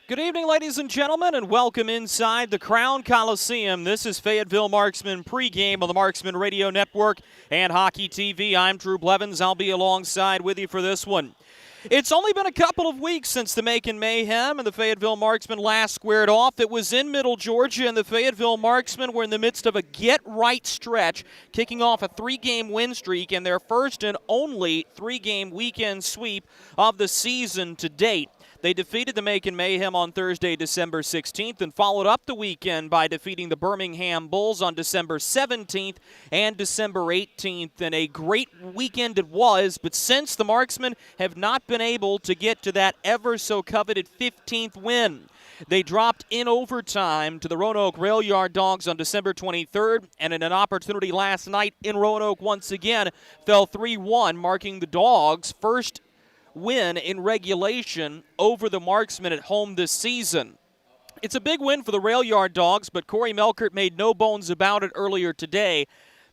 Good evening, ladies and gentlemen, and welcome inside the Crown Coliseum. This is Fayetteville Marksmen pregame on the Marksmen Radio Network and Hockey TV. I'm Drew Blevins. I'll be alongside with you for this one. It's only been a couple of weeks since the Macon Mayhem and the Fayetteville Marksmen last squared off. It was in Middle Georgia, and the Fayetteville Marksmen were in the midst of a get-right stretch, kicking off a three-game win streak and their first and only three-game weekend sweep of the season to date. They defeated the Macon Mayhem on Thursday, December 16th, and followed up the weekend by defeating the Birmingham Bulls on December 17th and December 18th. And a great weekend it was, but since the Marksmen have not been able to get to that ever-so-coveted 15th win. They dropped in overtime to the Roanoke Rail Yard Dogs on December 23rd, and in an opportunity last night in Roanoke once again, fell 3-1, marking the Dogs' first win in regulation over the Marksmen at home this season. It's a big win for the Rail Yard Dogs, but Corey Melkert made no bones about it earlier today.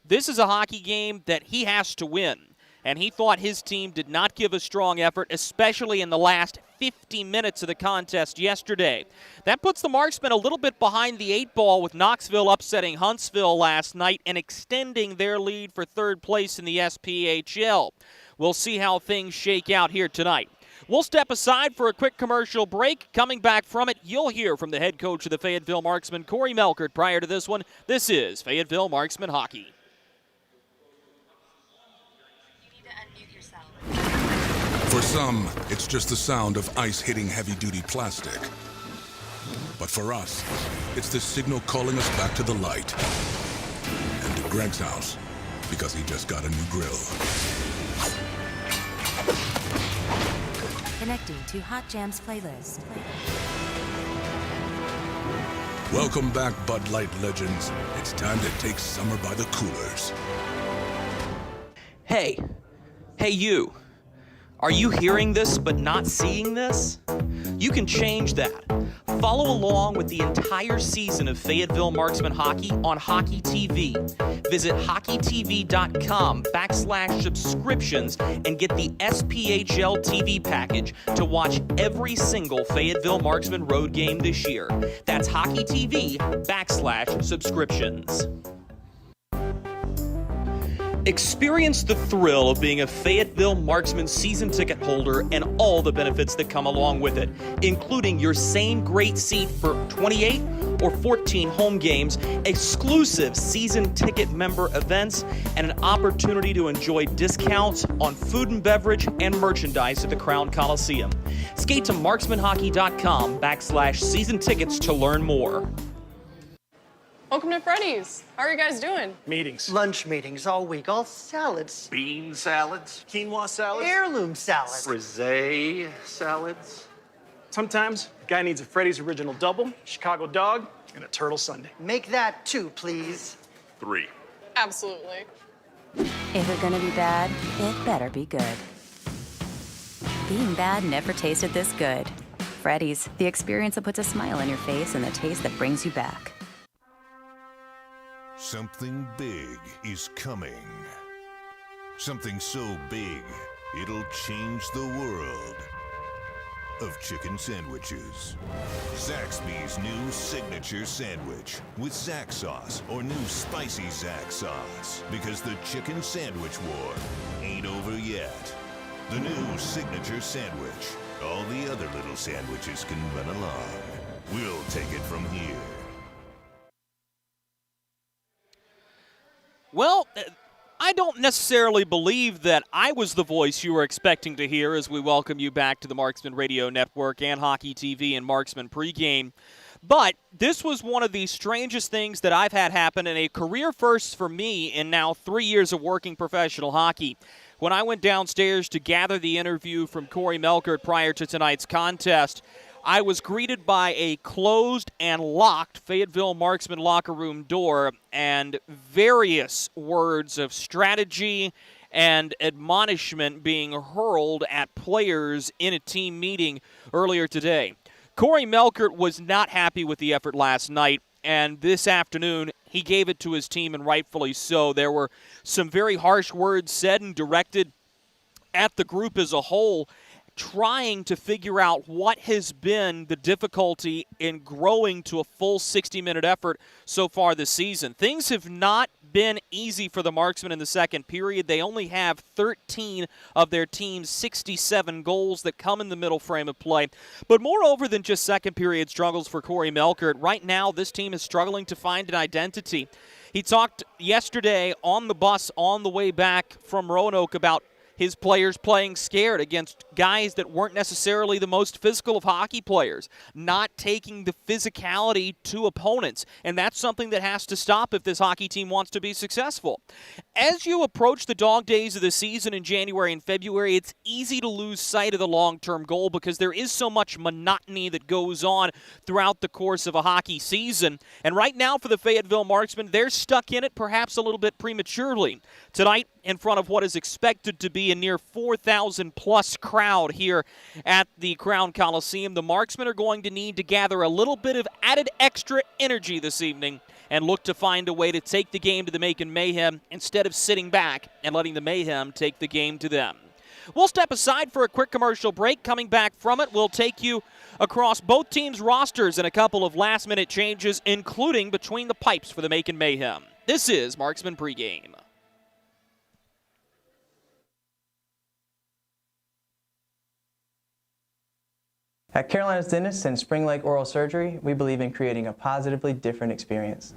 This is a hockey game that he has to win, and he thought his team did not give a strong effort, especially in the last 50 minutes of the contest yesterday. That puts the Marksmen a little bit behind the eight ball, with Knoxville upsetting Huntsville last night and extending their lead for third place in the SPHL. We'll see how things shake out here tonight. We'll step aside for a quick commercial break. Coming back from it, you'll hear from the head coach of the Fayetteville Marksmen, Corey Melkert. Prior to this one, this is Fayetteville Marksmen Hockey. You need to unmute yourself. For some, it's just the sound of ice hitting heavy-duty plastic. But for us, it's the signal calling us back to the light. And to Greg's house, because he just got a new grill. Connecting to Hot Jams playlist. Welcome back, Bud Light legends. It's time to take summer by the coolers. Hey you. Are you hearing this but not seeing this? You can change that. Follow along with the entire season of Fayetteville Marksmen Hockey on Hockey TV. Visit hockeytv.com/subscriptions and get the SPHL TV package to watch every single Fayetteville Marksmen road game this year. That's hockeytv.com/subscriptions. Experience the thrill of being a Fayetteville Marksmen season ticket holder and all the benefits that come along with it, including your same great seat for 28 or 14 home games, exclusive season ticket member events, and an opportunity to enjoy discounts on food and beverage and merchandise at the Crown Coliseum. Skate to marksmanhockey.com/season tickets to learn more. Welcome to Freddy's. How are you guys doing? Meetings. Lunch meetings all week, all salads. Bean salads. Quinoa salads. Heirloom salads. Frisee salads. Sometimes a guy needs a Freddy's Original Double, Chicago Dog, and a Turtle Sundae. Make that 2, please. 3. Absolutely. If it's gonna be bad, it better be good. Being bad never tasted this good. Freddy's, the experience that puts a smile on your face and the taste that brings you back. Something big is coming. Something so big, it'll change the world of chicken sandwiches. Zaxby's new signature sandwich with Zax sauce or new spicy Zax sauce. Because the chicken sandwich war ain't over yet. The new signature sandwich. All the other little sandwiches can run along. We'll take it from here. Well, I don't necessarily believe that I was the voice you were expecting to hear as we welcome you back to the Marksmen Radio Network and Hockey TV and Marksmen pregame. But this was one of the strangest things that I've had happen, and a career first for me in now 3 years of working professional hockey. When I went downstairs to gather the interview from Corey Melkert prior to tonight's contest, I was greeted by a closed and locked Fayetteville Marksmen locker room door and various words of strategy and admonishment being hurled at players in a team meeting earlier today. Corey Melkert was not happy with the effort last night, and this afternoon he gave it to his team, and rightfully so. There were some very harsh words said and directed at the group as a whole. trying to figure out what has been the difficulty in growing to a full 60-minute effort so far this season. Things have not been easy for the Marksmen in the second period. They only have 13 of their team's 67 goals that come in the middle frame of play. But moreover than just second period struggles for Corey Melkert, right now this team is struggling to find an identity. He talked yesterday on the bus on the way back from Roanoke about his players playing scared against guys that weren't necessarily the most physical of hockey players, not taking the physicality to opponents. And that's something that has to stop if this hockey team wants to be successful. As you approach the dog days of the season in January and February, it's easy to lose sight of the long-term goal because there is so much monotony that goes on throughout the course of a hockey season. And right now for the Fayetteville Marksmen, they're stuck in it perhaps a little bit prematurely. Tonight, in front of what is expected to be a near 4,000-plus crowd here at the Crown Coliseum, the Marksmen are going to need to gather a little bit of added extra energy this evening and look to find a way to take the game to the Macon Mayhem instead of sitting back and letting the Mayhem take the game to them. We'll step aside for a quick commercial break. Coming back from it, we'll take you across both teams' rosters and a couple of last-minute changes, including between the pipes for the Macon Mayhem. This is Marksman Pregame. At Carolina's Dentist and Spring Lake Oral Surgery, we believe in creating a positively different experience.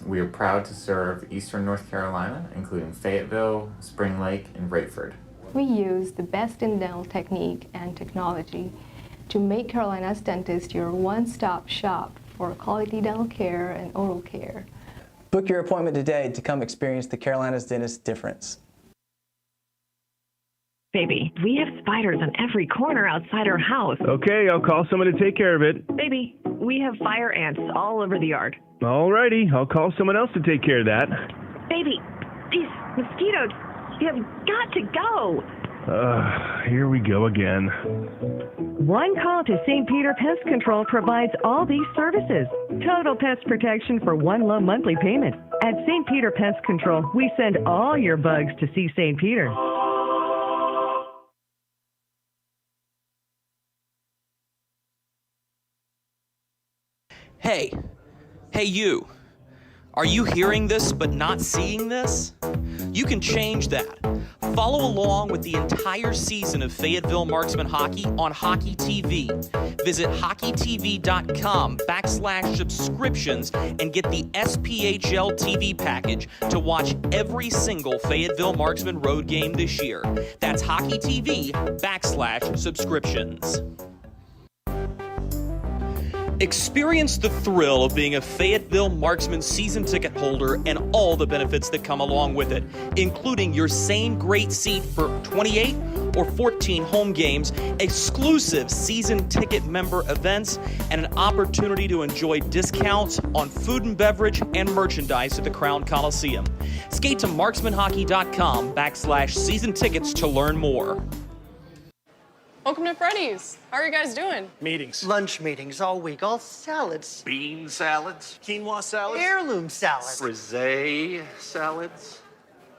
We are proud to serve Eastern North Carolina, including Fayetteville, Spring Lake, and Rayford. We use the best in dental technique and technology to make Carolina's Dentist your one-stop shop for quality dental care and oral care. Book your appointment today to come experience the Carolina's Dentist difference. Baby, we have spiders on every corner outside our house. Okay, I'll call someone to take care of it. Baby, we have fire ants all over the yard. Alrighty, I'll call someone else to take care of that. Baby, these mosquitoes, you have got to go. Here we go again. One call to St. Peter Pest Control provides all these services. Total pest protection for one low monthly payment. At St. Peter Pest Control, we send all your bugs to see St. Peter. Hey you, are you hearing this but not seeing this? You can change that. Follow along with the entire season of Fayetteville Marksmen hockey on Hockey TV. Visit hockeytv.com/subscriptions and get the SPHL TV package to watch every single Fayetteville Marksmen road game this year. That's hockeytv.com/subscriptions. Experience the thrill of being a Fayetteville Marksman season ticket holder and all the benefits that come along with it, including your same great seat for 28 or 14 home games, exclusive season ticket member events, and an opportunity to enjoy discounts on food and beverage and merchandise at the Crown Coliseum. Skate to marksmanhockey.com/season tickets to learn more. Welcome to Freddy's. How are you guys doing? Meetings. Lunch meetings all week, all salads. Bean salads. Quinoa salads. Heirloom salads. Frisee salads.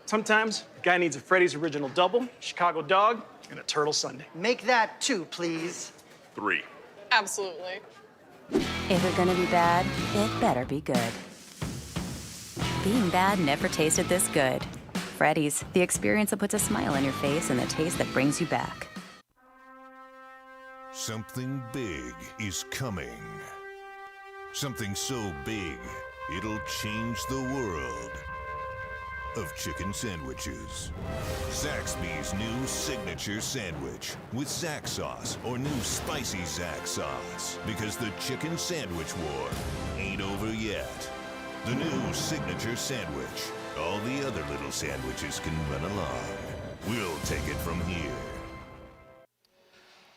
Sometimes a guy needs a Freddy's Original Double, Chicago Dog, and a Turtle Sundae. Make that 2, please. 3. Absolutely. If you're gonna be bad, it better be good. Being bad never tasted this good. Freddy's, the experience that puts a smile on your face and the taste that brings you back. Something big is coming. Something so big, it'll change the world of chicken sandwiches. Zaxby's new signature sandwich with Zax sauce or new spicy Zax sauce. Because the chicken sandwich war ain't over yet. The new signature sandwich. All the other little sandwiches can run along. We'll take it from here.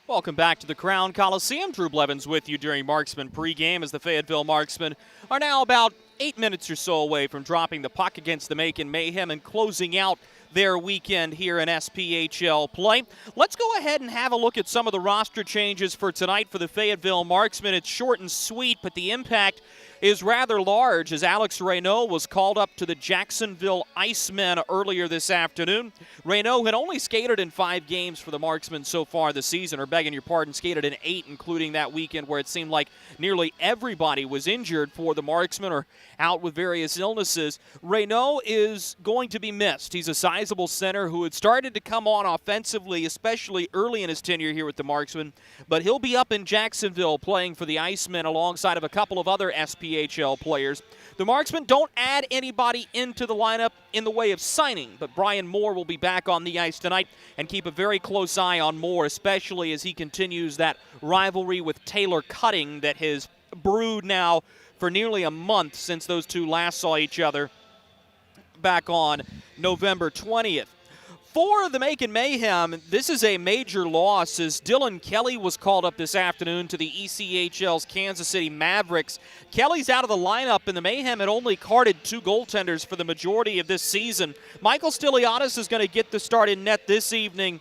Welcome back to the Crown Coliseum. Drew Blevins with you during Marksman pregame as the Fayetteville Marksmen are now about 8 minutes or so away from dropping the puck against the Macon Mayhem and closing out their weekend here in SPHL play. Let's go ahead and have a look at some of the roster changes for tonight for the Fayetteville Marksmen. It's short and sweet, but the impact is rather large as Alex Reynaud was called up to the Jacksonville Icemen earlier this afternoon. Reynaud had only skated in 5 games for the Marksmen so far this season, or begging your pardon, skated in 8, including that weekend where it seemed like nearly everybody was injured for the Marksmen or out with various illnesses. Reynaud is going to be missed. He's a sizable center who had started to come on offensively, especially early in his tenure here with the Marksmen, but he'll be up in Jacksonville playing for the Icemen alongside of a couple of other SPHL players. The Marksmen don't add anybody into the lineup in the way of signing, but Brian Moore will be back on the ice tonight, and keep a very close eye on Moore, especially as he continues that rivalry with Taylor Cutting that has brewed now for nearly a month since those two last saw each other back on November 20th. For the Macon Mayhem, this is a major loss as Dylan Kelly was called up this afternoon to the ECHL's Kansas City Mavericks. Kelly's out of the lineup, and the Mayhem had only carded 2 goaltenders for the majority of this season. Michael Stiliadis is going to get the start in net this evening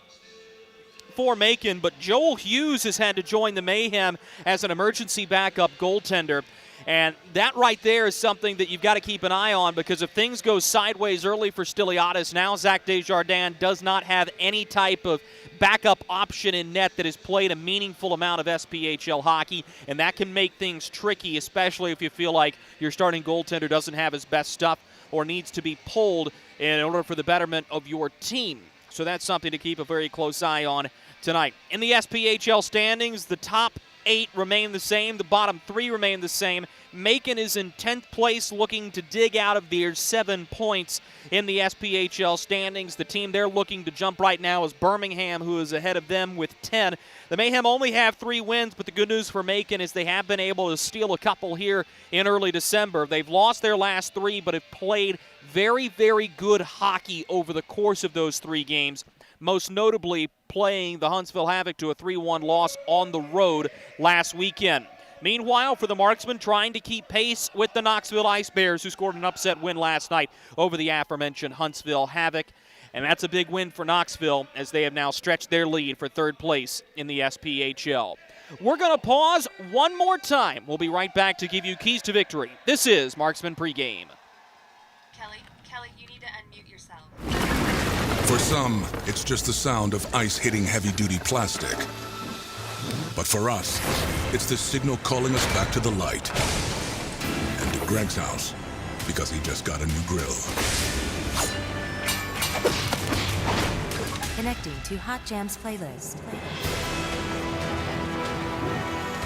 for Macon, but Joel Hughes has had to join the Mayhem as an emergency backup goaltender. And that right there is something that you've got to keep an eye on, because if things go sideways early for Stiliadis, now Zach Desjardins does not have any type of backup option in net that has played a meaningful amount of SPHL hockey, and that can make things tricky, especially if you feel like your starting goaltender doesn't have his best stuff or needs to be pulled in order for the betterment of your team. So that's something to keep a very close eye on tonight. In the SPHL standings, the top 8 remain the same. The bottom 3 remain the same. Macon is in 10th place, looking to dig out of their 7 points in the SPHL standings. The team they're looking to jump right now is Birmingham, who is ahead of them with 10. The Mayhem only have 3 wins, but the good news for Macon is they have been able to steal a couple here in early December. They've lost their last 3, but have played very, very good hockey over the course of those 3 games, most notably playing the Huntsville Havoc to a 3-1 loss on the road last weekend. Meanwhile, for the Marksmen, trying to keep pace with the Knoxville Ice Bears, who scored an upset win last night over the aforementioned Huntsville Havoc. And that's a big win for Knoxville, as they have now stretched their lead for 3rd place in the SPHL. We're going to pause one more time. We'll be right back to give you keys to victory. This is Marksman Pregame. Kelly, you need to unmute yourself. For some, it's just the sound of ice hitting heavy-duty plastic. But for us, it's the signal calling us back to the light. And to Greg's house, because he just got a new grill. Connecting to Hot Jams playlist.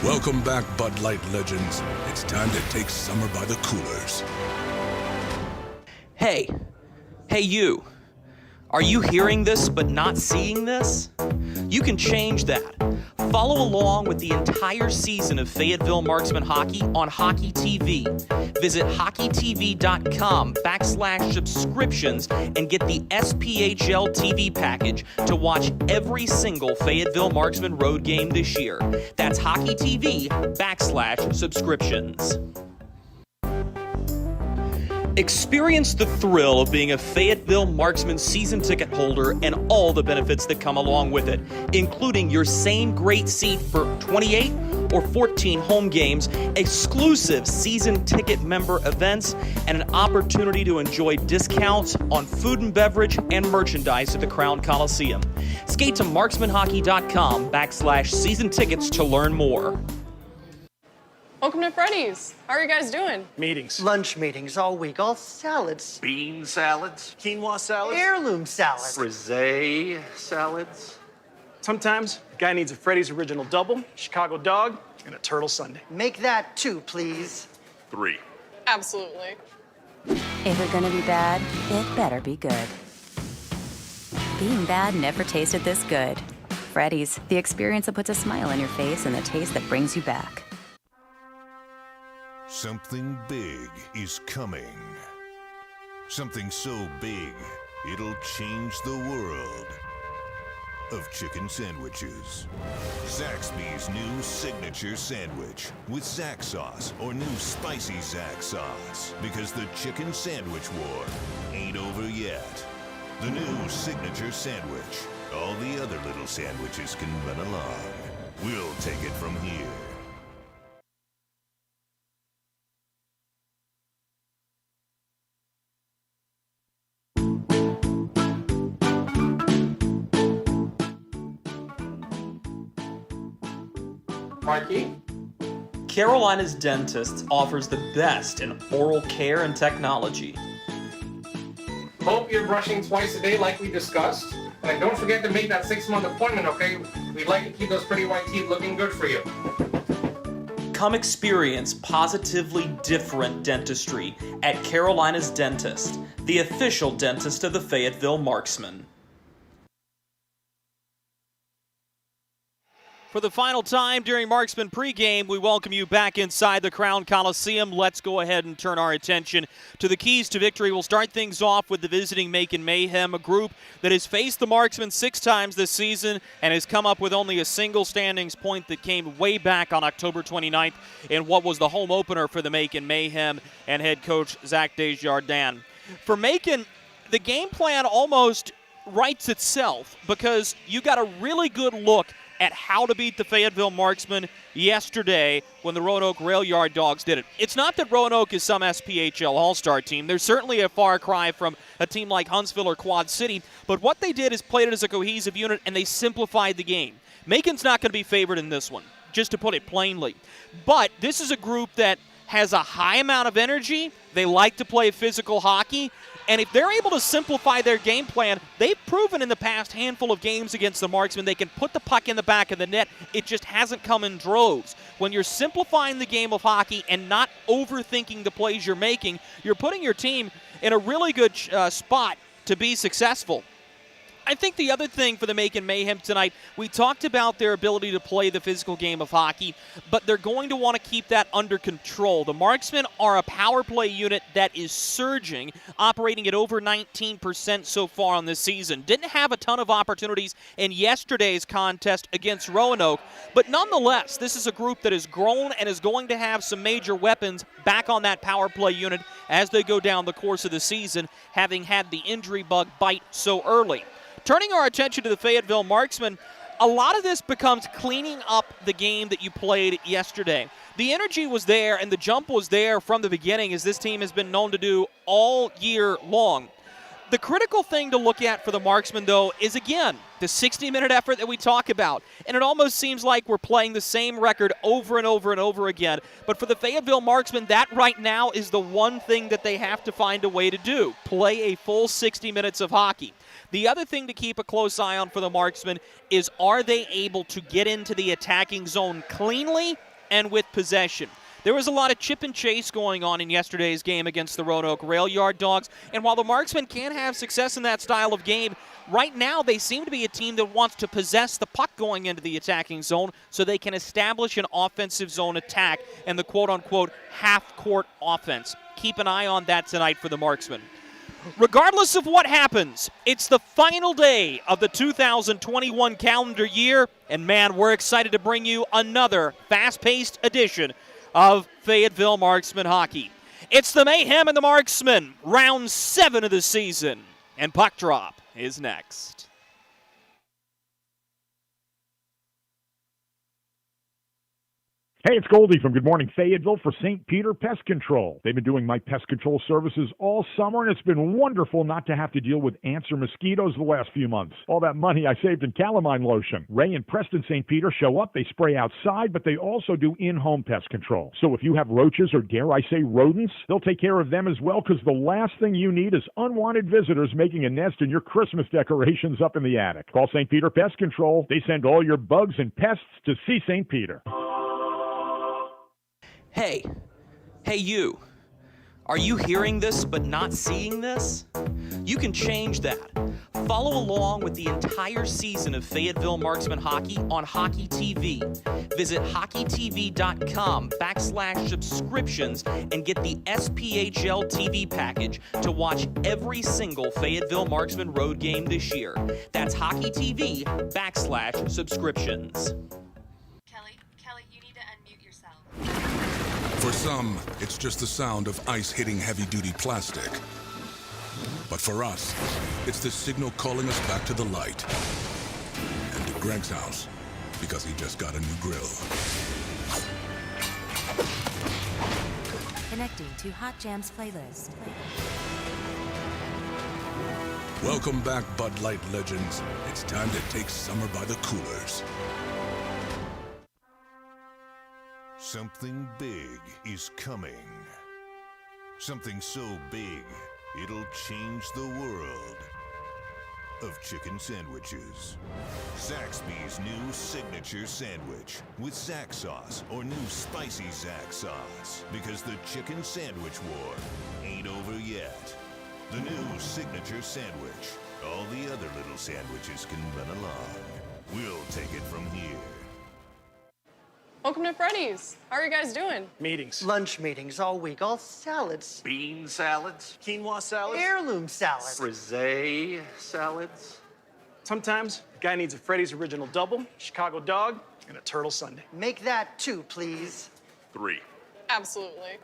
Welcome back, Bud Light legends. It's time to take summer by the coolers. Hey you. Are you hearing this but not seeing this? You can change that. Follow along with the entire season of Fayetteville Marksmen hockey on Hockey TV. Visit hockeytv.com/subscriptions and get the SPHL TV package to watch every single Fayetteville Marksmen road game this year. That's hockeytv.com/subscriptions. Experience the thrill of being a Fayetteville Marksmen season ticket holder and all the benefits that come along with it, including your same great seat for 28 or 14 home games, exclusive season ticket member events, and an opportunity to enjoy discounts on food and beverage and merchandise at the Crown Coliseum. Skate to marksmanhockey.com/season tickets to learn more. Welcome to Freddy's. How are you guys doing? Meetings. Lunch meetings all week, all salads. Bean salads. Quinoa salads. Heirloom salads. Frisee salads. Sometimes a guy needs a Freddy's Original Double, Chicago Dog, and a Turtle Sundae. Make that 2, please. 3. Absolutely. If you're gonna be bad, it better be good. Being bad never tasted this good. Freddy's, the experience that puts a smile on your face and the taste that brings you back. Something big is coming. Something so big, it'll change the world of chicken sandwiches. Zaxby's new signature sandwich with Zax sauce or new spicy Zax sauce. Because the chicken sandwich war ain't over yet. The new signature sandwich. All the other little sandwiches can run along. We'll take it from here. Marky? Carolina's Dentist offers the best in oral care and technology. Hope you're brushing twice a day like we discussed. And don't forget to make that 6-month appointment, okay? We'd like to keep those pretty white teeth looking good for you. Come experience positively different dentistry at Carolina's Dentist, the official dentist of the Fayetteville Marksmen. For the final time during Marksman pregame, we welcome you back inside the Crown Coliseum. Let's go ahead and turn our attention to the keys to victory. We'll start things off with the visiting Macon Mayhem, a group that has faced the Marksmen 6 times this season and has come up with only a single standings point that came way back on October 29th in what was the home opener for the Macon Mayhem and head coach Zach Desjardins. For Macon, the game plan almost writes itself because you got a really good look at how to beat the Fayetteville Marksmen yesterday when the Roanoke Rail Yard Dogs did it. It's not that Roanoke is some SPHL All-Star team. They're certainly a far cry from a team like Huntsville or Quad City, but what they did is played it as a cohesive unit, and they simplified the game. Macon's not going to be favored in this one, just to put it plainly. But this is a group that has a high amount of energy. They like to play physical hockey. And if they're able to simplify their game plan, they've proven in the past handful of games against the Marksmen they can put the puck in the back of the net. It just hasn't come in droves. When you're simplifying the game of hockey and not overthinking the plays you're making, you're putting your team in a really good spot to be successful. I think the other thing for the Macon Mayhem tonight, we talked about their ability to play the physical game of hockey, but they're going to want to keep that under control. The Marksmen are a power play unit that is surging, operating at over 19% so far on this season. Didn't have a ton of opportunities in yesterday's contest against Roanoke, but nonetheless, this is a group that has grown and is going to have some major weapons back on that power play unit as they go down the course of the season, having had the injury bug bite so early. Turning our attention to the Fayetteville Marksmen, a lot of this becomes cleaning up the game that you played yesterday. The energy was there and the jump was there from the beginning, as this team has been known to do all year long. The critical thing to look at for the Marksmen, though, is, again, the 60-minute effort that we talk about. And it almost seems like we're playing the same record over and over and over again. But for the Fayetteville Marksmen, that right now is the one thing that they have to find a way to do, play a full 60 minutes of hockey. The other thing to keep a close eye on for the Marksmen is, are they able to get into the attacking zone cleanly and with possession? There was a lot of chip and chase going on in yesterday's game against the Roanoke Rail Yard Dogs, and while the Marksmen can have success in that style of game, right now they seem to be a team that wants to possess the puck going into the attacking zone so they can establish an offensive zone attack and the quote-unquote half-court offense. Keep an eye on that tonight for the Marksmen. Regardless of what happens, it's the final day of the 2021 calendar year, and man, we're excited to bring you another fast-paced edition of Fayetteville Marksman hockey. It's the Mayhem and the Marksmen, round 7 of the season, and puck drop is next. Hey, it's Goldie from Good Morning Fayetteville for St. Peter Pest Control. They've been doing my pest control services all summer, and it's been wonderful not to have to deal with ants or mosquitoes the last few months. All that money I saved in calamine lotion. Ray and Preston St. Peter show up, they spray outside, but they also do in-home pest control. So if you have roaches or, dare I say, rodents, they'll take care of them as well, because the last thing you need is unwanted visitors making a nest in your Christmas decorations up in the attic. Call St. Peter Pest Control. They send all your bugs and pests to see St. Peter. Hey you, are you hearing this but not seeing this? You can change that. Follow along with the entire season of Fayetteville Marksman hockey on Hockey TV. Visit hockeytv.com/subscriptions and get the SPHL TV package to watch every single Fayetteville Marksman road game this year. That's hockeytv.com/subscriptions. Kelly, you need to unmute yourself. For some, it's just the sound of ice hitting heavy-duty plastic. But for us, it's the signal calling us back to the light. And to Greg's house, because he just got a new grill. Connecting to Hot Jams playlist. Welcome back, Bud Light legends. It's time to take summer by the coolers. Something big is coming. Something so big, it'll change the world of chicken sandwiches. Zaxby's new signature sandwich with Zax sauce or new spicy Zax sauce. Because the chicken sandwich war ain't over yet. The new signature sandwich. All the other little sandwiches can run along. We'll take it from here. Welcome to Freddy's. How are you guys doing? Meetings. Lunch meetings all week, all salads. Bean salads. Quinoa salads. Heirloom salads. Frisee salads. Sometimes a guy needs a Freddy's Original Double, Chicago Dog, and a Turtle Sundae. Make that 2, please. 3. Absolutely.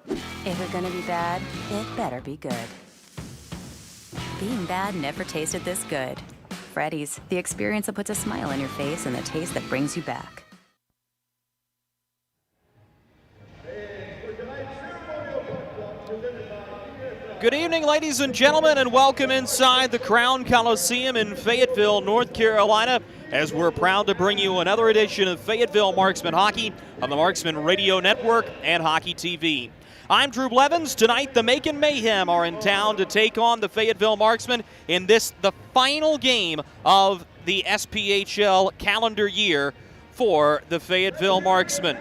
If you're gonna be bad, it better be good. Being bad never tasted this good. Freddy's, the experience that puts a smile on your face and the taste that brings you back. Good evening, ladies and gentlemen, and welcome inside the Crown Coliseum in Fayetteville, North Carolina, as we're proud to bring you another edition of Fayetteville Marksmen Hockey on the Marksmen Radio Network and Hockey TV. I'm Drew Blevins. Tonight, the Macon Mayhem are in town to take on the Fayetteville Marksmen in the final game of the SPHL calendar year for the Fayetteville Marksmen.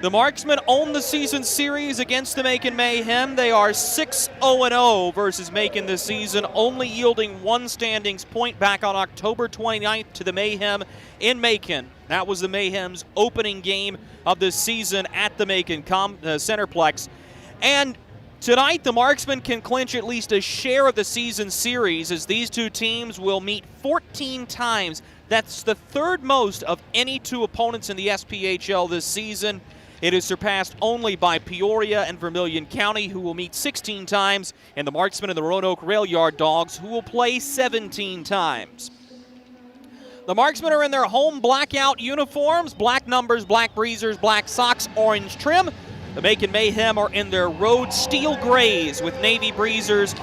The Marksmen own the season series against the Macon Mayhem. They are 6-0-0 versus Macon this season, only yielding one standings point back on October 29th to the Mayhem in Macon. That was the Mayhem's opening game of the season at the Macon Centerplex. And tonight, the Marksmen can clinch at least a share of the season series as these two teams will meet 14 times. That's the third most of any two opponents in the SPHL this season. It is surpassed only by Peoria and Vermilion County, who will meet 16 times, and the Marksmen and the Roanoke Rail Yard Dogs, who will play 17 times. The Marksmen are in their home blackout uniforms, black numbers, black breezers, black socks, orange trim. The Macon Mayhem are in their road steel grays with navy breezers,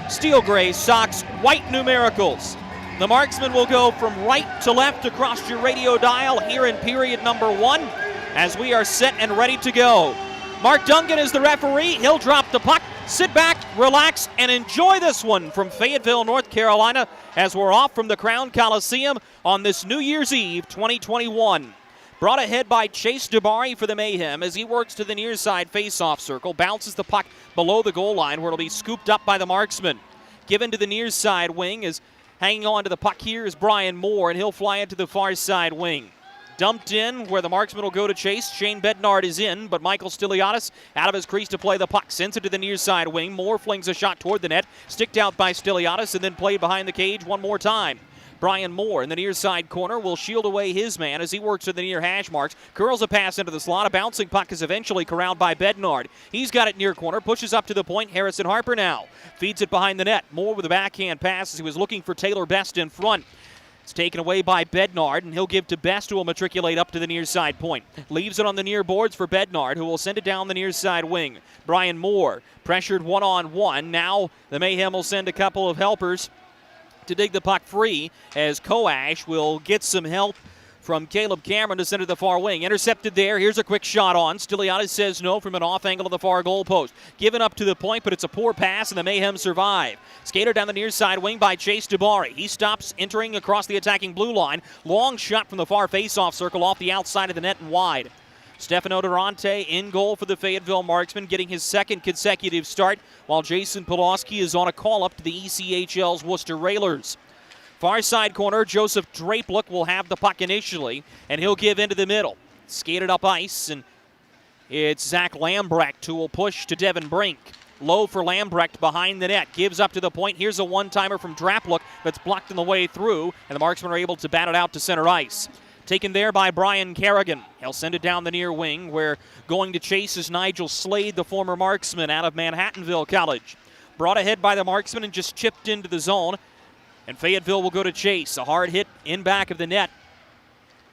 steel gray socks, white numericals. The Marksmen will go from right to left across your radio dial here in period number 1. As we are set and ready to go. Mark Duncan is the referee. He'll drop the puck. Sit back, relax, and enjoy this one from Fayetteville, North Carolina, as we're off from the Crown Coliseum on this New Year's Eve 2021. Brought ahead by Chase DeBari for the Mayhem as he works to the near side face-off circle, bounces the puck below the goal line where it'll be scooped up by the Marksmen. Given to the near side wing is hanging on to the puck here is Brian Moore, and he'll fly into the far side wing. Dumped in where the Marksmen will go to chase. Shane Bednard is in, but Michael Stiliadis out of his crease to play the puck. Sends it to the near side wing. Moore flings a shot toward the net. Sticked out by Stiliadis and then played behind the cage one more time. Brian Moore in the near side corner will shield away his man as he works to the near hash marks. Curls a pass into the slot. A bouncing puck is eventually corralled by Bednard. He's got it near corner. Pushes up to the point. Harrison Harper now feeds it behind the net. Moore with a backhand pass as he was looking for Taylor Best in front. It's taken away by Bednard, and he'll give to Best, who will matriculate up to the near side point. Leaves it on the near boards for Bednard, who will send it down the near side wing. Brian Moore pressured one-on-one. Now the Mayhem will send a couple of helpers to dig the puck free as Koash will get some help from Caleb Cameron to center the far wing. Intercepted there. Here's a quick shot on. Stiliadis says no from an off angle of the far goal post. Given up to the point, but it's a poor pass, and the Mayhem survive. Skated down the near side wing by Chase DeBari. He stops entering across the attacking blue line. Long shot from the far face-off circle off the outside of the net and wide. Stefano Durante in goal for the Fayetteville Marksmen, getting his second consecutive start, while Jason Pulaski is on a call-up to the ECHL's Worcester Railers. Far side corner, Joseph Drapelook will have the puck initially, and he'll give into the middle. Skated up ice, and it's Zach Lambrecht who will push to Devin Brink. Low for Lambrecht behind the net. Gives up to the point. Here's a one-timer from Drapelook that's blocked on the way through, and the Marksmen are able to bat it out to center ice. Taken there by Brian Kerrigan. He'll send it down the near wing, where going to chase is Nigel Slade, the former Marksman out of Manhattanville College. Brought ahead by the Marksmen and just chipped into the zone. And Fayetteville will go to chase. A hard hit in back of the net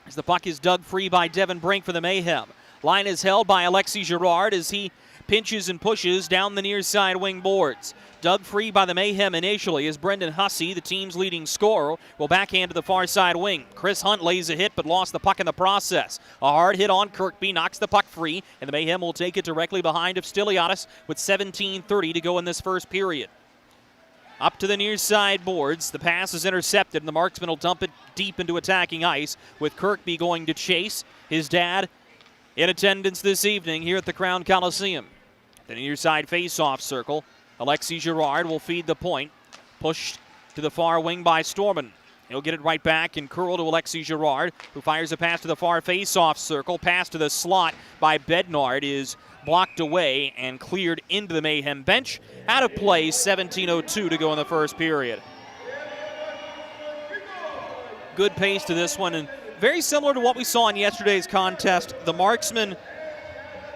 as the puck is dug free by Devin Brink for the Mayhem. Line is held by Alexi Girard as he pinches and pushes down the near side wing boards. Dug free by the Mayhem initially as Brendan Hussey, the team's leading scorer, will backhand to the far side wing. Chris Hunt lays a hit but lost the puck in the process. A hard hit on Kirkby knocks the puck free, and the Mayhem will take it directly behind of Stiliadis with 17:30 to go in this first period. Up to the near side boards. The pass is intercepted, and the Marksmen will dump it deep into attacking ice with Kirkby going to chase. His dad in attendance this evening here at the Crown Coliseum. The near side face-off circle. Alexis Girard will feed the point. Pushed to the far wing by Storman. He'll get it right back and curl to Alexis Girard, who fires a pass to the far face-off circle. Pass to the slot by Bednard is blocked away and cleared into the Mayhem bench. Out of play, 17:02 to go in the first period. Good pace to this one, and very similar to what we saw in yesterday's contest. The Marksmen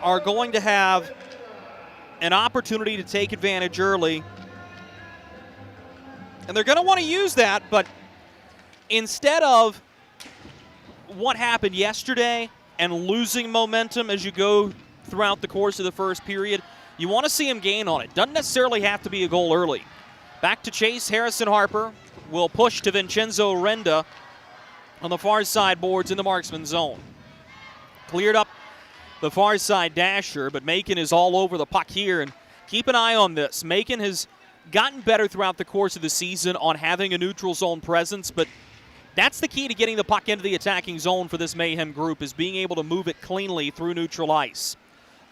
are going to have an opportunity to take advantage early, and they're going to want to use that, but instead of what happened yesterday and losing momentum as you go throughout the course of the first period, you want to see him gain on it. Doesn't necessarily have to be a goal early. Back to chase. Harrison Harper will push to Vincenzo Renda on the far side boards in the Marksman zone. Cleared up the far side dasher, but Macon is all over the puck here, and keep an eye on this. Macon has gotten better throughout the course of the season on having a neutral zone presence, but that's the key to getting the puck into the attacking zone for this Mayhem group, is being able to move it cleanly through neutral ice.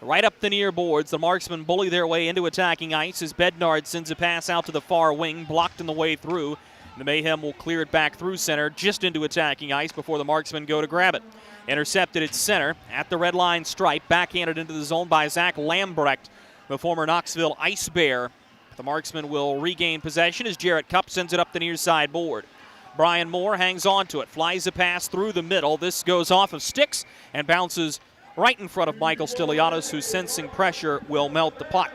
Right up the near boards, the Marksmen bully their way into attacking ice as Bednard sends a pass out to the far wing, blocked on the way through. The Mayhem will clear it back through center, just into attacking ice before the Marksmen go to grab it. Intercepted at center, at the red line stripe, backhanded into the zone by Zach Lambrecht, the former Knoxville Ice Bear. The Marksmen will regain possession as Jarrett Kupp sends it up the near side board. Brian Moore hangs on to it, flies a pass through the middle. This goes off of sticks and bounces right in front of Michael Stiliadis, who, sensing pressure, will melt the puck.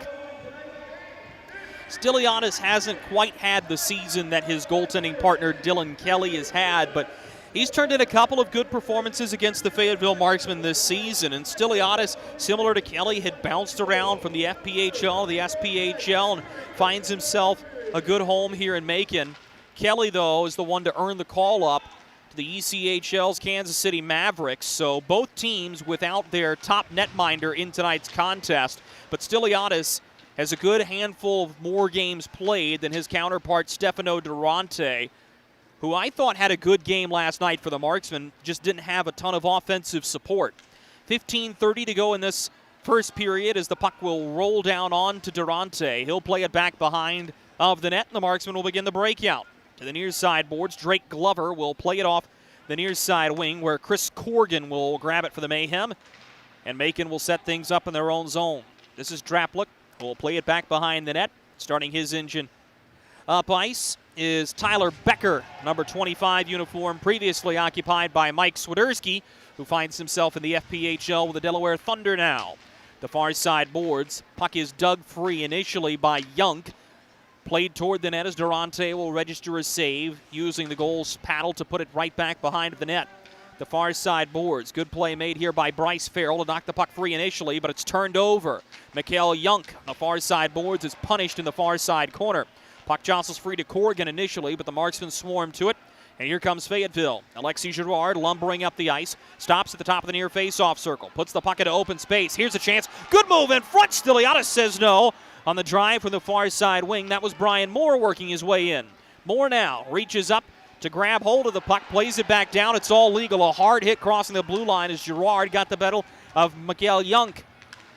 Stiliadis hasn't quite had the season that his goaltending partner Dylan Kelly has had, but he's turned in a couple of good performances against the Fayetteville Marksmen this season, and Stiliadis, similar to Kelly, had bounced around from the FPHL to the SPHL and finds himself a good home here in Macon. Kelly, though, is the one to earn the call-up to the ECHL's Kansas City Mavericks, so both teams without their top netminder in tonight's contest, but Stiliadis has a good handful of more games played than his counterpart Stefano Durante, who I thought had a good game last night for the Marksmen, just didn't have a ton of offensive support. 15:30 to go in this first period as the puck will roll down on to Durante. He'll play it back behind of the net, and the Marksmen will begin the breakout. To the near side boards, Drake Glover will play it off the near side wing, where Chris Corrigan will grab it for the Mayhem, and Macon will set things up in their own zone. This is Draplick, who will play it back behind the net. Starting his engine up ice is Tyler Becker, number 25 uniform, previously occupied by Mike Swiderski, who finds himself in the FPHL with the Delaware Thunder now. The far side boards, puck is dug free initially by Yunk. Played toward the net as Durante will register a save, using the goal's paddle to put it right back behind the net. The far side boards, good play made here by Bryce Farrell to knock the puck free initially, but it's turned over. Mikael Yunk on the far side boards is punished in the far side corner. Puck jostles free to Corrigan initially, but the Marksmen swarm to it. And here comes Fayetteville. Alexis Girard lumbering up the ice. Stops at the top of the near face-off circle. Puts the puck into open space. Here's a chance. Good move in front. Stiliadis says no. On the drive from the far side wing, that was Brian Moore working his way in. Moore now reaches up to grab hold of the puck. Plays it back down. It's all legal. A hard hit crossing the blue line as Girard got the battle of Mikael Yunk.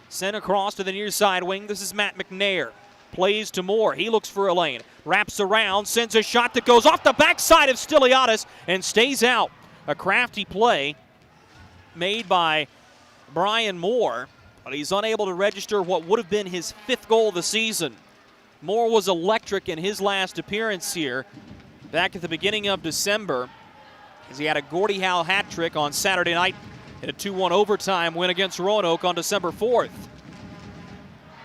Sent across to the near side wing. This is Matt McNair. Plays to Moore. He looks for a lane. Wraps around. Sends a shot that goes off the backside of Stiliadis and stays out. A crafty play made by Brian Moore, but he's unable to register what would have been his 5th goal of the season. Moore was electric in his last appearance here back at the beginning of December, as he had a Gordie Howe hat trick on Saturday night in a 2-1 overtime win against Roanoke on December 4th.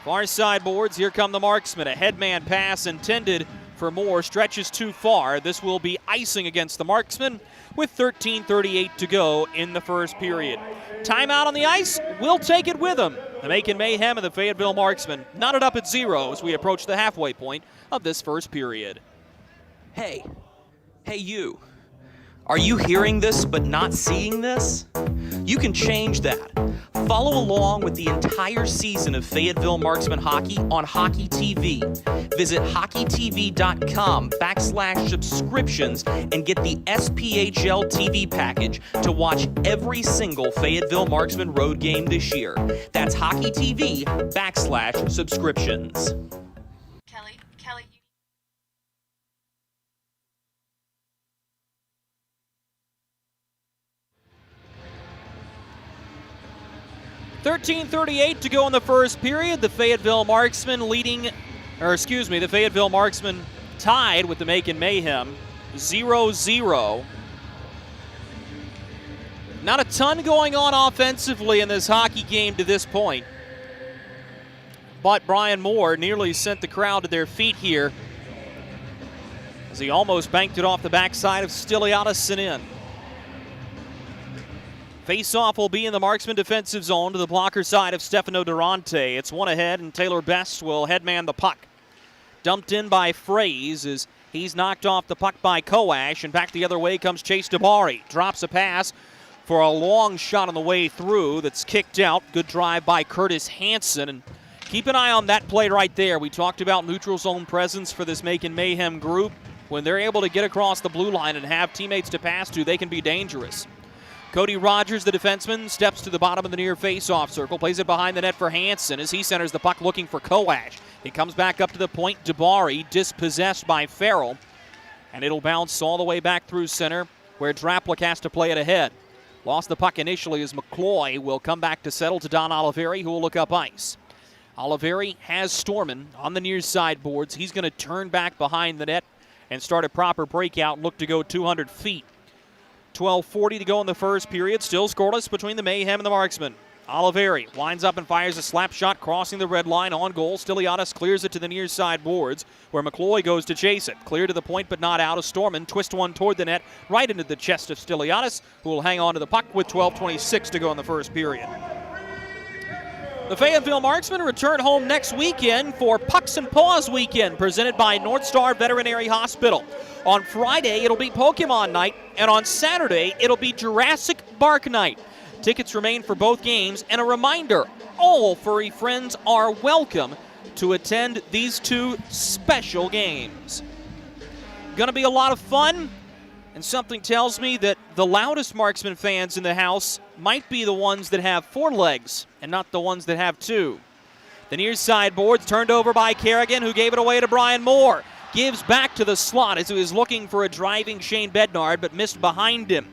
Far side boards, here come the Marksmen. A headman pass intended for Moore, stretches too far. This will be icing against the Marksmen with 13:38 to go in the first period. Timeout on the ice, we'll take it with them. The Macon Mayhem and the Fayetteville Marksmen knotted up at 0 as we approach the halfway point of this first period. Hey you. Are you hearing this but not seeing this? You can change that. Follow along with the entire season of Fayetteville Marksmen hockey on Hockey TV. Visit hockeytv.com/subscriptions and get the SPHL TV package to watch every single Fayetteville Marksmen road game this year. That's hockeytv.com/subscriptions. Kelly, 13:38 to go in the first period. The Fayetteville Marksmen the Fayetteville Marksmen tied with the Macon Mayhem, 0-0. Not a ton going on offensively in this hockey game to this point. But Brian Moore nearly sent the crowd to their feet here as he almost banked it off the backside of Stiliadis and in. Face-off will be in the Marksman defensive zone to the blocker side of Stefano Durante. It's one ahead, and Taylor Best will headman the puck. Dumped in by Fraze as he's knocked off the puck by Koash, and back the other way comes Chase Dabari. Drops a pass for a long shot on the way through that's kicked out. Good drive by Curtis Hansen, and keep an eye on that play right there. We talked about neutral zone presence for this Macon Mayhem group. When they're able to get across the blue line and have teammates to pass to, they can be dangerous. Cody Rogers, the defenseman, steps to the bottom of the near face-off circle, plays it behind the net for Hansen as he centers the puck looking for Koash. It comes back up to the point. Dabari dispossessed by Farrell, and it'll bounce all the way back through center where Draplik has to play it ahead. Lost the puck initially as McCloy will come back to settle to Don Oliveri, who will look up ice. Oliveri has Storman on the near side boards. He's going to turn back behind the net and start a proper breakout, look to go 200 feet. 12:40 to go in the first period. Still scoreless between the Mayhem and the Marksmen. Oliveri lines up and fires a slap shot crossing the red line on goal. Stiliadis clears it to the near side boards where McCloy goes to chase it. Clear to the point but not out of Storman. Twist one toward the net right into the chest of Stiliadis, who will hang on to the puck with 12:26 to go in the first period. The Fayetteville Marksmen return home next weekend for Pucks and Paws Weekend, presented by North Star Veterinary Hospital. On Friday, it'll be Pokemon Night, and on Saturday, it'll be Jurassic Bark Night. Tickets remain for both games, and a reminder, all furry friends are welcome to attend these two special games. Gonna be a lot of fun, and something tells me that the loudest Marksman fans in the house might be the ones that have 4 legs and not the ones that have 2. The near side boards turned over by Kerrigan, who gave it away to Brian Moore. Gives back to the slot as he was looking for a driving Shane Bednard, but missed behind him.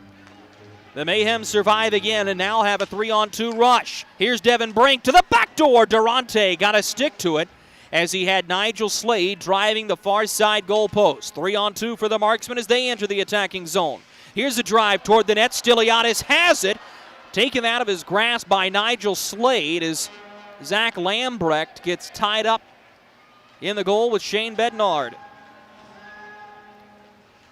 The Mayhem survive again and now have a 3-on-2 rush. Here's Devin Brink to the back door. Durante got a stick to it as he had Nigel Slade driving the far side goal post. 3-on-2 for the Marksmen as they enter the attacking zone. Here's a drive toward the net. Stiliadis has it. Taken out of his grasp by Nigel Slade as Zach Lambrecht gets tied up in the goal with Shane Bednard.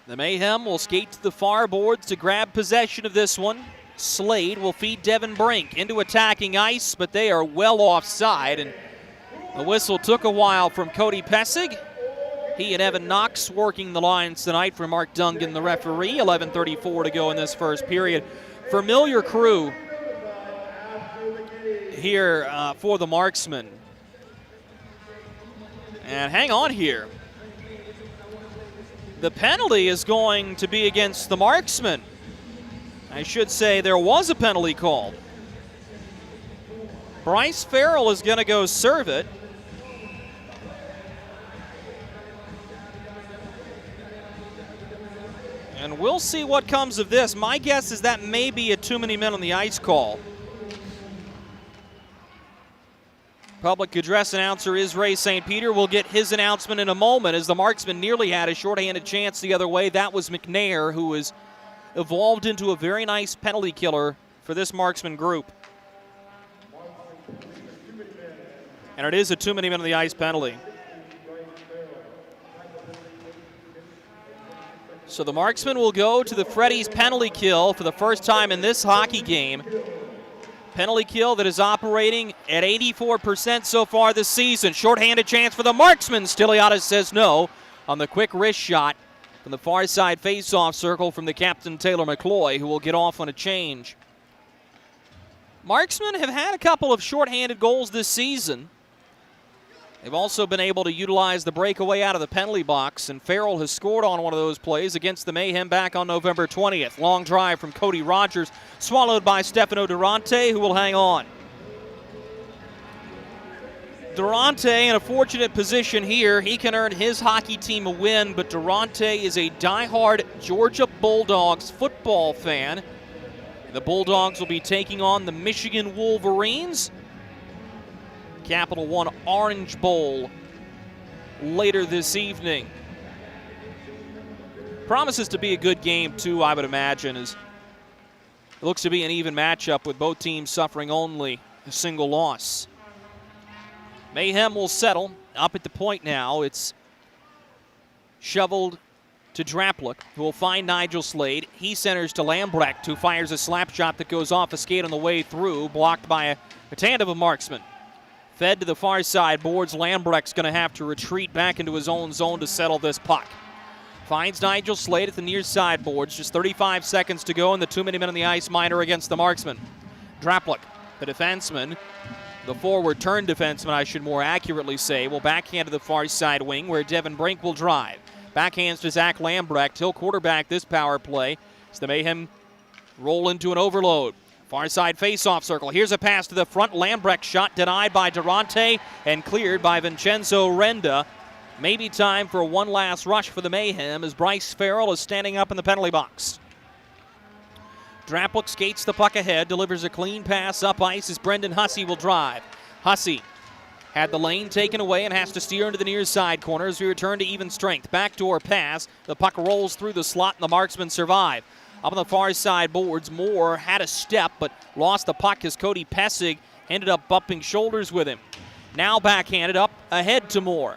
The Mayhem will skate to the far boards to grab possession of this one. Slade will feed Devin Brink into attacking ice, but they are well offside, and the whistle took a while from Cody Pessig. He and Evan Knox working the lines tonight for Mark Dungan, the referee. 11:34 to go in this first period. Familiar crew here for the Marksmen. And hang on here. The penalty is going to be against the Marksmen. I should say there was a penalty called. Bryce Farrell is going to go serve it. And we'll see what comes of this. My guess is that may be a too many men on the ice call. Public address announcer is Ray St. Peter. We'll get his announcement in a moment as the Marksmen nearly had a shorthanded chance the other way. That was McNair, who has evolved into a very nice penalty killer for this Marksman group. And it is a too many men on the ice penalty. So the Marksmen will go to the Freddy's penalty kill for the first time in this hockey game. Penalty kill that is operating at 84% so far this season. Shorthanded chance for the Marksmen. Stiliadis says no on the quick wrist shot from the far side face-off circle from the captain, Taylor McCloy, who will get off on a change. Marksmen have had a couple of shorthanded goals this season. They've also been able to utilize the breakaway out of the penalty box, and Farrell has scored on one of those plays against the Mayhem back on November 20th. Long drive from Cody Rogers, swallowed by Stefano Durante, who will hang on. Durante in a fortunate position here. He can earn his hockey team a win, but Durante is a diehard Georgia Bulldogs football fan. The Bulldogs will be taking on the Michigan Wolverines. Capital One Orange Bowl later this evening. Promises to be a good game, too, I would imagine, as it looks to be an even matchup with both teams suffering only a single loss. Mayhem will settle up at the point now. It's shoveled to Draplick, who will find Nigel Slade. He centers to Lambrecht, who fires a slap shot that goes off a skate on the way through, blocked by a tandem of Marksmen. Fed to the far side boards. Lambrecht's going to have to retreat back into his own zone to settle this puck. Finds Nigel Slade at the near side boards. Just 35 seconds to go in the 2-minute men on the ice minor against the Marksmen. Draplick, the defenseman, the forward turn defenseman, I should more accurately say, will backhand to the far side wing where Devin Brink will drive. Backhands to Zach Lambrecht. He'll quarterback this power play as the Mayhem roll into an overload. Far side face-off circle. Here's a pass to the front. Lambrecht shot denied by Durante and cleared by Vincenzo Renda. Maybe time for one last rush for the Mayhem as Bryce Farrell is standing up in the penalty box. Draplick skates the puck ahead, delivers a clean pass up ice as Brendan Hussey will drive. Hussey had the lane taken away and has to steer into the near side corner as we return to even strength. Backdoor pass. The puck rolls through the slot and the Marksmen survive. Up on the far side boards, Moore had a step but lost the puck as Cody Pessig ended up bumping shoulders with him. Now backhanded up ahead to Moore.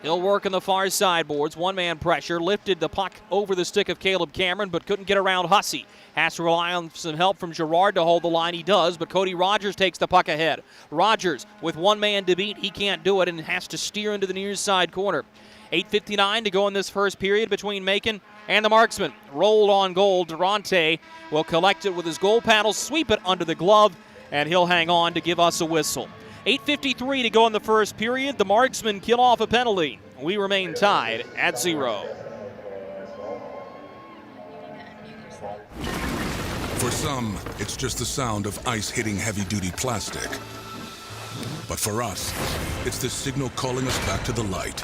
He'll work on the far side boards. One-man pressure. Lifted the puck over the stick of Caleb Cameron but couldn't get around Hussey. Has to rely on some help from Girard to hold the line. He does, but Cody Rogers takes the puck ahead. Rogers with one man to beat. He can't do it and has to steer into the near side corner. 8:59 to go in this first period between Macon and the Marksmen. Rolled on goal. Durante will collect it with his goal paddle, sweep it under the glove, and he'll hang on to give us a whistle. 8:53 to go in the first period. The Marksmen kill off a penalty. We remain tied at 0. For some, it's just the sound of ice hitting heavy-duty plastic. But for us, it's the signal calling us back to the light.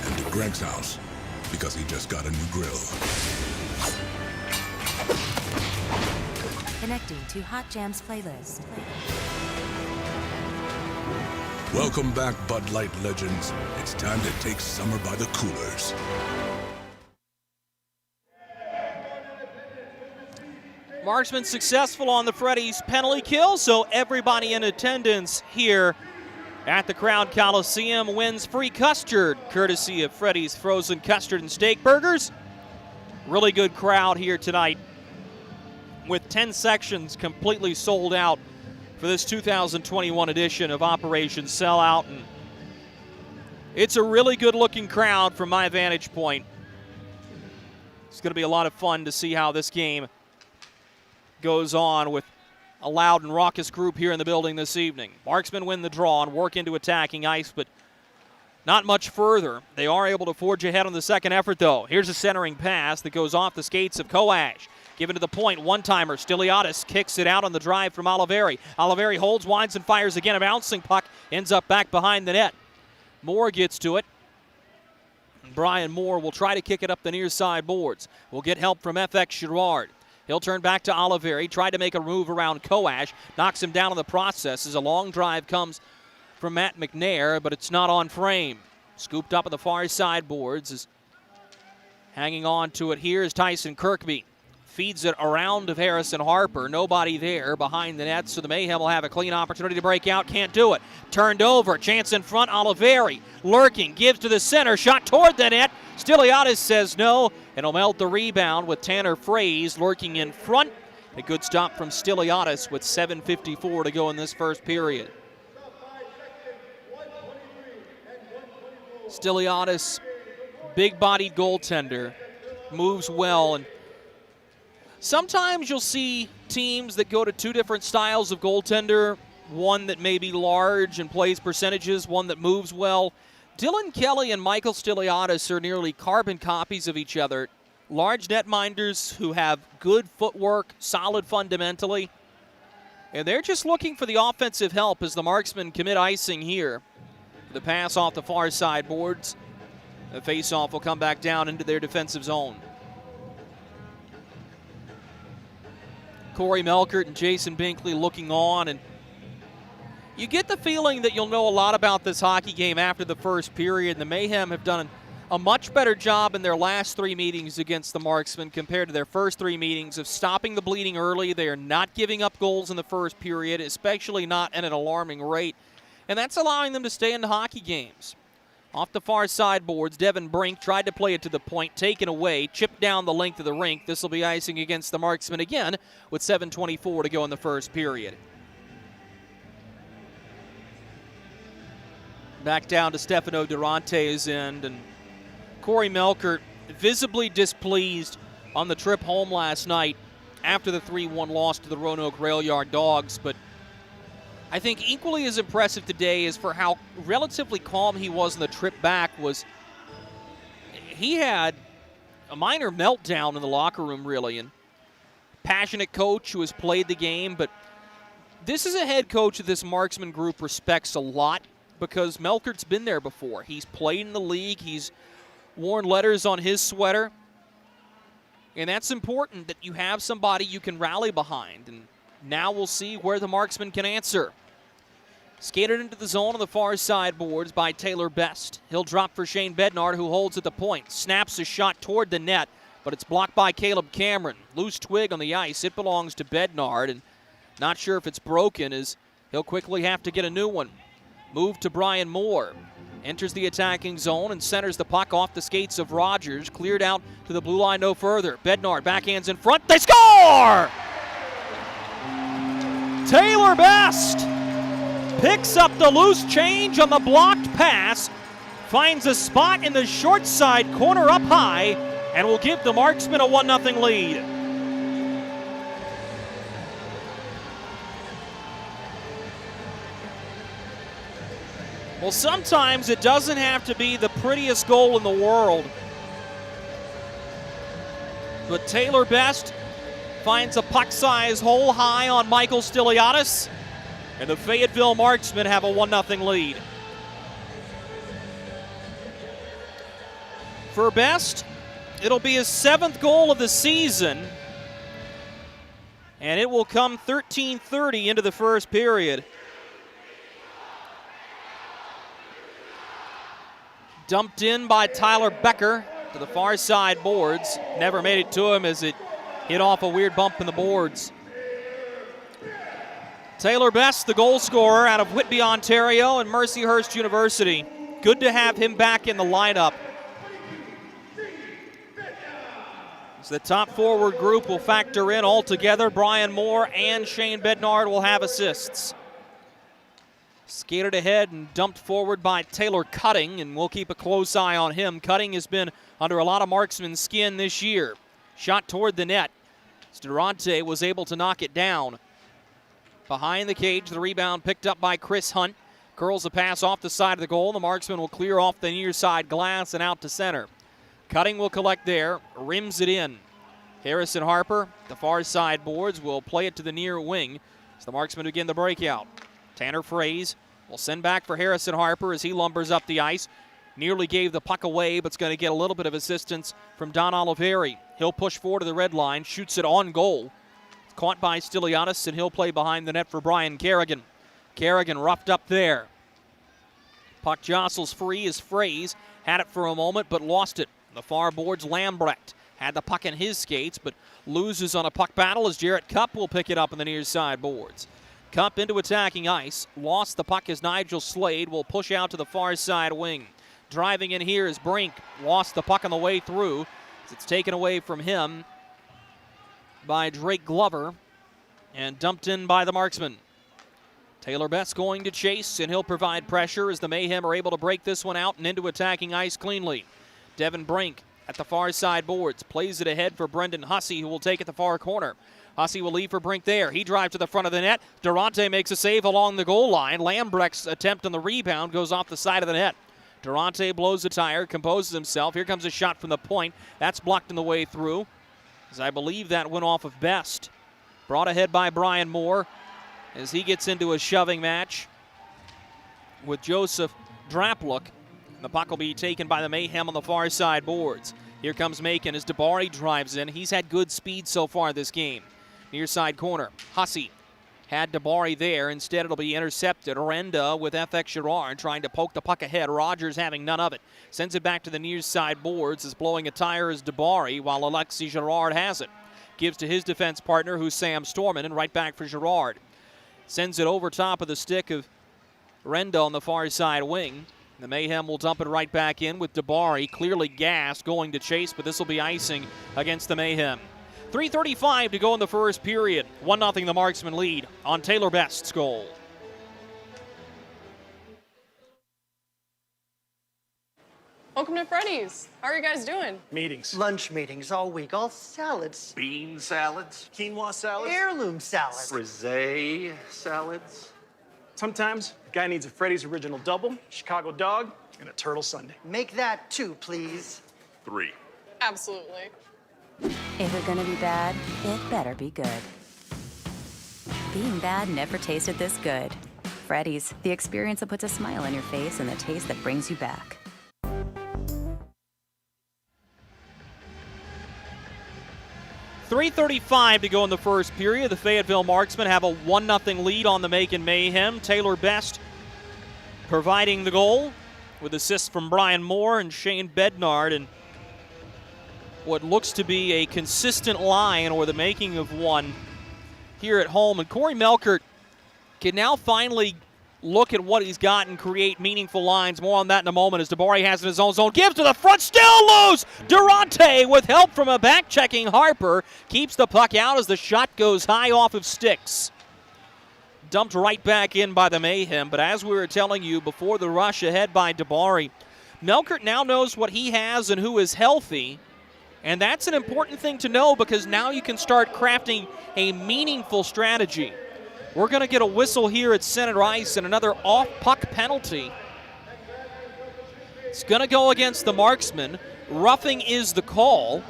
And to Greg's house, because he just got a new grill. Connecting to Hot Jams playlist. Welcome back, Bud Light legends. It's time to take summer by the coolers. Marksmen successful on the Freddy's penalty kill, so everybody in attendance here at the Crown Coliseum wins free custard, courtesy of Freddy's Frozen Custard and Steak Burgers. Really good crowd here tonight, with 10 sections completely sold out for this 2021 edition of Operation Sellout. And it's a really good-looking crowd from my vantage point. It's going to be a lot of fun to see how this game goes on with a loud and raucous group here in the building this evening. Marksmen win the draw and work into attacking ice, but not much further. They are able to forge ahead on the second effort, though. Here's a centering pass that goes off the skates of Koash. Given to the point, one-timer. Stiliadis kicks it out on the drive from Oliveri. Oliveri holds, winds, and fires again. A bouncing puck ends up back behind the net. Moore gets to it. Brian Moore will try to kick it up the near side boards. Will get help from FX Girard. He'll turn back to Oliveri, tried to make a move around Koash, knocks him down in the process as a long drive comes from Matt McNair, but it's not on frame. Scooped up on the far side boards. Is hanging on to it here is Tyson Kirkby. Feeds it around of Harrison Harper. Nobody there behind the net, so the Mayhem will have a clean opportunity to break out. Can't do it. Turned over. Chance in front. Oliveri lurking. Gives to the center. Shot toward the net. Stiliadis says no, and he'll melt the rebound with Tanner Fraze lurking in front A good stop from Stiliadis with 7:54 to go in this first period. Stiliadis, big-bodied goaltender, moves well. And sometimes you'll see teams that go to two different styles of goaltender, one that may be large and plays percentages, one that moves well. Dylan Kelly and Michael Stiliadis are nearly carbon copies of each other. Large netminders who have good footwork, solid fundamentally. And they're just looking for the offensive help as the Marksmen commit icing here. The pass off the far side boards. The faceoff will come back down into their defensive zone. Corey Melkert and Jason Binkley looking on, and you get the feeling that you'll know a lot about this hockey game after the first period. The Mayhem have done a much better job in their last three meetings against the Marksmen compared to their first three meetings of stopping the bleeding early. They are not giving up goals in the first period, especially not at an alarming rate, and that's allowing them to stay in the hockey games. Off the far side boards, Devin Brink tried to play it to the point, taken away, chipped down the length of the rink. This will be icing against the Marksmen again with 7:24 to go in the first period. Back down to Stefano Durante's end, and Corey Melkert visibly displeased on the trip home last night after the 3-1 loss to the Roanoke Rail Yard Dogs, but I think equally as impressive today is for how relatively calm he was in the trip back. Was he had a minor meltdown in the locker room, really, and passionate coach who has played the game, but this is a head coach that this Marksman group respects a lot because Melkert's been there before. He's played in the league. He's worn letters on his sweater, and that's important that you have somebody you can rally behind, and now we'll see where the Marksmen can answer. Skated into the zone on the far side boards by Taylor Best. He'll drop for Shane Bednard, who holds at the point. Snaps a shot toward the net, but it's blocked by Caleb Cameron. Loose twig on the ice. It belongs to Bednard, and not sure if it's broken as he'll quickly have to get a new one. Move to Brian Moore. Enters the attacking zone and centers the puck off the skates of Rogers. Cleared out to the blue line no further. Bednard backhands in front. They score! Taylor Best picks up the loose change on the blocked pass, finds a spot in the short side corner up high, and will give the Marksmen a 1-0 lead. Well, sometimes it doesn't have to be the prettiest goal in the world, but Taylor Best finds a puck-sized hole high on Michael Stiliadis, and the Fayetteville Marksmen have a 1-0 lead. For Best, it'll be his 7th goal of the season, and it will come 13:30 into the first period. Dumped in by Tyler Becker to the far side boards. Never made it to him as it hit off a weird bump in the boards. Taylor Best, the goal scorer out of Whitby, Ontario, and Mercyhurst University. Good to have him back in the lineup. So the top forward group will factor in altogether. Brian Moore and Shane Bednard will have assists. Skated ahead and dumped forward by Taylor Cutting, and we'll keep a close eye on him. Cutting has been under a lot of Marksman skin this year. Shot toward the net. Durante was able to knock it down. Behind the cage, the rebound picked up by Chris Hunt. Curls a pass off the side of the goal. The Marksman will clear off the near side glass and out to center. Cutting will collect there, rims it in. Harrison Harper, the far side boards, will play it to the near wing as the Marksmen begin the breakout. Tanner Fraze will send back for Harrison Harper as he lumbers up the ice. Nearly gave the puck away, but's going to get a little bit of assistance from Don Oliveri. He'll push forward to the red line, shoots it on goal. It's caught by Stiliadis, and he'll play behind the net for Brian Kerrigan. Kerrigan roughed up there. Puck jostles free as Fraze had it for a moment, but lost it. The far boards, Lambrecht had the puck in his skates, but loses on a puck battle as Jarrett Kupp will pick it up in the near side boards. Kupp into attacking ice. Lost the puck as Nigel Slade will push out to the far side wing. Driving in here is Brink. Lost the puck on the way through. It's taken away from him by Drake Glover. and dumped in by the Marksmen. Taylor Best going to chase, and he'll provide pressure as the Mayhem are able to break this one out and into attacking ice cleanly. Devin Brink at the far side boards, plays it ahead for Brendan Hussey, who will take it the far corner. Hussey will leave for Brink there. He drives to the front of the net. Durante makes a save along the goal line. Lambrecht's attempt on the rebound goes off the side of the net. Durante blows a tire, composes himself. Here comes a shot from the point. That's blocked on the way through, as I believe that went off of Best. Brought ahead by Brian Moore as he gets into a shoving match with Joseph Drapluk. The puck will be taken by the Mayhem on the far side boards. Here comes Macon as Dabari drives in. He's had good speed so far this game. Near side corner, Hussey had Dabari there. Instead, it'll be intercepted. Orenda with FX Girard trying to poke the puck ahead. Rogers having none of it. Sends it back to the near side boards. Is blowing a tire as Dabari while Alexi Girard has it. Gives to his defense partner, who's Sam Storman, and right back for Girard. Sends it over top of the stick of Orenda on the far side wing. The Mayhem will dump it right back in with Dabari, clearly gassed, going to chase, but this will be icing against the Mayhem. 3:35 to go in the first period. 1-0 the Marksmen lead on Taylor Best's goal. Welcome to Freddy's. How are you guys doing? Meetings. Lunch meetings all week, all salads. Bean salads. Quinoa salads. Heirloom salads. Frisee salads. Sometimes a guy needs a Freddy's Original Double, Chicago Dog, and a Turtle Sundae. Make that 2, please. 3. Absolutely. If it's gonna be bad, it better be good. Being bad never tasted this good. Freddy's, the experience that puts a smile on your face and the taste that brings you back. .335 to go in the first period. The Fayetteville Marksmen have a 1-0 lead on the Macon Mayhem. Taylor Best providing the goal with assists from Brian Moore and Shane Bednard, and what looks to be a consistent line or the making of one here at home. And Corey Melkert can now finally look at what he's got and create meaningful lines. More on that in a moment as Dabari has in his own zone. Gives to the front, still loose! Durante, with help from a back-checking Harper, keeps the puck out as the shot goes high off of sticks. Dumped right back in by the Mayhem, but as we were telling you before the rush ahead by Dabari, Melkert now knows what he has and who is healthy, and that's an important thing to know because now you can start crafting a meaningful strategy. We're going to get a whistle here at center ice and another off-puck penalty. It's going to go against the Marksmen. Roughing is the call.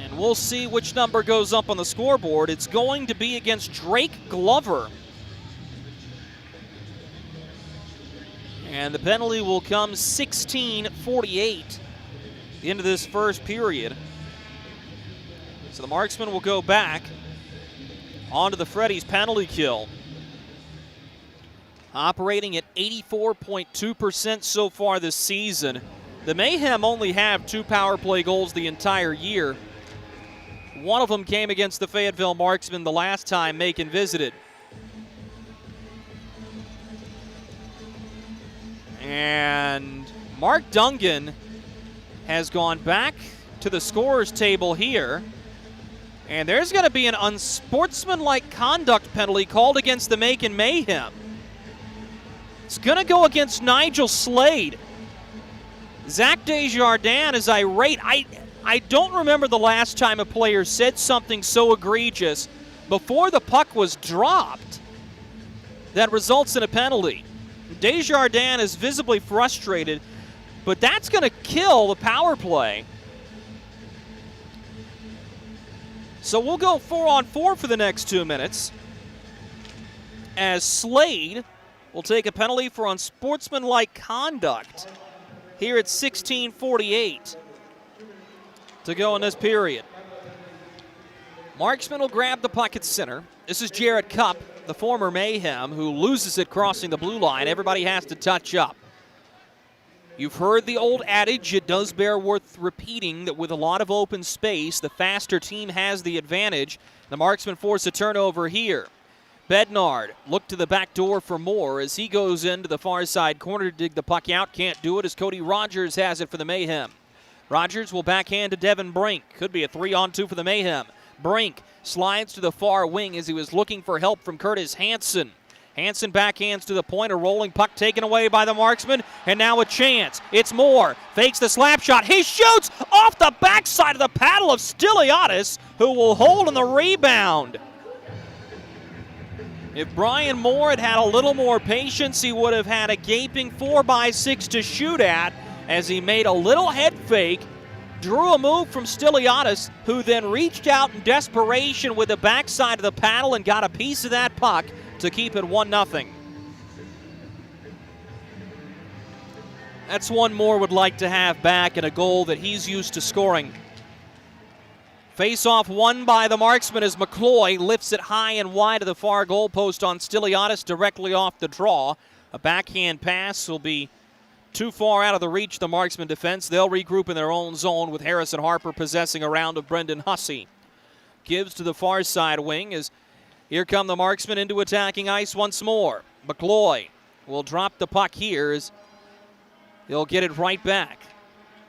And we'll see which number goes up on the scoreboard. It's going to be against Drake Glover. And the penalty will come 16:48 into this first period. So the Marksmen will go back onto the Freddy's penalty kill. Operating at 84.2% so far this season. The Mayhem only have 2 power play goals the entire year. One of them came against the Fayetteville Marksmen the last time Macon visited. And Mark Dungan has gone back to the scorer's table here. And there's going to be an unsportsmanlike conduct penalty called against the Macon Mayhem. It's going to go against Nigel Slade. Zach Desjardins is irate. I don't remember the last time a player said something so egregious before the puck was dropped that results in a penalty. Desjardins is visibly frustrated, but that's going to kill the power play. So we'll go 4-on-4 for the next 2 minutes as Slade will take a penalty for unsportsmanlike conduct here at 16:48 to go in this period. Marksman will grab the puck at center. This is Jared Kupp, the former Mayhem, who loses it crossing the blue line. Everybody has to touch up. You've heard the old adage, it does bear worth repeating, that with a lot of open space, the faster team has the advantage. The Marksmen force a turnover here. Bednard look to the back door for more as he goes into the far side corner to dig the puck out. Can't do it as Cody Rogers has it for the Mayhem. Rogers will backhand to Devin Brink. Could be a 3-on-2 for the Mayhem. Brink slides to the far wing as he was looking for help from Curtis Hansen. Hansen backhands to the point, a rolling puck taken away by the Marksman, and now a chance. It's Moore, fakes the slap shot. He shoots off the backside of the paddle of Stiliadis, who will hold on the rebound. If Brian Moore had had a little more patience, he would have had a gaping 4x6 to shoot at as he made a little head fake, drew a move from Stiliadis, who then reached out in desperation with the backside of the paddle and got a piece of that puck to keep it 1-0. That's one Moore would like to have back and a goal that he's used to scoring. Face-off won by the Marksman as McCloy lifts it high and wide of the far goal post on Stiliadis directly off the draw. A backhand pass will be too far out of the reach of the Marksman defense. They'll regroup in their own zone with Harrison Harper possessing a round of Brendan Hussey. Gives to the far side wing as here come the Marksmen into attacking ice once more. McCloy will drop the puck here as he'll get it right back.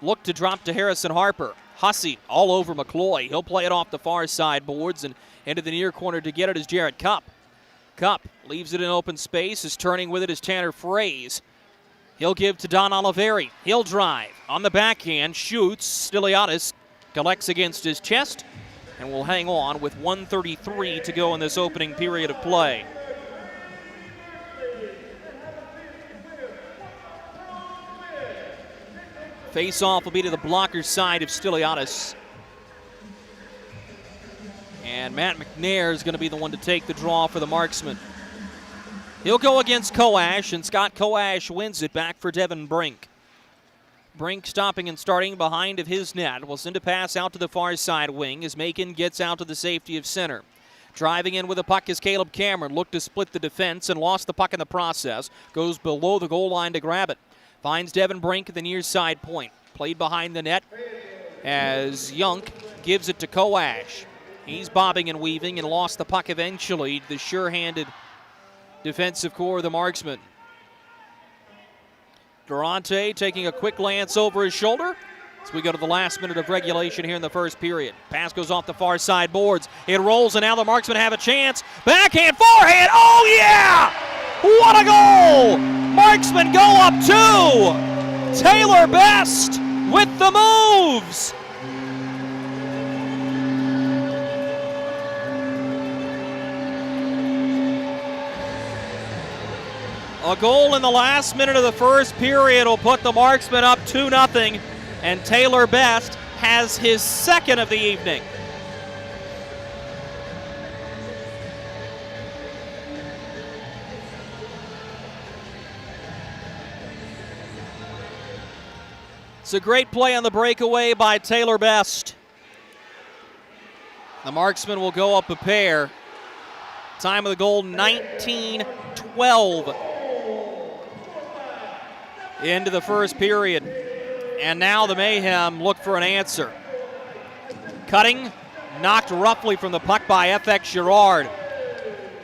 Look to drop to Harrison Harper. Hussey all over McCloy. He'll play it off the far side boards and into the near corner to get it is Jarrett Kupp. Kupp leaves it in open space. Is turning with it is Tanner Fraze. He'll give to Don Oliveri. He'll drive. On the backhand, shoots. Stiliadis collects against his chest and will hang on with 1:33 to go in this opening period of play. Face-off will be to the blocker side of Stiliadis. And Matt McNair is going to be the one to take the draw for the Marksman. He'll go against Koash, and Scott Koash wins it back for Devin Brink. Brink stopping and starting behind of his net. Will send a pass out to the far side wing as Macon gets out to the safety of center. Driving in with the puck is Caleb Cameron. Looked to split the defense and lost the puck in the process. Goes below the goal line to grab it. Finds Devin Brink at the near side point. Played behind the net as Yunk gives it to Koash. He's bobbing and weaving and lost the puck eventually. The sure-handed defensive core of the Marksmen. Durante taking a quick glance over his shoulder as we go to the last minute of regulation here in the first period. Pass goes off the far side boards. It rolls, and now the Marksmen have a chance. Backhand, forehand. Oh, yeah! What a goal! Marksmen go up 2. Taylor Best with the moves. A goal in the last minute of the first period will put the Marksmen up 2-0, and Taylor Best has his second of the evening. It's a great play on the breakaway by Taylor Best. The Marksmen will go up a pair. Time of the goal, 19-12. Into the first period. And now the Mayhem look for an answer. Cutting, knocked roughly from the puck by FX Girard.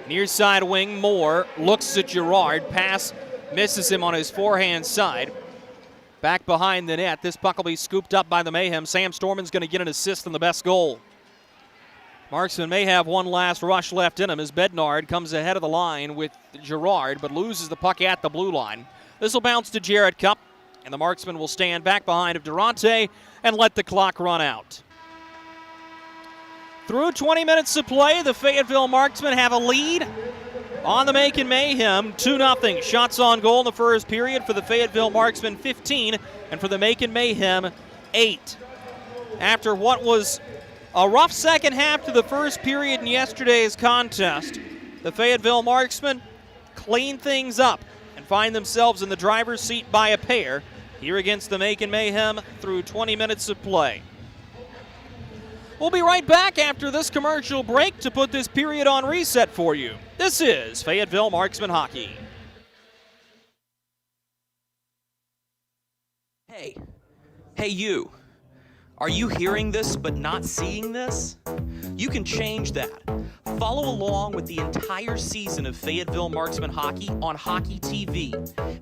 Near side wing, Moore looks at Girard. Pass misses him on his forehand side. Back behind the net. This puck will be scooped up by the Mayhem. Sam Storman's going to get an assist on the best goal. Marksman may have one last rush left in him as Bednard comes ahead of the line with Girard, but loses the puck at the blue line. This will bounce to Jarrett Kupp, and the Marksman will stand back behind of Durante and let the clock run out. Through 20 minutes of play, the Fayetteville Marksmen have a lead on the Macon Mayhem, 2-0. Shots on goal in the first period for the Fayetteville Marksmen, 15, and for the Macon Mayhem, 8. After what was a rough second half to the first period in yesterday's contest, the Fayetteville Marksmen clean things up and find themselves in the driver's seat by a pair here against the Macon Mayhem through 20 minutes of play. We'll be right back after this commercial break to put this period on reset for you. This is Fayetteville Marksmen Hockey. Hey you. Are you hearing this but not seeing this? You can change that. Follow along with the entire season of Fayetteville Marksmen hockey on Hockey TV.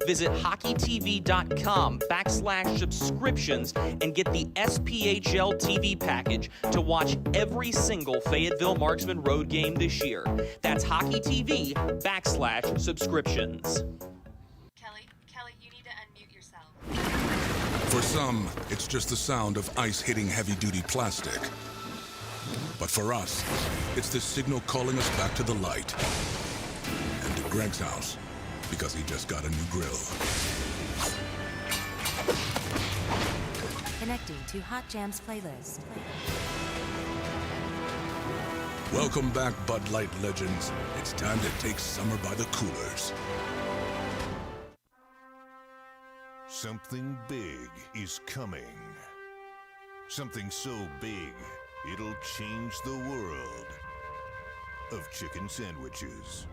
Visit hockeytv.com/subscriptions and get the SPHL TV package to watch every single Fayetteville Marksmen road game this year. That's hockeytv.com/subscriptions. Kelly, you need to unmute yourself. For some, it's just the sound of ice hitting heavy-duty plastic. But for us, it's the signal calling us back to the light. And to Greg's house, because he just got a new grill. Connecting to Hot Jams playlist. Welcome back, Bud Light legends. It's time to take summer by the coolers. Something big is coming. Something so big, it'll change the world of chicken sandwiches.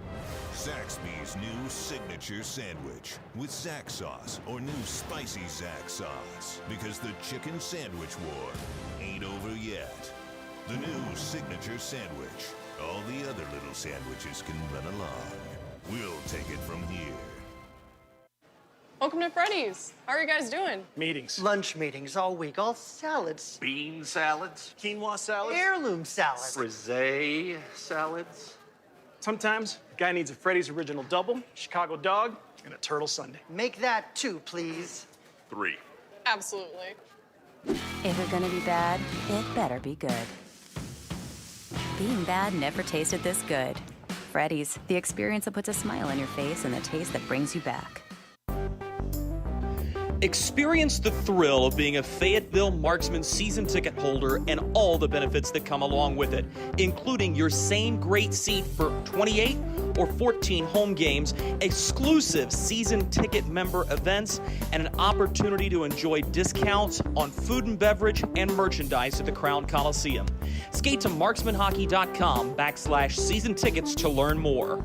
Zaxby's new signature sandwich with Zax sauce or new spicy Zax sauce. Because the chicken sandwich war ain't over yet. The new signature sandwich. All the other little sandwiches can run along. We'll take it from here. Welcome to Freddy's. How are you guys doing? Meetings. Lunch meetings all week, all salads. Bean salads. Quinoa salads. Heirloom salads. Frisee salads. Sometimes a guy needs a Freddy's original double, Chicago dog, and a turtle sundae. Make that 2, please. 3. Absolutely. If you're gonna be bad, it better be good. Being bad never tasted this good. Freddy's, the experience that puts a smile on your face and the taste that brings you back. Experience the thrill of being a Fayetteville Marksmen season ticket holder and all the benefits that come along with it, including your same great seat for 28 or 14 home games, exclusive season ticket member events, and an opportunity to enjoy discounts on food and beverage and merchandise at the Crown Coliseum. Skate to marksmanhockey.com/season tickets to learn more.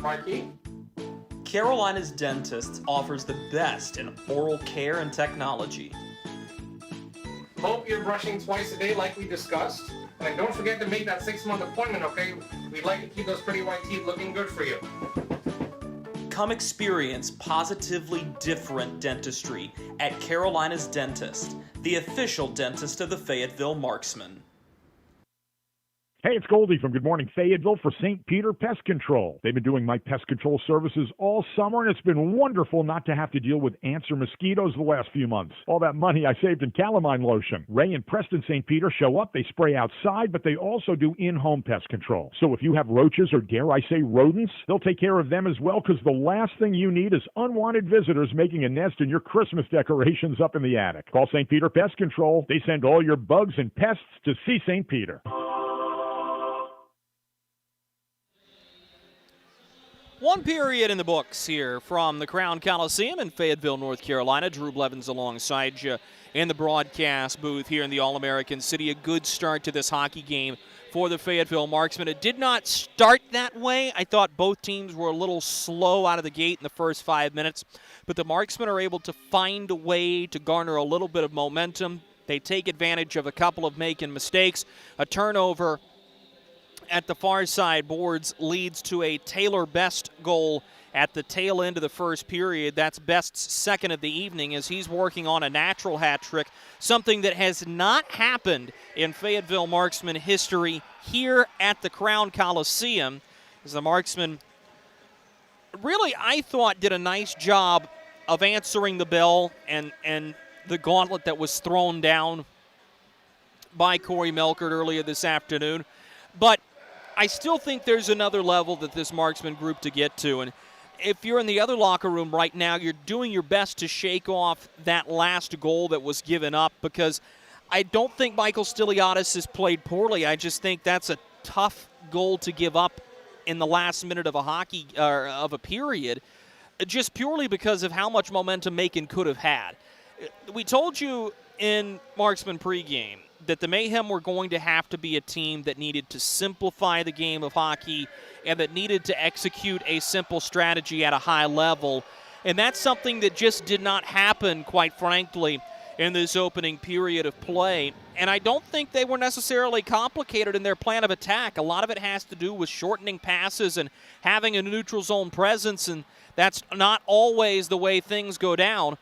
Mikey? Carolina's Dentist offers the best in oral care and technology. Hope you're brushing twice a day like we discussed. And don't forget to make that 6-month appointment, okay? We'd like to keep those pretty white teeth looking good for you. Come experience positively different dentistry at Carolina's Dentist, the official dentist of the Fayetteville Marksmen. Hey, it's Goldie from Good Morning Fayetteville for St. Peter Pest Control. They've been doing my pest control services all summer, and it's been wonderful not to have to deal with ants or mosquitoes the last few months. All that money I saved in calamine lotion. Ray and Preston St. Peter show up, they spray outside, but they also do in-home pest control. So if you have roaches or, dare I say, rodents, they'll take care of them as well, because the last thing you need is unwanted visitors making a nest in your Christmas decorations up in the attic. Call St. Peter Pest Control. They send all your bugs and pests to see St. Peter. One period in the books here from the Crown Coliseum in Fayetteville, North Carolina. Drew Blevins alongside you in the broadcast booth here in the All-American City. A good start to this hockey game for the Fayetteville Marksmen. It did not start that way. I thought both teams were a little slow out of the gate in the first 5 minutes, but the Marksmen are able to find a way to garner a little bit of momentum. They take advantage of a couple of Macon mistakes. A turnover at the far side boards leads to a Taylor Best goal at the tail end of the first period. That's Best's second of the evening as he's working on a natural hat trick, something that has not happened in Fayetteville Marksmen history here at the Crown Coliseum. As the Marksmen really, I thought, did a nice job of answering the bell and the gauntlet that was thrown down by Corey Melkert earlier this afternoon. But I still think there's another level that this Marksman group to get to. And if you're in the other locker room right now, you're doing your best to shake off that last goal that was given up, because I don't think Michael Stiliadis has played poorly. I just think that's a tough goal to give up in the last minute of a period, just purely because of how much momentum Macon could have had. We told you in Marksman pregame that the Mayhem were going to have to be a team that needed to simplify the game of hockey and that needed to execute a simple strategy at a high level. And that's something that just did not happen, quite frankly, in this opening period of play. And I don't think they were necessarily complicated in their plan of attack. A lot of it has to do with shortening passes and having a neutral zone presence, and that's not always the way things go down.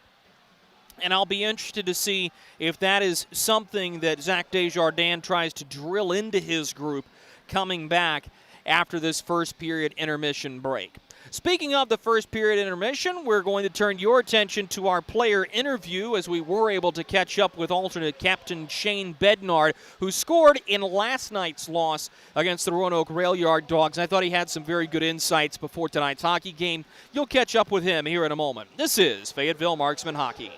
And I'll be interested to see if that is something that Zach Desjardins tries to drill into his group coming back after this first period intermission break. Speaking of the first period intermission, we're going to turn your attention to our player interview as we were able to catch up with alternate captain Shane Bednard, who scored in last night's loss against the Roanoke Rail Yard Dogs. I thought he had some very good insights before tonight's hockey game. You'll catch up with him here in a moment. This is Fayetteville Marksmen Hockey.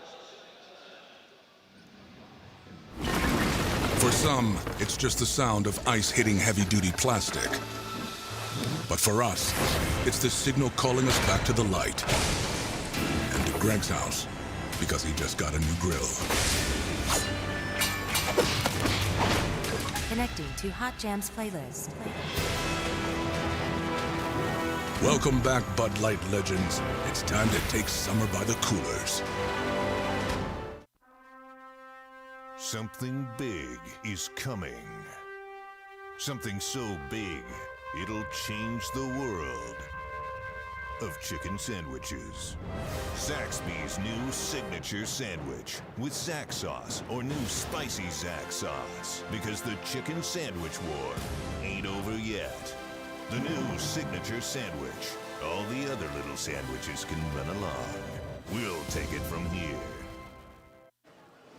For some, it's just the sound of ice hitting heavy-duty plastic. But for us, it's the signal calling us back to the light. And to Greg's house, because he just got a new grill. Connecting to Hot Jams playlist. Welcome back, Bud Light legends. It's time to take summer by the coolers. Something big is coming. Something so big, it'll change the world of chicken sandwiches. Zaxby's new signature sandwich with Zax sauce or new spicy Zax sauce. Because the chicken sandwich war ain't over yet. The new signature sandwich. All the other little sandwiches can run along. We'll take it from here.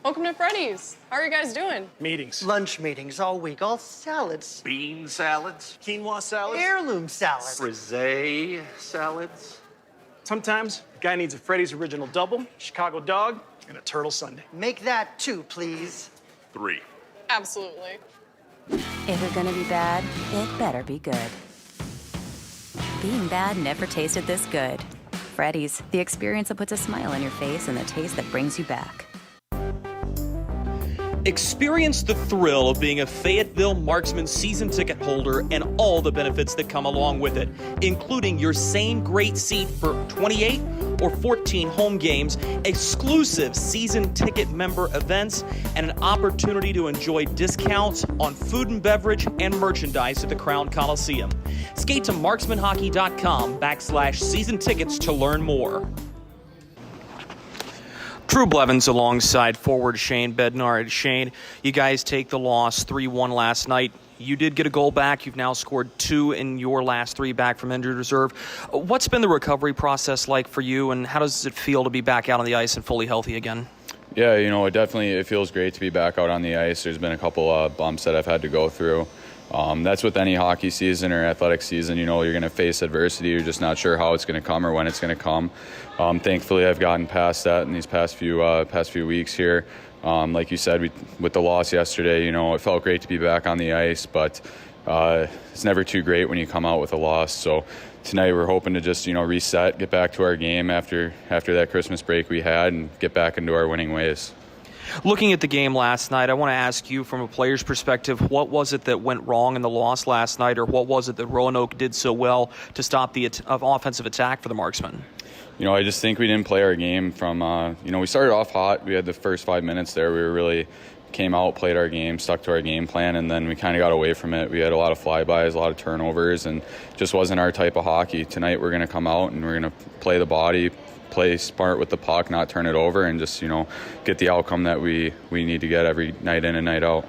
Welcome to Freddy's. How are you guys doing? Meetings. Lunch meetings all week, all salads. Bean salads. Quinoa salads. Heirloom salads. Frisee salads. Sometimes a guy needs a Freddy's Original Double, Chicago Dog, and a Turtle Sundae. Make that 2, please. 3. Absolutely. If you're gonna be bad, it better be good. Being bad never tasted this good. Freddy's, the experience that puts a smile on your face and the taste that brings you back. Experience the thrill of being a Fayetteville Marksmen season ticket holder and all the benefits that come along with it, including your same great seat for 28 or 14 home games, exclusive season ticket member events, and an opportunity to enjoy discounts on food and beverage and merchandise at the Crown Coliseum. Skate to marksmanhockey.com/season tickets to learn more. Drew Blevins alongside forward Shane Bednard. Shane, you guys take the loss 3-1 last night. You did get a goal back. You've now scored 2 in your last 3 back from injured reserve. What's been the recovery process like for you, and how does it feel to be back out on the ice and fully healthy again? Yeah, it feels great to be back out on the ice. There's been a couple bumps that I've had to go through. That's with any hockey season or athletic season. You're going to face adversity. You're just not sure how it's going to come or when it's going to come. Thankfully, I've gotten past that in these past few weeks here. Like you said, with the loss yesterday, it felt great to be back on the ice, but it's never too great when you come out with a loss. So tonight we're hoping to just reset, get back to our game after that Christmas break we had, and get back into our winning ways. Looking at the game last night, I want to ask you from a player's perspective, what was it that went wrong in the loss last night, or what was it that Roanoke did so well to stop the offensive attack for the Marksmen? I just think we didn't play our game from, we started off hot. We had the first 5 minutes there. We were really came out, played our game, stuck to our game plan, and then we kind of got away from it. We had a lot of flybys, a lot of turnovers, and just wasn't our type of hockey. Tonight we're going to come out and we're going to play the body, play smart with the puck, not turn it over, and just, get the outcome that we need to get every night in and night out.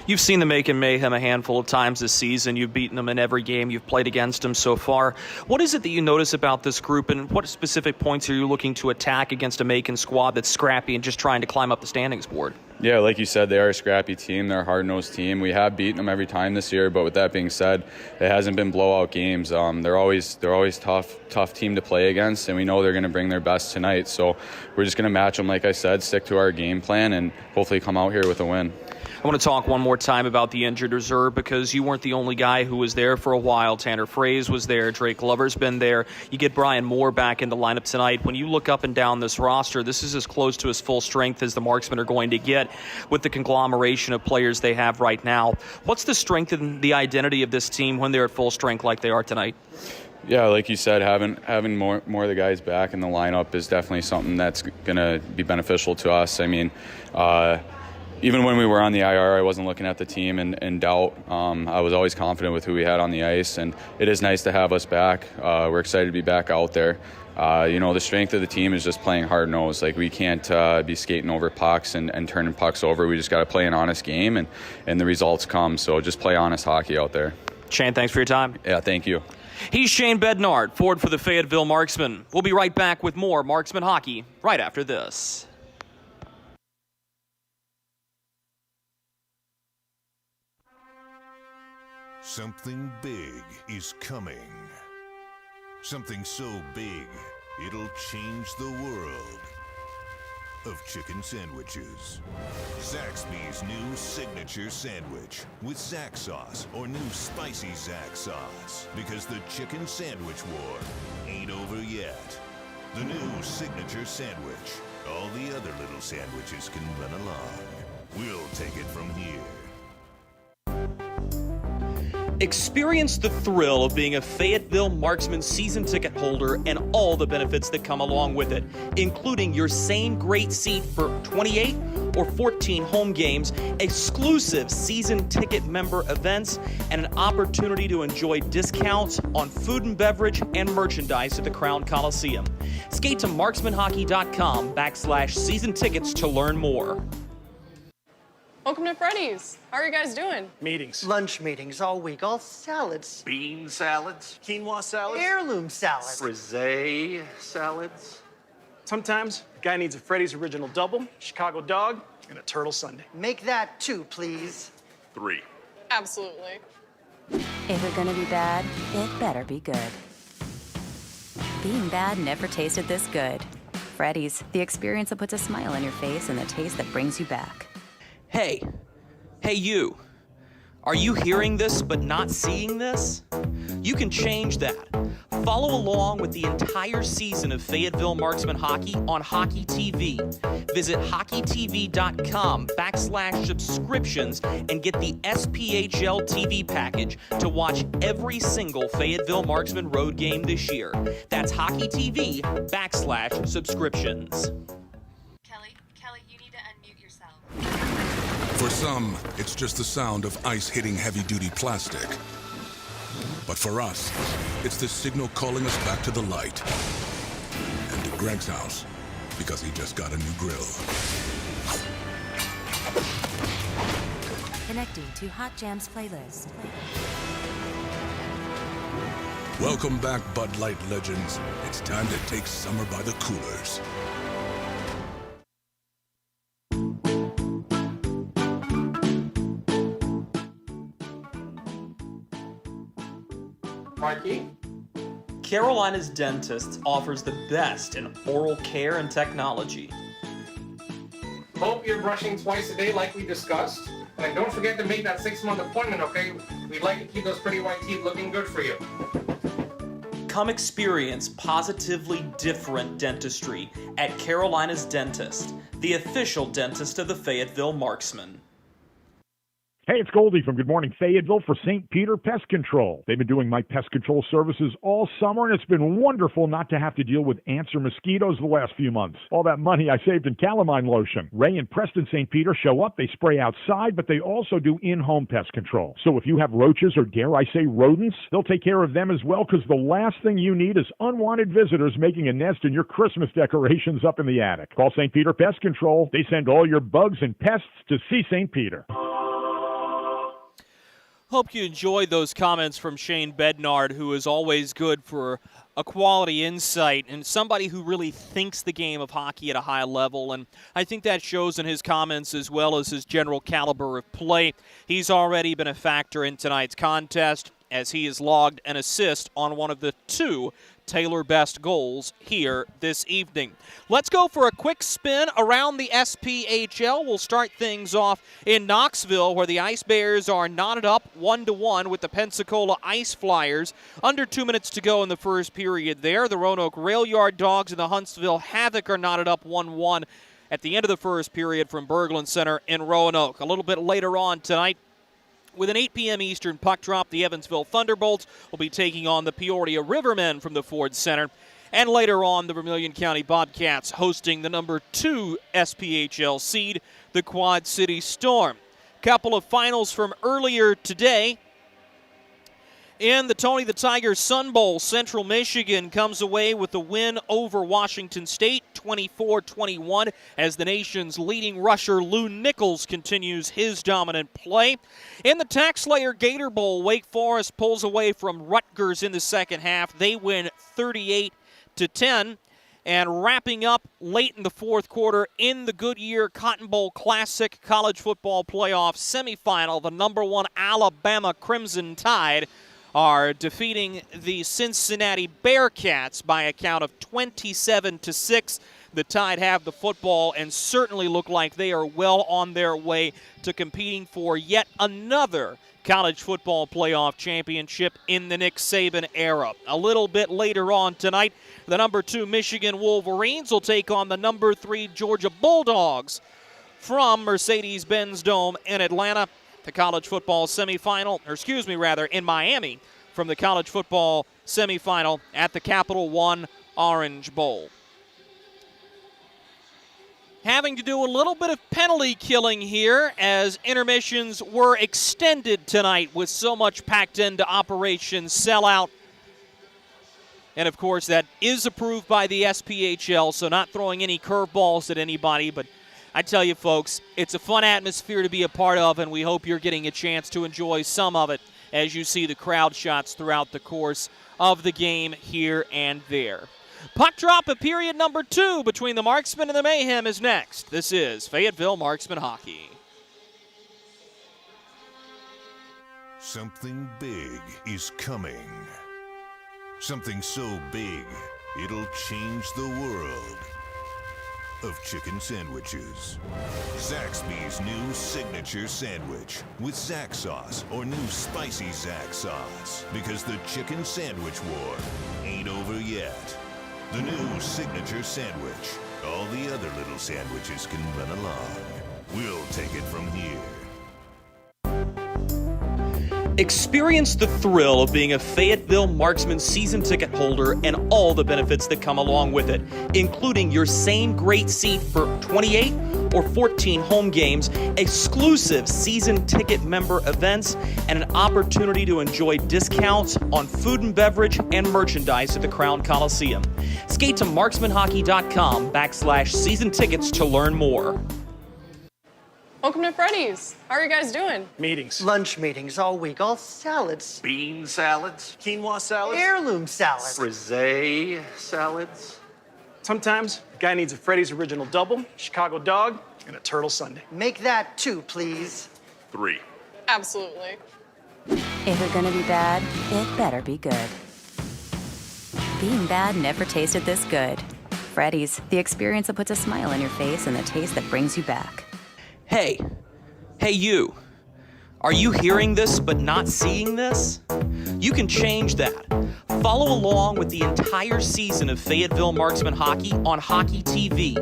You've seen the Macon Mayhem a handful of times this season. You've beaten them in every game you've played against them so far. What is it that you notice about this group, and what specific points are you looking to attack against a Macon squad that's scrappy and just trying to climb up the standings board? Yeah, like you said, they are a scrappy team. They're a hard-nosed team. We have beaten them every time this year, but with that being said, it hasn't been blowout games. They're always tough team to play against, and we know they're going to bring their best tonight. So we're just going to match them, like I said, stick to our game plan, and hopefully come out here with a win. I want to talk one more time about the injured reserve, because you weren't the only guy who was there for a while. Tanner Fraze was there. Drake Glover's been there. You get Brian Moore back in the lineup tonight. When you look up and down this roster, this is as close to his full strength as the Marksmen are going to get with the conglomeration of players they have right now. What's the strength and the identity of this team when they're at full strength like they are tonight? Yeah, like you said, having more of the guys back in the lineup is definitely something that's going to be beneficial to us. I mean, even when we were on the IR, I wasn't looking at the team in doubt. I was always confident with who we had on the ice, and it is nice to have us back. We're excited to be back out there. The strength of the team is just playing hard-nosed. Like, we can't be skating over pucks and turning pucks over. We just got to play an honest game, and the results come. So just play honest hockey out there. Shane, thanks for your time. Yeah, thank you. He's Shane Bednard, forward for the Fayetteville Marksmen. We'll be right back with more Marksman hockey right after this. Something big is coming. Something so big, it'll change the world of chicken sandwiches. Zaxby's new signature sandwich with Zax sauce or new spicy Zax sauce. Because the chicken sandwich war ain't over yet. The new signature sandwich. All the other little sandwiches can run along. We'll take it from here. Experience the thrill of being a Fayetteville Marksmen season ticket holder and all the benefits that come along with it, including your same great seat for 28 or 14 home games, exclusive season ticket member events, and an opportunity to enjoy discounts on food and beverage and merchandise at the Crown Coliseum. Skate to marksmanhockey.com/season tickets to learn more. Welcome to Freddy's. How are you guys doing? Meetings. Lunch meetings all week, all salads. Bean salads. Quinoa salads. Heirloom salads. Frisee salads. Sometimes a guy needs a Freddy's Original Double, Chicago Dog, and a Turtle Sundae. Make that 2, please. 3. Absolutely. If you're gonna be bad, it better be good. Being bad never tasted this good. Freddy's, the experience that puts a smile on your face and the taste that brings you back. Hey you. Are you hearing this but not seeing this? You can change that. Follow along with the entire season of Fayetteville Marksmen hockey on Hockey TV. Visit hockeytv.com/subscriptions and get the SPHL TV package to watch every single Fayetteville Marksmen road game this year. That's hockeytv.com/subscriptions. Kelly, you need to unmute yourself. For some, it's just the sound of ice hitting heavy-duty plastic. But for us, it's the signal calling us back to the light. And to Greg's house, because he just got a new grill. Connecting to Hot Jams playlist. Welcome back, Bud Light legends. It's time to take summer by the coolers. Mikey? Carolina's Dentist offers the best in oral care and technology. Hope you're brushing twice a day like we discussed. And don't forget to make that 6-month appointment, okay? We'd like to keep those pretty white teeth looking good for you. Come experience positively different dentistry at Carolina's Dentist, the official dentist of the Fayetteville Marksmen. Hey, it's Goldie from Good Morning Fayetteville for St. Peter Pest Control. They've been doing my pest control services all summer, and it's been wonderful not to have to deal with ants or mosquitoes the last few months. All that money I saved in calamine lotion. Ray and Preston St. Peter show up. They spray outside, but they also do in-home pest control. So if you have roaches or, dare I say, rodents, they'll take care of them as well, because the last thing you need is unwanted visitors making a nest in your Christmas decorations up in the attic. Call St. Peter Pest Control. They send all your bugs and pests to see St. Peter. Hope you enjoyed those comments from Shane Bednard, who is always good for a quality insight and somebody who really thinks the game of hockey at a high level. And I think that shows in his comments as well as his general caliber of play. He's already been a factor in tonight's contest, as he has logged an assist on one of the 2 Taylor Best goals here this evening. Let's go for a quick spin around the SPHL. We'll start things off in Knoxville, where the Ice Bears are knotted up 1-1 with the Pensacola Ice Flyers. Under 2 minutes to go in the first period there. The Roanoke Rail Yard Dogs and the Huntsville Havoc are knotted up 1-1 at the end of the first period from Berglund Center in Roanoke. A little bit later on tonight, With an 8 p.m. Eastern puck drop, the Evansville Thunderbolts will be taking on the Peoria Rivermen from the Ford Center. And later on, the Vermilion County Bobcats hosting the number 2 SPHL seed, the Quad City Storm. Couple of finals from earlier today. In the Tony the Tiger Sun Bowl, Central Michigan comes away with a win over Washington State, 24-21, as the nation's leading rusher Lou Nichols continues his dominant play. In the TaxSlayer Gator Bowl, Wake Forest pulls away from Rutgers in the second half. They win 38-10. And wrapping up late in the fourth quarter in the Goodyear Cotton Bowl Classic College Football Playoff semifinal, the number 1 Alabama Crimson Tide are defeating the Cincinnati Bearcats by a count of 27-6. The Tide have the football and certainly look like they are well on their way to competing for yet another college football playoff championship in the Nick Saban era. A little bit later on tonight, the number 2 Michigan Wolverines will take on the number 3 Georgia Bulldogs from Mercedes-Benz Dome in Atlanta. The college football semifinal, in Miami, from the college football semifinal at the Capital One Orange Bowl. Having to do a little bit of penalty killing here as intermissions were extended tonight with so much packed into Operation Sellout. And, of course, that is approved by the SPHL, so not throwing any curveballs at anybody, but I tell you, folks, it's a fun atmosphere to be a part of, and we hope you're getting a chance to enjoy some of it as you see the crowd shots throughout the course of the game here and there. Puck drop of period number 2 between the Marksmen and the Mayhem is next. This is Fayetteville Marksmen Hockey. Something big is coming. Something so big, it'll change the world of chicken sandwiches. Zaxby's new signature sandwich with Zax sauce or new spicy Zax sauce, because the chicken sandwich war ain't over yet. The new signature sandwich. All the other little sandwiches can run along. We'll take it from here. Experience the thrill of being a Fayetteville Marksmen season ticket holder and all the benefits that come along with it, including your same great seat for 28 or 14 home games, exclusive season ticket member events, and an opportunity to enjoy discounts on food and beverage and merchandise at the Crown Coliseum. Skate to marksmanhockey.com/season tickets to learn more. Welcome to Freddy's. How are you guys doing? Meetings. Lunch meetings all week, all salads. Bean salads. Quinoa salads. Heirloom salads. Frisee salads. Sometimes a guy needs a Freddy's Original Double, Chicago Dog, and a Turtle Sundae. Make that 2, please. 3. Absolutely. If you're gonna be bad, it better be good. Being bad never tasted this good. Freddy's, the experience that puts a smile on your face and the taste that brings you back. Hey you, are you hearing this but not seeing this? You can change that. Follow along with the entire season of Fayetteville Marksmen Hockey on Hockey TV.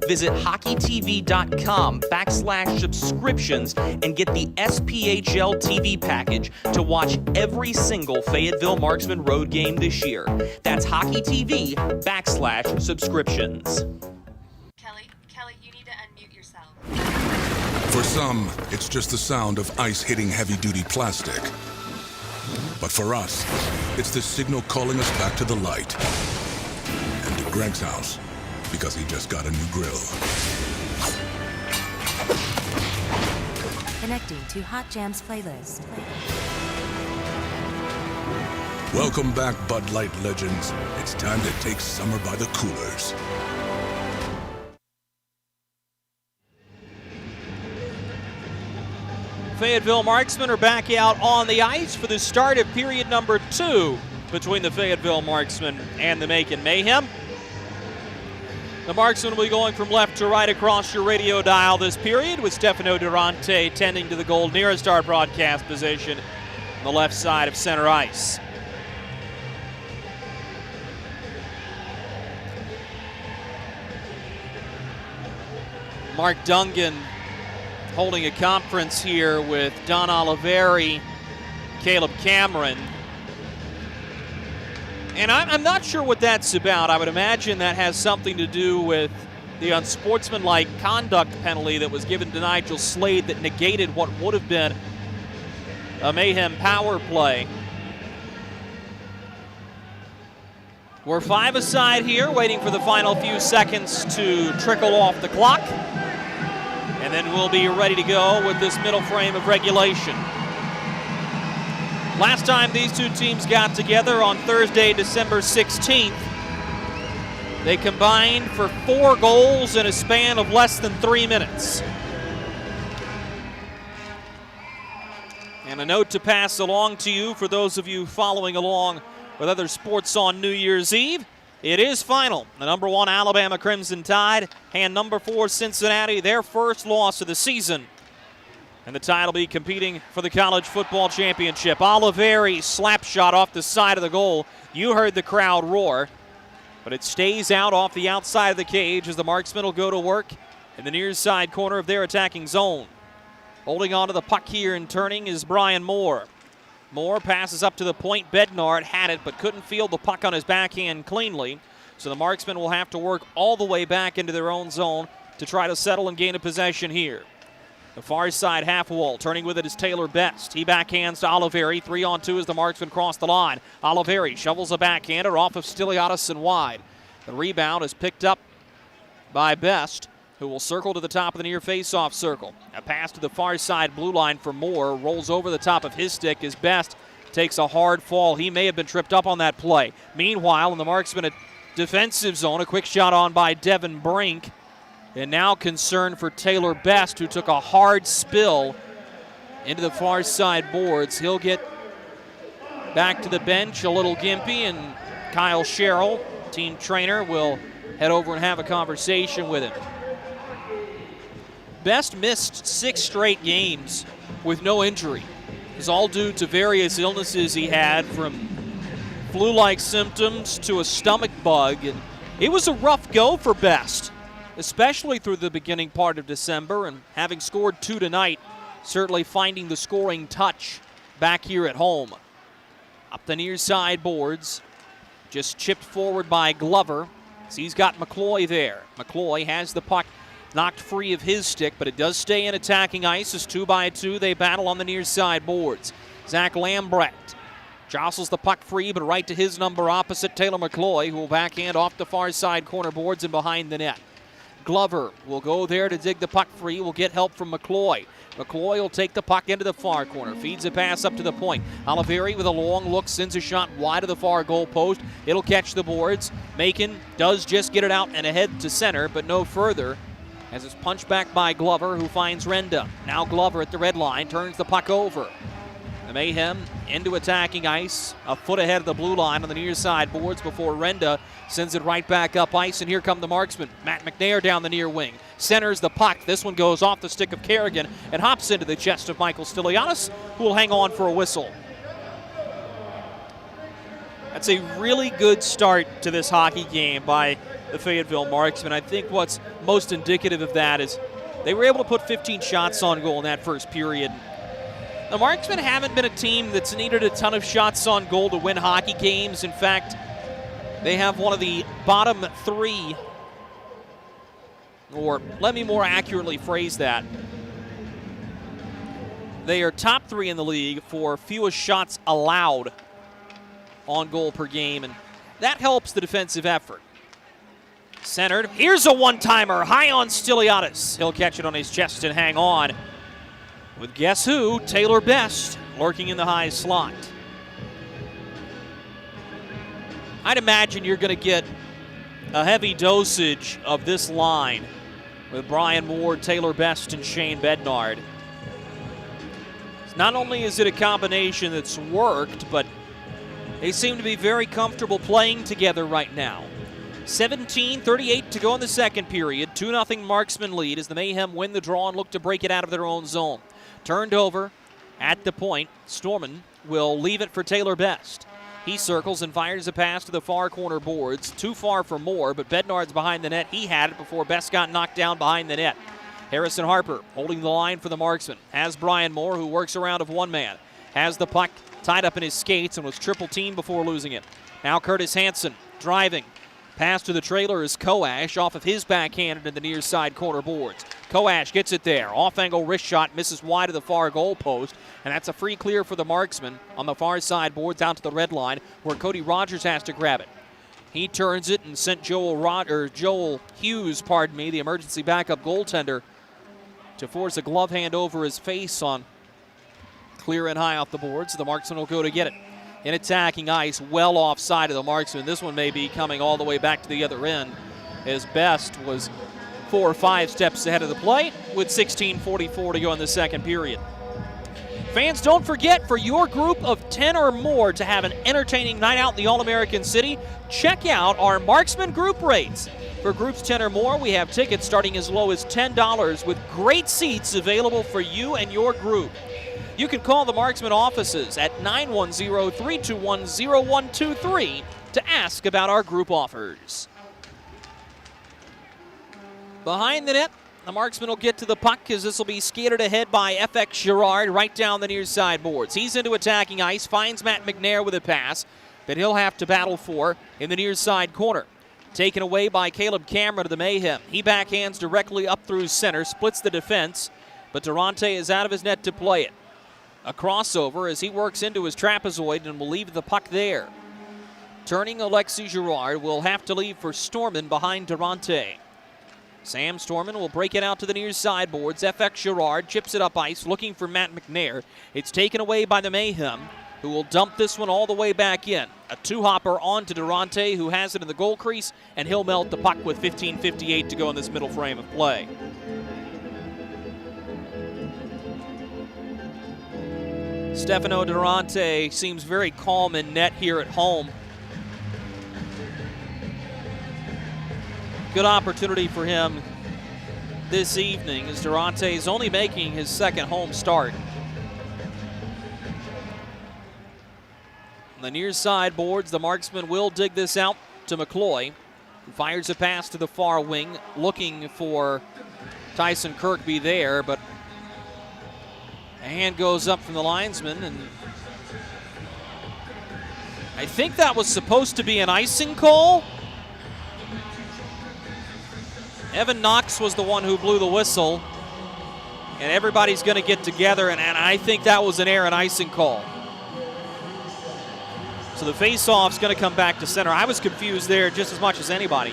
Visit hockeytv.com/subscriptions and get the SPHL TV package to watch every single Fayetteville Marksmen road game this year. That's hockeytv.com/subscriptions. Kelly, you need to unmute yourself. For some, it's just the sound of ice hitting heavy-duty plastic. But for us, it's the signal calling us back to the light. And to Greg's house, because he just got a new grill. Connecting to Hot Jams playlist. Welcome back, Bud Light legends. It's time to take summer by the coolers. Fayetteville Marksmen are back out on the ice for the start of period number 2 between the Fayetteville Marksmen and the Macon Mayhem. The Marksmen will be going from left to right across your radio dial this period, with Stefano Durante tending to the goal nearest our broadcast position on the left side of center ice. Mark Dungan holding a conference here with Don Oliveri, Caleb Cameron. And I'm not sure what that's about. I would imagine that has something to do with the unsportsmanlike conduct penalty that was given to Nigel Slade that negated what would have been a Mayhem power play. We're 5 aside here, waiting for the final few seconds to trickle off the clock. And then we'll be ready to go with this middle frame of regulation. Last time these two teams got together on Thursday, December 16th, they combined for 4 goals in a span of less than 3 minutes. And a note to pass along to you for those of you following along with other sports on New Year's Eve. It is final. The number 1 Alabama Crimson Tide and number 4 Cincinnati, their first loss of the season. And the Tide will be competing for the college football championship. Oliveri slap shot off the side of the goal. You heard the crowd roar. But it stays out off the outside of the cage as the Marksmen will go to work in the near side corner of their attacking zone. Holding on to the puck here and turning is Brian Moore. Moore passes up to the point. Bednard had it but couldn't field the puck on his backhand cleanly. So the Marksmen will have to work all the way back into their own zone to try to settle and gain a possession here. The far side half wall, turning with it is Taylor Best. He backhands to Oliveri. 3-on-2 as the Marksmen cross the line. Oliveri shovels a backhander off of Stiliadis and wide. The rebound is picked up by Best, who will circle to the top of the near face-off circle. A pass to the far side blue line for Moore. Rolls over the top of his stick as Best takes a hard fall. He may have been tripped up on that play. Meanwhile, in the Marksmen defensive zone, a quick shot on by Devin Brink. And now concern for Taylor Best, who took a hard spill into the far side boards. He'll get back to the bench, a little gimpy, and Kyle Sherrill, team trainer, will head over and have a conversation with him. Best missed 6 straight games with no injury. It's all due to various illnesses he had, from flu-like symptoms to a stomach bug. And it was a rough go for Best, especially through the beginning part of December, and having scored 2 tonight, certainly finding the scoring touch back here at home. Up the near side boards, just chipped forward by Glover. So he's got McCloy there. McCloy has the puck knocked free of his stick, but it does stay in attacking ice as 2-by-2 they battle on the near side boards. Zach Lambrecht jostles the puck free, but right to his number opposite, Taylor McCloy, who will backhand off the far side corner boards and behind the net. Glover will go there to dig the puck free, will get help from McCloy. McCloy will take the puck into the far corner, feeds a pass up to the point. Oliveri with a long look sends a shot wide of the far goal post. It'll catch the boards. Macon does just get it out and ahead to center, but no further, as it's punched back by Glover, who finds Renda. Now Glover at the red line, turns the puck over. The Mayhem into attacking ice, a foot ahead of the blue line on the near side boards before Renda sends it right back up ice, and here come the Marksmen. Matt McNair down the near wing, centers the puck. This one goes off the stick of Kerrigan and hops into the chest of Michael Stiliadis, who will hang on for a whistle. That's a really good start to this hockey game by the Fayetteville Marksmen. I think what's most indicative of that is they were able to put 15 shots on goal in that first period. The Marksmen haven't been a team that's needed a ton of shots on goal to win hockey games. In fact, they have one of the bottom 3, or let me more accurately phrase that. They are top 3 in the league for fewest shots allowed on goal per game, and that helps the defensive effort. Centered. Here's a one-timer high on Stiliadis. He'll catch it on his chest and hang on, with guess who? Taylor Best lurking in the high slot. I'd imagine you're going to get a heavy dosage of this line with Brian Moore, Taylor Best, and Shane Bednard. Not only is it a combination that's worked, but they seem to be very comfortable playing together right now. 17:38 to go in the second period. 2-0 Marksman lead as the Mayhem win the draw and look to break it out of their own zone. Turned over at the point. Storman will leave it for Taylor Best. He circles and fires a pass to the far corner boards. Too far for Moore, but Bednard's behind the net. He had it before Best got knocked down behind the net. Harrison Harper holding the line for the Marksmen. Has Brian Moore, who works around of one man. Has the puck tied up in his skates and was triple teamed before losing it. Now Curtis Hansen driving. Pass to the trailer is Koash off of his backhand into the near side corner boards. Koash gets it there. Off-angle wrist shot, misses wide of the far goal post, and that's a free clear for the Marksmen on the far side boards down to the red line where Cody Rogers has to grab it. He turns it and sent Joel Hughes, the emergency backup goaltender, to force a glove hand over his face on clear and high off the boards. The Marksmen will go to get it. In attacking ice, well offside of the Marksmen. This one may be coming all the way back to the other end, as Best was 4 or 5 steps ahead of the plate with 16:44 to go in the second period. Fans, don't forget, for your group of 10 or more to have an entertaining night out in the All-American City, check out our Marksman group rates. For groups 10 or more, we have tickets starting as low as $10 with great seats available for you and your group. You can call the Marksman offices at 910-321-0123 to ask about our group offers. Behind the net, the Marksman will get to the puck as this will be skated ahead by FX Girard right down the near side boards. He's into attacking ice, finds Matt McNair with a pass that he'll have to battle for in the near side corner. Taken away by Caleb Cameron to the Mayhem. He backhands directly up through center, splits the defense, but Durante is out of his net to play it. A crossover as he works into his trapezoid and will leave the puck there. Turning Alexi Girard will have to leave for Storman behind Durante. Sam Storman will break it out to the near side boards. FX Girard chips it up ice looking for Matt McNair. It's taken away by the Mayhem, who will dump this one all the way back in. A two-hopper on to Durante, who has it in the goal crease, and he'll melt the puck with 15:58 to go in this middle frame of play. Stefano Durante seems very calm in net here at home. Good opportunity for him this evening as Durante is only making his second home start. On the near side boards, the Marksmen will dig this out to McCloy, who fires a pass to the far wing, looking for Tyson Kirkby there, but a hand goes up from the linesman, and I think that was supposed to be an icing call. Evan Knox was the one who blew the whistle, and everybody's going to get together, and I think that was an error, an icing call. So the face-off's going to come back to center. I was confused there just as much as anybody.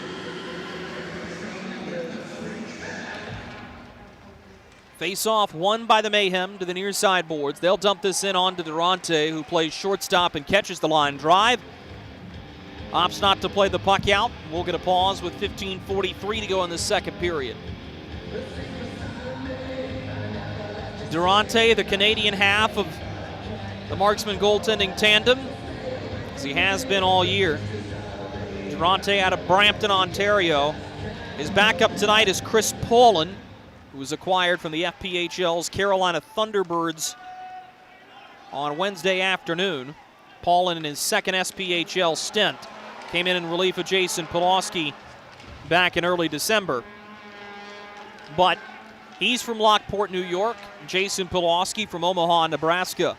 Face-off won by the Mayhem to the near side boards. They'll dump this in onto Durante, who plays shortstop and catches the line drive. Opts not to play the puck out. We'll get a pause with 15:43 to go in the second period. Durante, the Canadian half of the Marksman goaltending tandem, as he has been all year. Durante out of Brampton, Ontario. His backup tonight is Chris Paulin, who was acquired from the FPHL's Carolina Thunderbirds on Wednesday afternoon. Paulin in his second SPHL stint came in relief of Jason Pulaski back in early December. But he's from Lockport, New York. Jason Pulaski from Omaha, Nebraska.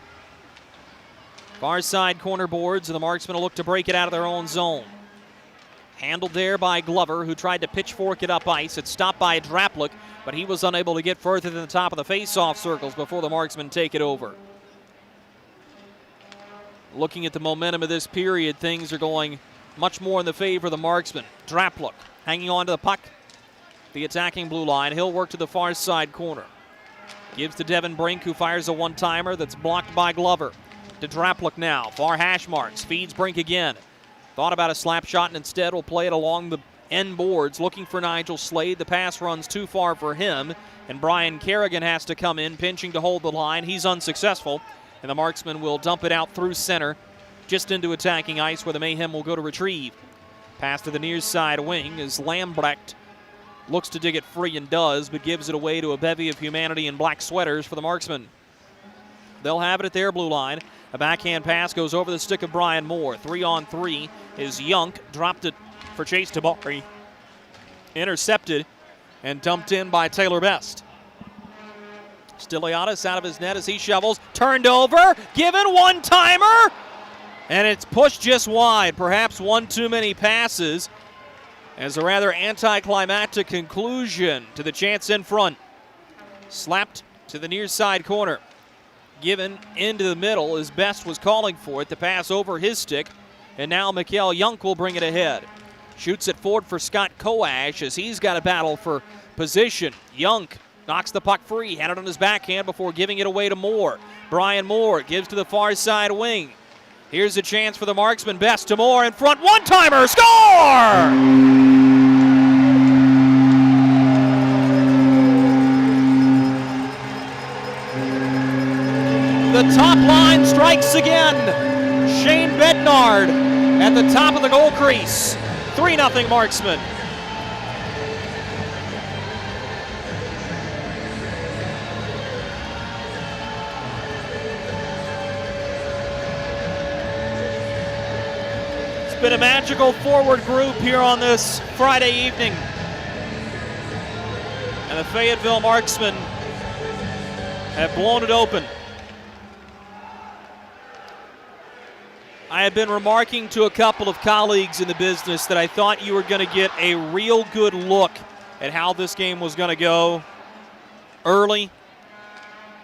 Far side corner boards, and the Marksmen will look to break it out of their own zone. Handled there by Glover, who tried to pitchfork it up ice. It's stopped by Draplick, but he was unable to get further than the top of the face-off circles before the Marksmen take it over. Looking at the momentum of this period, things are going much more in the favor of the Marksmen. Draplick hanging on to the puck. The attacking blue line. He'll work to the far side corner. Gives to Devin Brink, who fires a one-timer that's blocked by Glover. To Draplick now. Far hash marks. Feeds Brink again. Thought about a slap shot and instead will play it along the end boards, looking for Nigel Slade. The pass runs too far for him, and Brian Kerrigan has to come in, pinching to hold the line. He's unsuccessful, and the Marksmen will dump it out through center, just into attacking ice, where the Mayhem will go to retrieve. Pass to the near side wing as Lambrecht looks to dig it free and does, but gives it away to a bevy of humanity in black sweaters for the Marksmen. They'll have it at their blue line. A backhand pass goes over the stick of Brian Moore. 3-on-3 is Yunk. Dropped it for Chase Tabari. Intercepted and dumped in by Taylor Best. Styliadis out of his net as he shovels. Turned over. Given one-timer. And it's pushed just wide. Perhaps one too many passes as a rather anticlimactic conclusion to the chance in front. Slapped to the near side corner. Given into the middle as Best was calling for it. The pass over his stick. And now Mikael Junk will bring it ahead. Shoots it forward for Scott Koash as he's got a battle for position. Junk knocks the puck free, had it on his backhand before giving it away to Moore. Brian Moore gives to the far side wing. Here's a chance for the Marksmen. Best to Moore in front. One-timer. Score! The top line strikes again. Shane Bednard at the top of the goal crease. 3-0 Marksmen. It's been a magical forward group here on this Friday evening. And the Fayetteville Marksmen have blown it open. I have been remarking to a couple of colleagues in the business that I thought you were going to get a real good look at how this game was going to go early.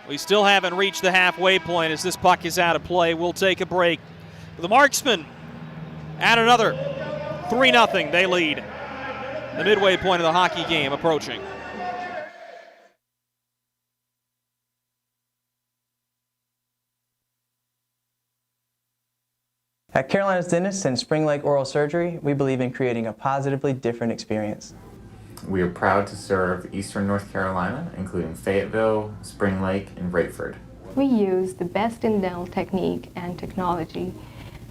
We still haven't reached the halfway point as this puck is out of play. We'll take a break. The Marksmen add another 3-0. They lead. The midway point of the hockey game approaching. At Carolina's Dentists and Spring Lake Oral Surgery, we believe in creating a positively different experience. We are proud to serve Eastern North Carolina, including Fayetteville, Spring Lake, and Radford. We use the best in dental technique and technology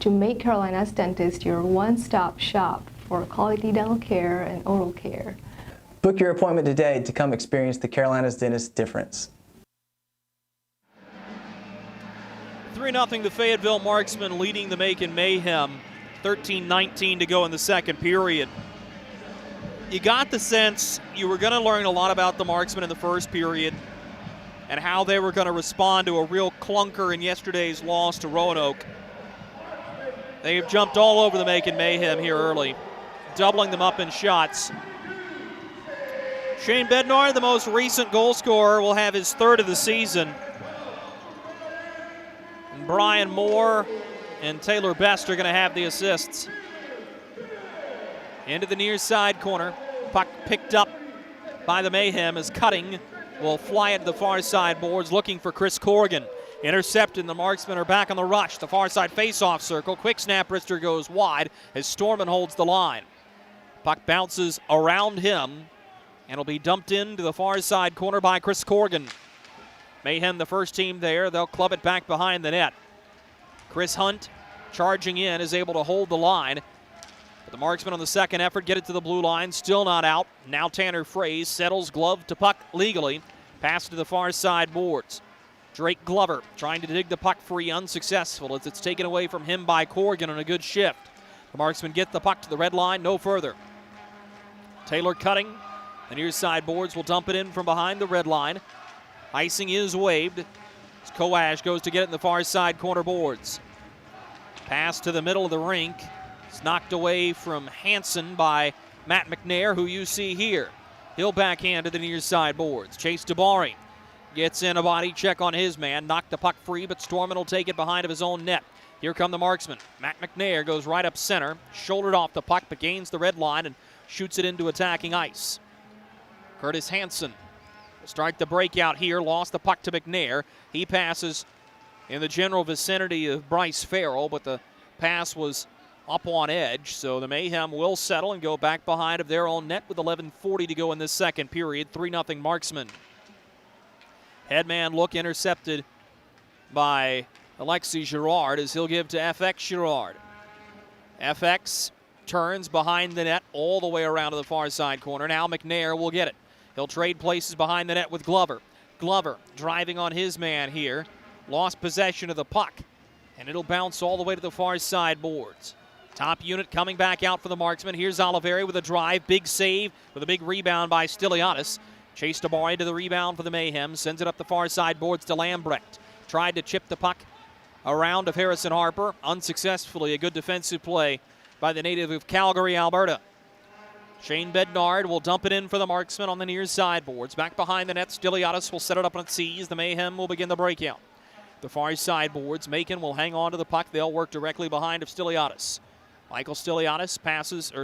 to make Carolina's Dentist your one-stop shop for quality dental care and oral care. Book your appointment today to come experience the Carolina's Dentist difference. 3-0 the Fayetteville Marksmen leading the Macon Mayhem. 13-19 to go in the second period. You got the sense you were going to learn a lot about the Marksmen in the first period and how they were going to respond to a real clunker in yesterday's loss to Roanoke. They have jumped all over the Macon Mayhem here early, doubling them up in shots. Shane Bednard, the most recent goal scorer, will have his third of the season. And Brian Moore and Taylor Best are going to have the assists. Into the near side corner. Puck picked up by the Mayhem as Cutting will fly it to the far side boards looking for Chris Corrigan. Intercepted, the Marksmen are back on the rush. The far side face-off circle. Quick snap wrister goes wide as Storman holds the line. Puck bounces around him and will be dumped into the far side corner by Chris Corrigan. Mayhem, the first team there. They'll club it back behind the net. Chris Hunt charging in is able to hold the line. But the Marksmen on the second effort get it to the blue line. Still not out. Now Tanner Fraze settles glove to puck legally. Pass to the far side boards. Drake Glover trying to dig the puck free, unsuccessful as it's taken away from him by Corrigan on a good shift. The Marksmen get the puck to the red line, no further. Taylor Cutting, the near side boards will dump it in from behind the red line. Icing is waved as Koash goes to get it in the far side corner boards. Pass to the middle of the rink. It's knocked away from Hansen by Matt McNair, who you see here. He'll backhand to the near side boards. Chase DeBari gets in a body check on his man. Knocked the puck free, but Storman will take it behind of his own net. Here come the Marksmen. Matt McNair goes right up center, shouldered off the puck, but gains the red line and shoots it into attacking ice. Curtis Hansen will start the breakout here. Lost the puck to McNair. He passes in the general vicinity of Bryce Farrell, but the pass was up on edge, so the Mayhem will settle and go back behind of their own net with 11:40 to go in this second period. 3-0 Marksmen. Headman look intercepted by Alexis Girard as he'll give to FX Girard. FX turns behind the net all the way around to the far side corner. Now McNair will get it. He'll trade places behind the net with Glover. Glover driving on his man here. Lost possession of the puck, and it'll bounce all the way to the far side boards. Top unit coming back out for the Marksmen. Here's Oliveri with a drive. Big save with a big rebound by Styliadis. Chase Tabari to the rebound for the Mayhem. Sends it up the far side boards to Lambrecht. Tried to chip the puck around of Harrison Harper. Unsuccessfully. A good defensive play by the native of Calgary, Alberta. Shane Bednard will dump it in for the Marksmen on the near sideboards. Back behind the net, Stiliadis will set it up on its C's. The Mayhem will begin the breakout. The far sideboards, Macon will hang on to the puck. They'll work directly behind of Stiliadis. Michael Stiliadis passes, around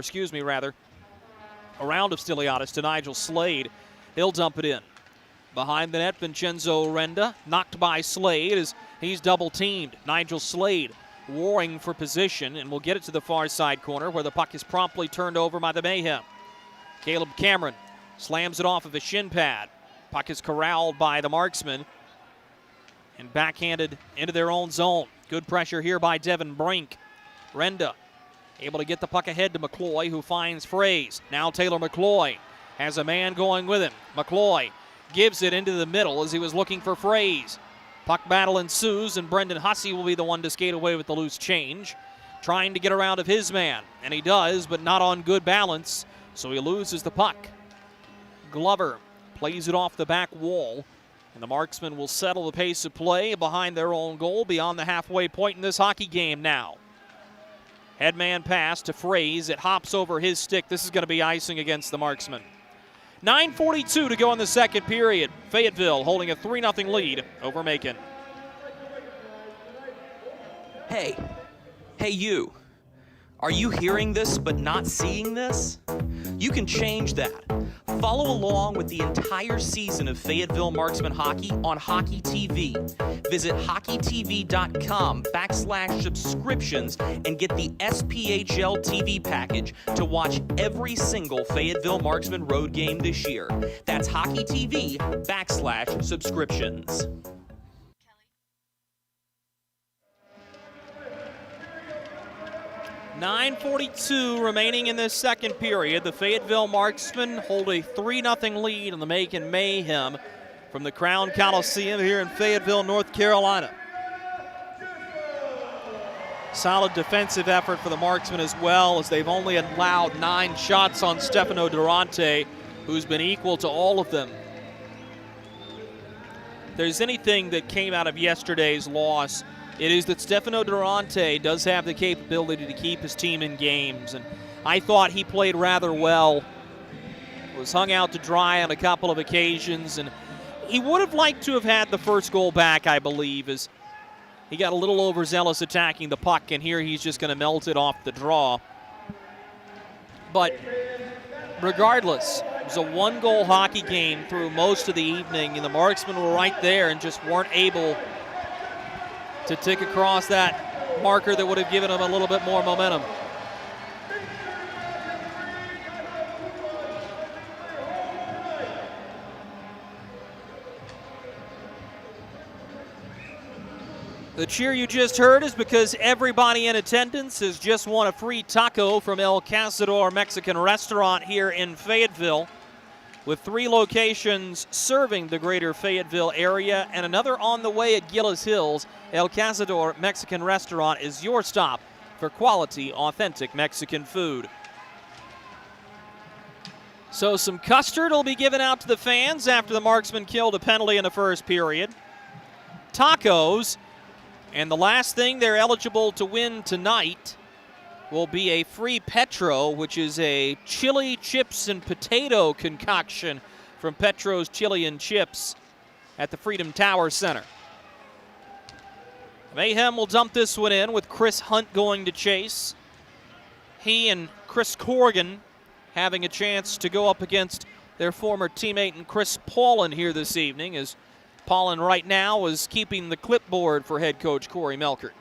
of Stiliadis to Nigel Slade. He'll dump it in. Behind the net, Vincenzo Renda, knocked by Slade as he's double-teamed. Nigel Slade warring for position, and will get it to the far side corner where the puck is promptly turned over by the Mayhem. Caleb Cameron slams it off of a shin pad. Puck is corralled by the Marksmen and backhanded into their own zone. Good pressure here by Devin Brink. Renda able to get the puck ahead to McCloy, who finds Fraze. Now Taylor McCloy has a man going with him. McCloy gives it into the middle as he was looking for Fraze. Puck battle ensues, and Brendan Hussey will be the one to skate away with the loose change, trying to get around of his man. And he does, but not on good balance, so he loses the puck. Glover plays it off the back wall, and the Marksmen will settle the pace of play behind their own goal beyond the halfway point in this hockey game now. Headman pass to Fraze. It hops over his stick. This is going to be icing against the Marksmen. 9:42 to go in the second period. Fayetteville holding a 3-0 lead over Macon. Hey you. Are you hearing this but not seeing this? You can change that. Follow along with the entire season of Fayetteville Marksmen hockey on Hockey TV. Visit hockeytv.com/subscriptions and get the SPHL TV package to watch every single Fayetteville Marksmen road game this year. That's hockeytv.com/subscriptions. 9:42 remaining in this second period. The Fayetteville Marksmen hold a 3-0 lead on the Macon Mayhem from the Crown Coliseum here in Fayetteville, North Carolina. Solid defensive effort for the Marksmen as well, as they've only allowed 9 shots on Stefano Durante, who's been equal to all of them. If there's anything that came out of yesterday's loss, it is that Stefano Durante does have the capability to keep his team in games, and I thought he played rather well. Was hung out to dry on a couple of occasions, and he would have liked to have had the first goal back, I believe, as he got a little overzealous attacking the puck, and here he's just going to melt it off the draw. But regardless, it was a 1-goal hockey game through most of the evening, and the Marksmen were right there and just weren't able to tick across that marker that would have given them a little bit more momentum. The cheer you just heard is because everybody in attendance has just won a free taco from El Cazador Mexican Restaurant here in Fayetteville, with 3 locations serving the greater Fayetteville area and another on the way at Gillis Hills. El Cazador Mexican Restaurant is your stop for quality, authentic Mexican food. So some custard will be given out to the fans after the Marksmen killed a penalty in the first period. Tacos, and the last thing they're eligible to win tonight will be a free Petro, which is a chili, chips, and potato concoction from Petro's Chili and Chips at the Freedom Tower Center. Mayhem will dump this one in with Chris Hunt going to chase. He and Chris Corrigan having a chance to go up against their former teammate and Chris Paulin here this evening, as Paulin right now is keeping the clipboard for head coach Corey Melkert.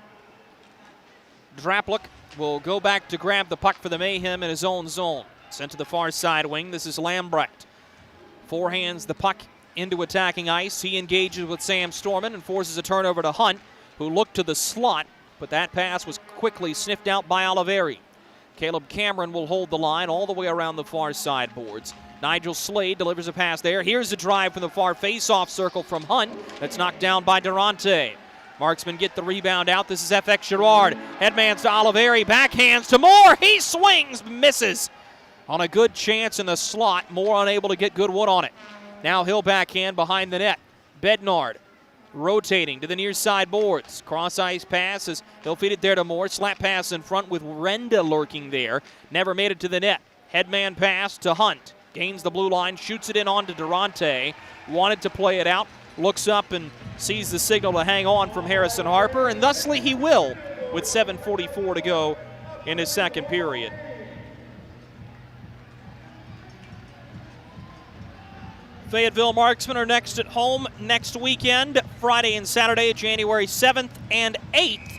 Draplick will go back to grab the puck for the Mayhem in his own zone. Sent to the far side wing. This is Lambrecht. Forehands the puck into attacking ice. He engages with Sam Storman and forces a turnover to Hunt, who looked to the slot, but that pass was quickly sniffed out by Oliveri. Caleb Cameron will hold the line all the way around the far side boards. Nigel Slade delivers a pass there. Here's a drive from the far face-off circle from Hunt. That's knocked down by Durante. Marksmen get the rebound out. This is FX Girard. Headmans to Oliveri. Backhands to Moore. He swings, misses on a good chance in the slot. Moore unable to get good wood on it. Now he'll backhand behind the net. Bednard rotating to the near side boards. Cross ice passes. He'll feed it there to Moore. Slap pass in front with Renda lurking there. Never made it to the net. Headman pass to Hunt. Gains the blue line. Shoots it in onto Durante. Wanted to play it out. Looks up and sees the signal to hang on from Harrison Harper. And thusly he will with 7:44 to go in his second period. Fayetteville Marksmen are next at home next weekend, Friday and Saturday, January 7th and 8th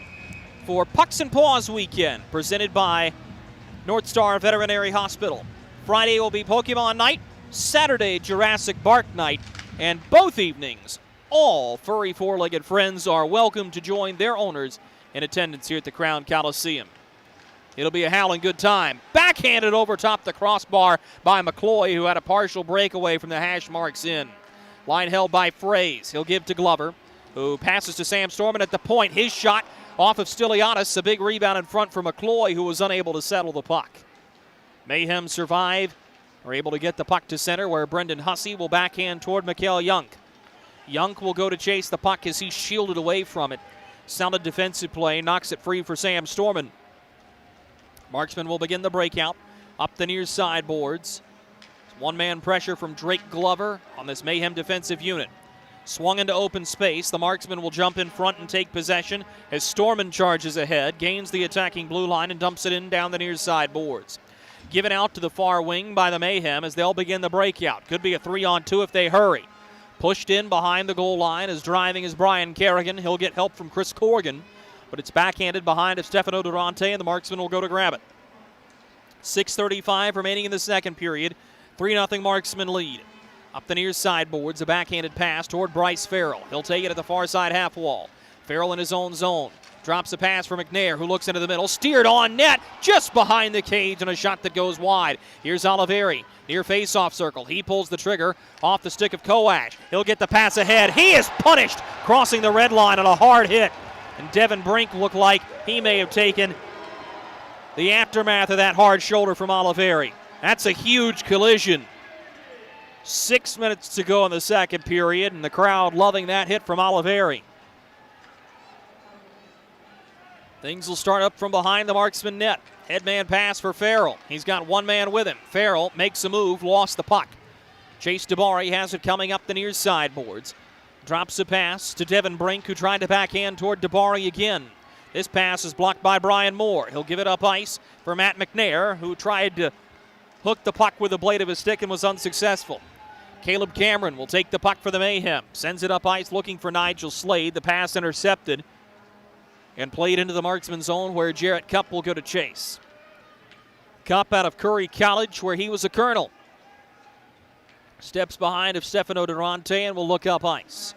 for Pucks and Paws weekend, presented by North Star Veterinary Hospital. Friday will be Pokemon night, Saturday Jurassic Bark night, and both evenings, all furry four-legged friends are welcome to join their owners in attendance here at the Crown Coliseum. It'll be a howling good time. Backhanded over top the crossbar by McCloy, who had a partial breakaway from the hash marks in. Line held by Fraze. He'll give to Glover, who passes to Sam Storman at the point. His shot off of Stiliadis. A big rebound in front for McCloy, who was unable to settle the puck. Mayhem survive. Are able to get the puck to center, where Brendan Hussey will backhand toward Mikael Yunk. Yunk will go to chase the puck as he's shielded away from it. Solid defensive play. Knocks it free for Sam Storman. Marksman will begin the breakout up the near side boards. One-man pressure from Drake Glover on this Mayhem defensive unit. Swung into open space. The Marksman will jump in front and take possession as Storman charges ahead, gains the attacking blue line and dumps it in down the near side boards. Given out to the far wing by the Mayhem as they'll begin the breakout. Could be a 3-on-2 if they hurry. Pushed in behind the goal line as driving is Brian Kerrigan. He'll get help from Chris Corrigan, but it's backhanded behind of Stefano Durante, and the Marksman will go to grab it. 6:35 remaining in the second period. 3-0 Marksman lead. Up the near side boards, a backhanded pass toward Bryce Farrell. He'll take it at the far side half wall. Farrell in his own zone. Drops a pass for McNair, who looks into the middle. Steered on net, just behind the cage, and a shot that goes wide. Here's Oliveri, near face-off circle. He pulls the trigger off the stick of Kowash. He'll get the pass ahead. He is punished, crossing the red line on a hard hit. And Devin Brink looked like he may have taken the aftermath of that hard shoulder from Oliveri. That's a huge collision. 6 minutes to go in the second period, and the crowd loving that hit from Oliveri. Things will start up from behind the Marksman net. Headman pass for Farrell. He's got one man with him. Farrell makes a move, lost the puck. Chase DeBari has it coming up the near side boards. Drops a pass to Devin Brink, who tried to backhand toward DeBari again. This pass is blocked by Brian Moore. He'll give it up ice for Matt McNair, who tried to hook the puck with the blade of his stick and was unsuccessful. Caleb Cameron will take the puck for the Mayhem. Sends it up ice looking for Nigel Slade. The pass intercepted and played into the Marksman zone, where Jarrett Kupp will go to chase. Kupp out of Curry College, where he was a colonel. Steps behind of Stefano Durante and will look up ice.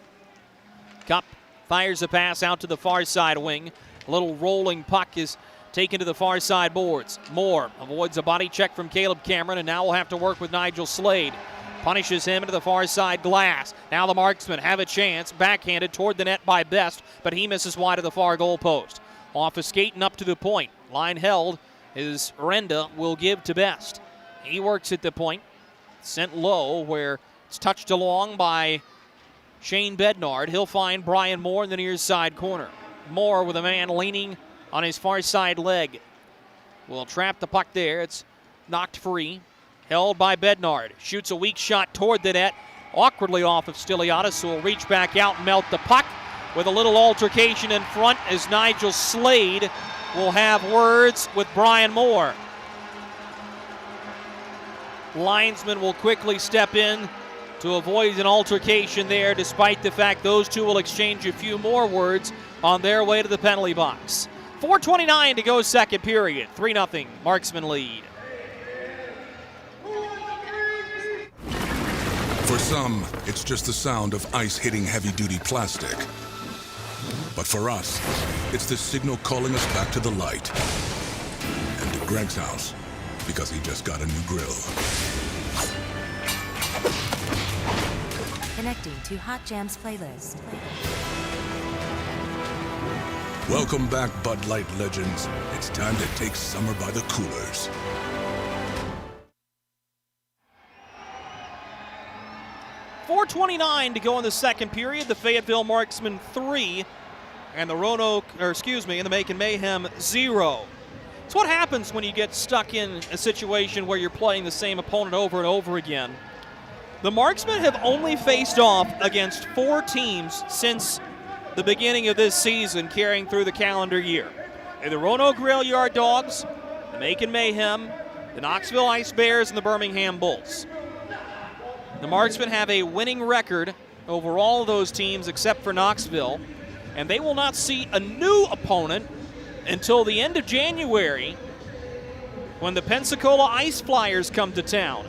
Kupp fires a pass out to the far side wing. A little rolling puck is taken to the far side boards. Moore avoids a body check from Caleb Cameron, and now will have to work with Nigel Slade. Punishes him into the far side glass. Now the Marksmen have a chance. Backhanded toward the net by Best, but he misses wide of the far goal post. Off a skate and up to the point. Line held is Renda will give to Best. He works at the point. Sent low where it's touched along by Shane Bednard. He'll find Brian Moore in the near side corner. Moore with a man leaning on his far side leg. Will trap the puck there. It's knocked free. Held by Bednard. Shoots a weak shot toward the net. Awkwardly off of Stiliadis, who will reach back out and melt the puck with a little altercation in front as Nigel Slade will have words with Brian Moore. Linesman will quickly step in to avoid an altercation there, despite the fact those two will exchange a few more words on their way to the penalty box. 4:29 to go second period. 3-0 Marksman lead. For some, it's just the sound of ice hitting heavy-duty plastic. But for us, it's the signal calling us back to the light. And to Greg's house, because he just got a new grill. Connecting to Hot Jams playlist. Welcome back, Bud Light legends. It's time to take summer by the coolers. 6:29 to go in the second period. The Fayetteville Marksmen 3 and the Macon Mayhem 0. It's what happens when you get stuck in a situation where you're playing the same opponent over and over again. The Marksmen have only faced off against 4 teams since the beginning of this season, carrying through the calendar year. The Roanoke Rail Yard Dogs, the Macon Mayhem, the Knoxville Ice Bears, and the Birmingham Bulls. The Marksmen have a winning record over all of those teams except for Knoxville, and they will not see a new opponent until the end of January when the Pensacola Ice Flyers come to town.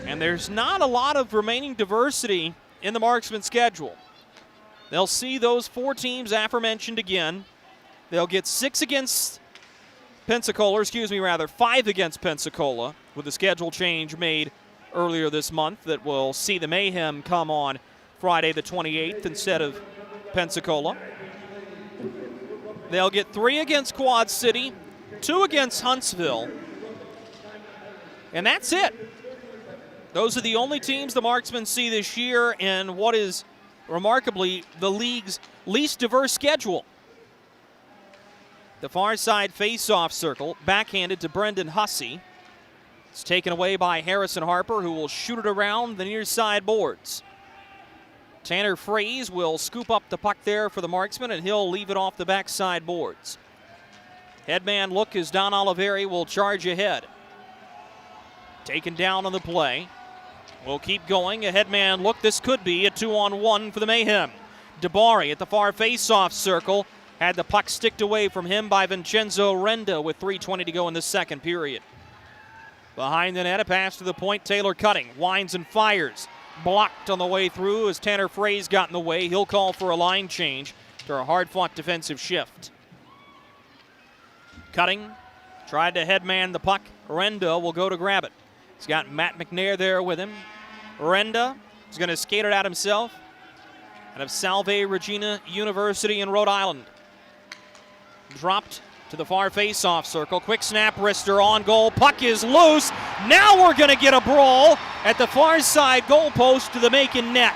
And there's not a lot of remaining diversity in the Marksmen schedule. They'll see those 4 teams aforementioned again. They'll get 5 against Pensacola, with a schedule change made earlier this month that will see the Mayhem come on Friday the 28th instead of Pensacola. They'll get 3 against Quad City, 2 against Huntsville, and that's it. Those are the only teams the Marksmen see this year in what is remarkably the league's least diverse schedule. The far side face-off circle, backhanded to Brendan Hussey. It's taken away by Harrison Harper, who will shoot it around the near side boards. Tanner Fraze will scoop up the puck there for the Marksmen, and he'll leave it off the backside boards. Headman look as Don Oliveri will charge ahead. Taken down on the play. We'll keep going. A headman look. This could be a 2-on-1 for the Mayhem. DeBari at the far face-off circle. Had the puck sticked away from him by Vincenzo Renda with 3:20 to go in the second period. Behind the net, a pass to the point. Taylor Cutting winds and fires. Blocked on the way through as Tanner Fraze got in the way. He'll call for a line change after a hard-fought defensive shift. Cutting tried to headman the puck. Renda will go to grab it. He's got Matt McNair there with him. Renda is going to skate it out himself out of Salve Regina University in Rhode Island. Dropped to the far face-off circle. Quick snap wrister on goal. Puck is loose. Now we're going to get a brawl at the far side goal post to the Macon net.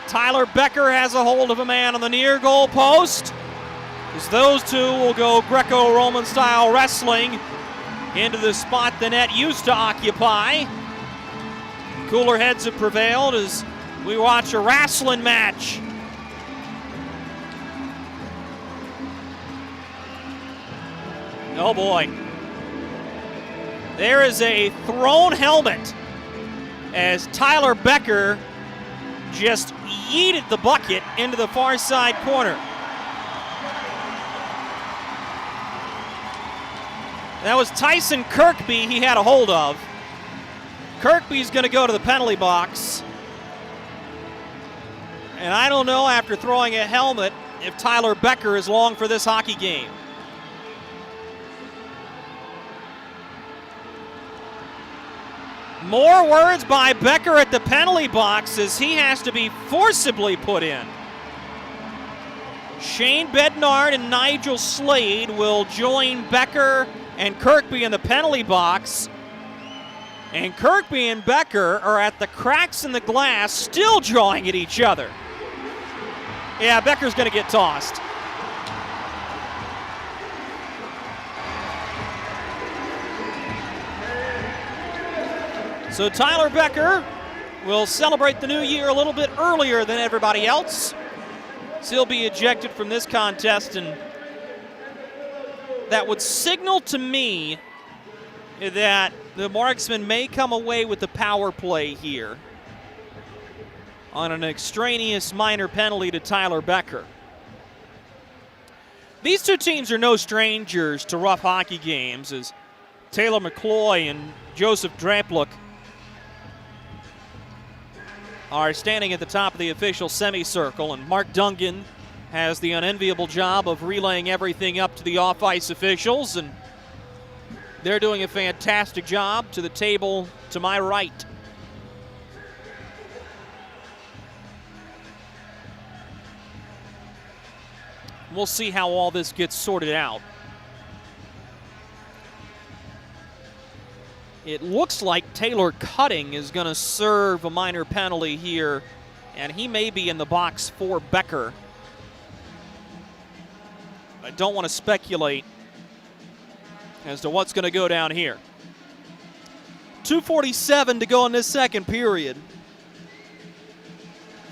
Tyler Becker has a hold of a man on the near goal post, as those two will go Greco-Roman style wrestling into the spot the net used to occupy. Cooler heads have prevailed as we watch a wrestling match. Oh boy. There is a thrown helmet as Tyler Becker just yeeted the bucket into the far side corner. That was Tyson Kirkby he had a hold of. Kirkby's going to go to the penalty box. And I don't know, after throwing a helmet, if Tyler Becker is long for this hockey game. More words by Becker at the penalty box as he has to be forcibly put in. Shane Bednard and Nigel Slade will join Becker and Kirkby in the penalty box. And Kirkby and Becker are at the cracks in the glass, still jawing at each other. Yeah, Becker's going to get tossed. So Tyler Becker will celebrate the new year a little bit earlier than everybody else. So he'll be ejected from this contest, and that would signal to me that the Marksmen may come away with the power play here on an extraneous minor penalty to Tyler Becker. These two teams are no strangers to rough hockey games, as Taylor McCloy and Joseph Drapluk are standing at the top of the official semicircle, and Mark Dungan has the unenviable job of relaying everything up to the off-ice officials, and they're doing a fantastic job to the table to my right. We'll see how all this gets sorted out. It looks like Taylor Cutting is going to serve a minor penalty here, and he may be in the box for Becker. I don't want to speculate as to what's going to go down here. 2:47 to go in this second period.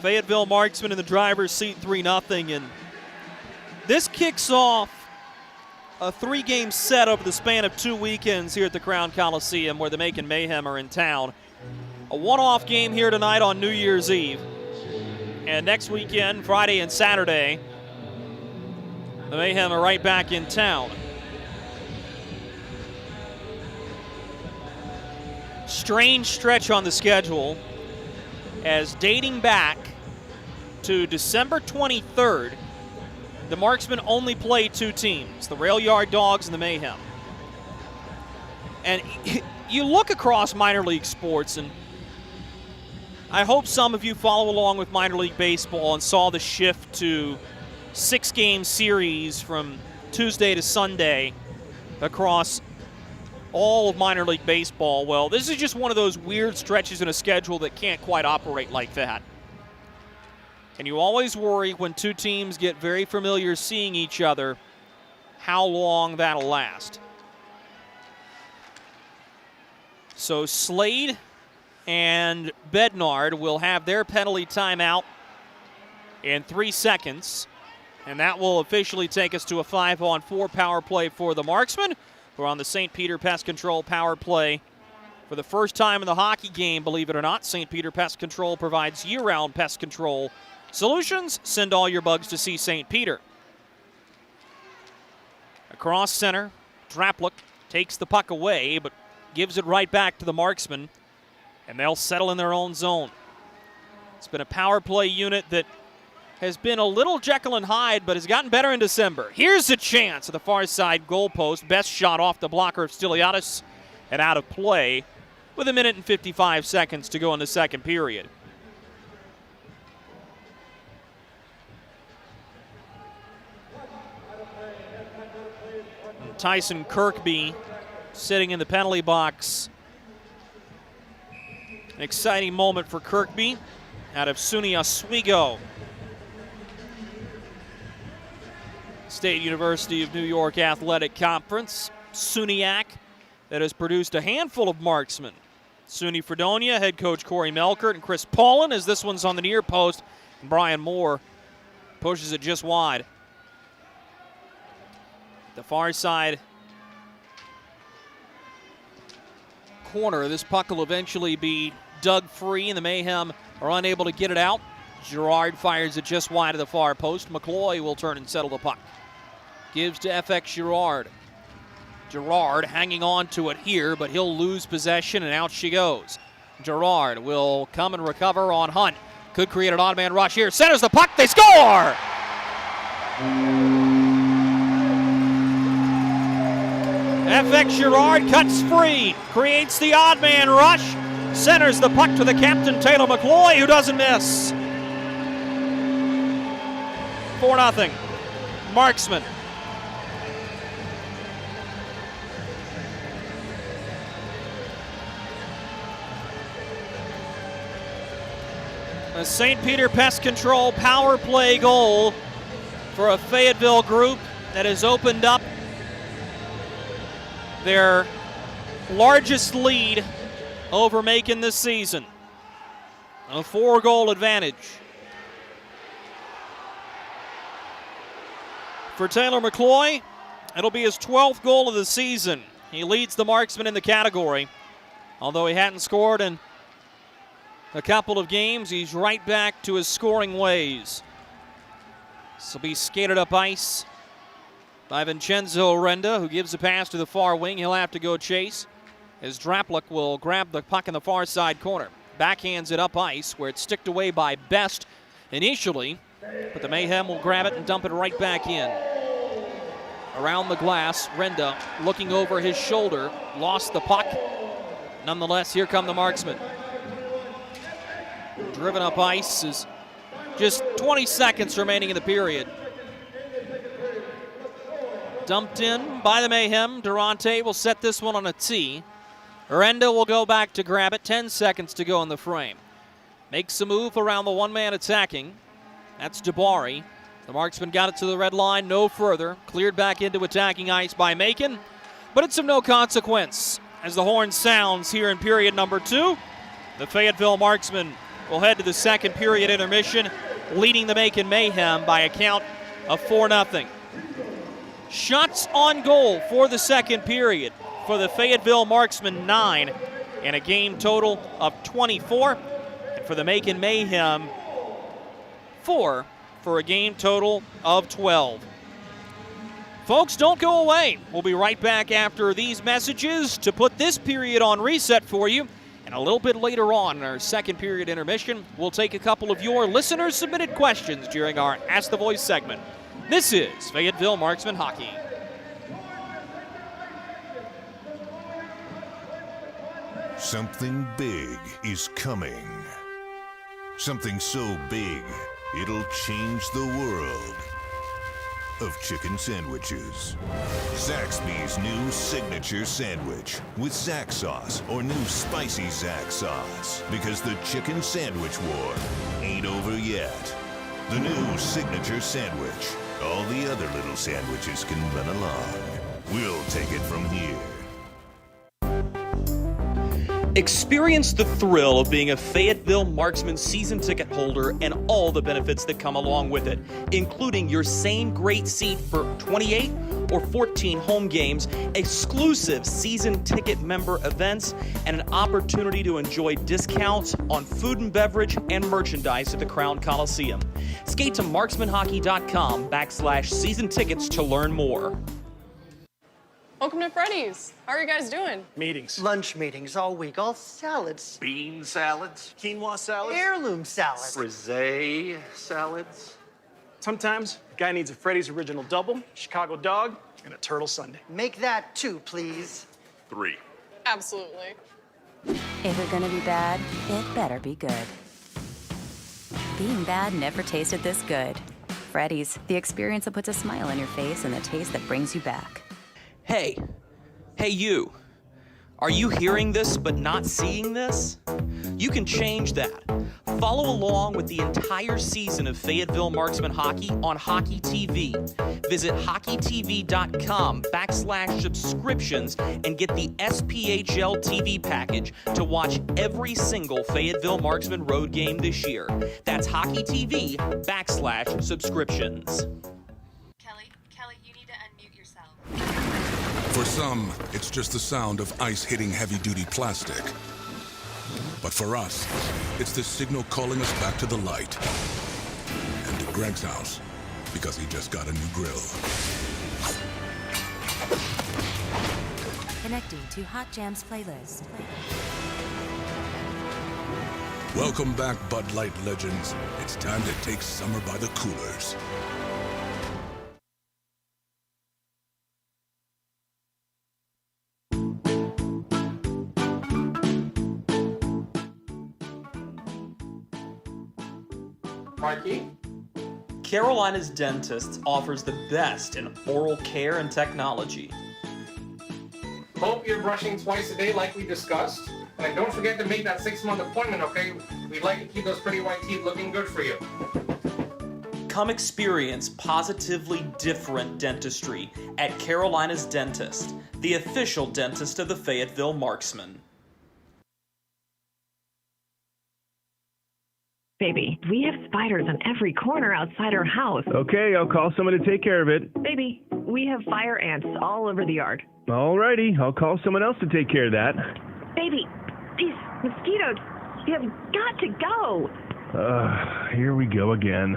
Fayetteville Marksmen in the driver's seat 3-0, and this kicks off a 3-game set over the span of 2 weekends here at the Crown Coliseum, where the Macon Mayhem are in town. A one-off game here tonight on New Year's Eve. And next weekend, Friday and Saturday, the Mayhem are right back in town. Strange stretch on the schedule, as dating back to December 23rd, the Marksmen only play 2 teams, the Rail Yard Dogs and the Mayhem. And you look across minor league sports, and I hope some of you follow along with minor league baseball and saw the shift to 6-game series from Tuesday to Sunday across all of minor league baseball. Well, this is just one of those weird stretches in a schedule that can't quite operate like that. And you always worry when 2 teams get very familiar seeing each other how long that'll last. So Slade and Bednard will have their penalty timeout in 3 seconds. And that will officially take us to a 5-on-4 power play for the Marksmen. We're on the St. Peter Pest Control power play. For the first time in the hockey game, believe it or not, St. Peter Pest Control provides year-round pest control solutions. Send all your bugs to see St. Peter. Across center, Draplick takes the puck away, but gives it right back to the Marksmen, and they'll settle in their own zone. It's been a power play unit that has been a little Jekyll and Hyde, but has gotten better in December. Here's a chance at the far side goal post. Best shot off the blocker of Stiliadis and out of play with 1 minute and 55 seconds to go in the second period. Tyson Kirkby sitting in the penalty box. An exciting moment for Kirkby out of SUNY Oswego. State University of New York Athletic Conference. SUNYAC that has produced a handful of marksmen. SUNY Fredonia head coach Corey Melkert and Chris Paulin, as this one's on the near post. And Brian Moore pushes it just wide. The far side corner. This puck will eventually be dug free, and the Mayhem are unable to get it out. Girard fires it just wide of the far post. McCloy will turn and settle the puck. Gives to FX Girard. Girard hanging on to it here, but he'll lose possession, and out she goes. Girard will come and recover on Hunt. Could create an odd man rush here. Centers the puck. They score! FX Girard cuts free. Creates the odd man rush. Centers the puck to the captain, Taylor McCloy, who doesn't miss. 4-0. Marksmen. A St. Peter Pest Control power play goal for a Fayetteville group that has opened up their largest lead over Macon this season. A 4-goal advantage. For Taylor McCloy, it'll be his 12th goal of the season. He leads the Marksmen in the category. Although he hadn't scored in a couple of games, he's right back to his scoring ways. This will be skated up ice by Vincenzo Renda, who gives the pass to the far wing. He'll have to go chase, as Draplick will grab the puck in the far side corner. Backhands it up ice, where it's sticked away by Best initially, but the Mayhem will grab it and dump it right back in. Around the glass, Renda looking over his shoulder, lost the puck. Nonetheless, here come the Marksmen. Driven up ice is just 20 seconds remaining in the period. Dumped in by the Mayhem. Durante will set this one on a tee. Arenda will go back to grab it. 10 seconds to go in the frame. Makes a move around the one-man attacking. That's Jabari. The marksman got it to the red line, no further. Cleared back into attacking ice by Macon, but it's of no consequence. As the horn sounds here in period number 2, the Fayetteville Marksmen will head to the second period intermission, leading the Macon Mayhem by a count of 4-0. Shots on goal for the second period for the Fayetteville Marksmen, 9, and a game total of 24. And for the Macon Mayhem, 4, for a game total of 12. Folks, don't go away. We'll be right back after these messages to put this period on reset for you. And a little bit later on in our second period intermission, we'll take a couple of your listener-submitted questions during our Ask the Voice segment. This is Fayetteville Marksmen Hockey. Something big is coming. Something so big, it'll change the world of chicken sandwiches. Zaxby's new signature sandwich with Zax sauce or new spicy Zax sauce. Because the chicken sandwich war ain't over yet. The new signature sandwich. All the other little sandwiches can run along. We'll take it from here. Experience the thrill of being a Fayetteville Marksmen season ticket holder and all the benefits that come along with it, including your same great seat for 28 or 14 home games, exclusive season ticket member events, and an opportunity to enjoy discounts on food and beverage and merchandise at the Crown Coliseum. Skate to marksmanhockey.com/season tickets to learn more. Welcome to Freddy's. How are you guys doing? Meetings. Lunch meetings all week, all salads. Bean salads. Quinoa salads. Heirloom salads. Frisee salads. Sometimes a guy needs a Freddy's Original Double, Chicago Dog, and a Turtle Sundae. Make that 2, please. 3. Absolutely. If you're gonna be bad, it better be good. Being bad never tasted this good. Freddy's, the experience that puts a smile on your face and the taste that brings you back. Hey you, are you hearing this but not seeing this? You can change that. Follow along with the entire season of Fayetteville Marksmen Hockey on Hockey TV. Visit hockeytv.com/subscriptions and get the SPHL TV package to watch every single Fayetteville Marksmen road game this year. That's hockeytv.com/subscriptions. Kelly, you need to unmute yourself. For some, it's just the sound of ice hitting heavy-duty plastic. But for us, it's the signal calling us back to the light. And to Greg's house, because he just got a new grill. Connecting to Hot Jams playlist. Welcome back, Bud Light legends. It's time to take summer by the coolers. Marky? Carolina's Dentist offers the best in oral care and technology. Hope you're brushing twice a day like we discussed. And don't forget to make that 6-month appointment, okay? We'd like to keep those pretty white teeth looking good for you. Come experience positively different dentistry at Carolina's Dentist, the official dentist of the Fayetteville Marksmen. Baby, we have spiders on every corner outside our house. Okay, I'll call someone to take care of it. Baby, we have fire ants all over the yard. Alrighty, I'll call someone else to take care of that. Baby, these mosquitoes, you have got to go. Here we go again.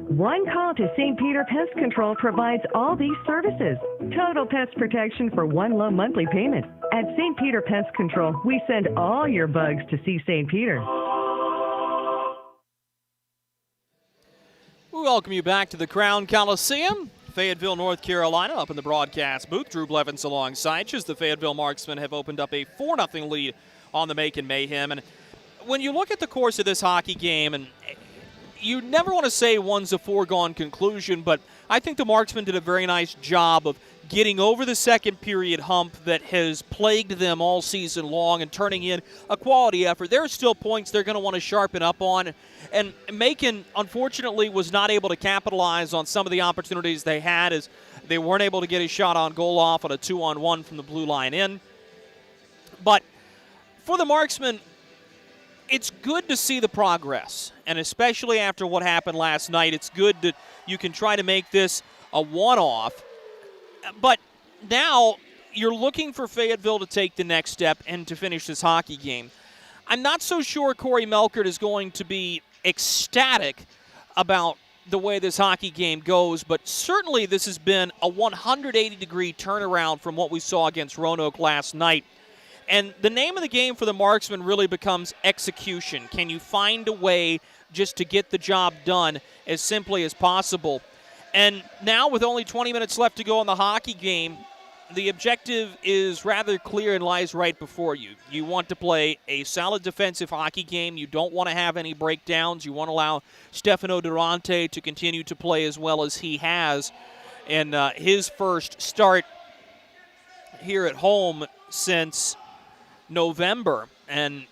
One call to St. Peter Pest Control provides all these services. Total pest protection for one low monthly payment. At St. Peter Pest Control, we send all your bugs to see St. Peter. We welcome you back to the Crown Coliseum, Fayetteville, North Carolina, up in the broadcast booth. Drew Blevins alongside you as the Fayetteville Marksmen have opened up a 4-0 lead on the Macon Mayhem. And when you look at the course of this hockey game, and you never want to say one's a foregone conclusion, but I think the Marksmen did a very nice job of getting over the second period hump that has plagued them all season long and turning in a quality effort. There are still points they're going to want to sharpen up on. And Macon, unfortunately, was not able to capitalize on some of the opportunities they had, as they weren't able to get a shot on goal off on a 2-on-1 from the blue line in. But for the Marksmen, it's good to see the progress, and especially after what happened last night, it's good that you can try to make this a one-off. But now you're looking for Fayetteville to take the next step and to finish this hockey game. I'm not so sure Corey Melkert is going to be ecstatic about the way this hockey game goes, but certainly this has been a 180-degree turnaround from what we saw against Roanoke last night. And the name of the game for the Marksmen really becomes execution. Can you find a way just to get the job done as simply as possible? And now with only 20 minutes left to go in the hockey game, the objective is rather clear and lies right before you. You want to play a solid defensive hockey game. You don't want to have any breakdowns. You want to allow Stefano Durante to continue to play as well as he has in his first start here at home since November, and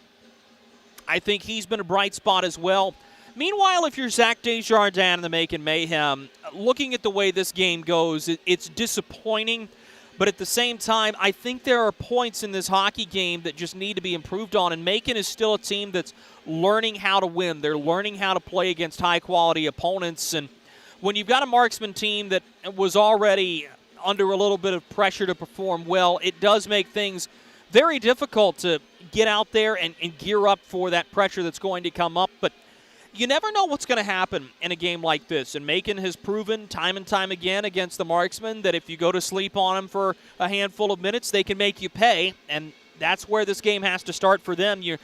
I think he's been a bright spot as well. Meanwhile, if you're Zach Desjardins and the Macon Mayhem, looking at the way this game goes, it's disappointing, but at the same time, I think there are points in this hockey game that just need to be improved on, and Macon is still a team that's learning how to win. They're learning how to play against high-quality opponents, and when you've got a Marksman team that was already under a little bit of pressure to perform well, it does make things very difficult to get out there and gear up for that pressure that's going to come up. But you never know what's going to happen in a game like this. And Macon has proven time and time again against the Marksmen that if you go to sleep on them for a handful of minutes, they can make you pay. And that's where this game has to start for them. You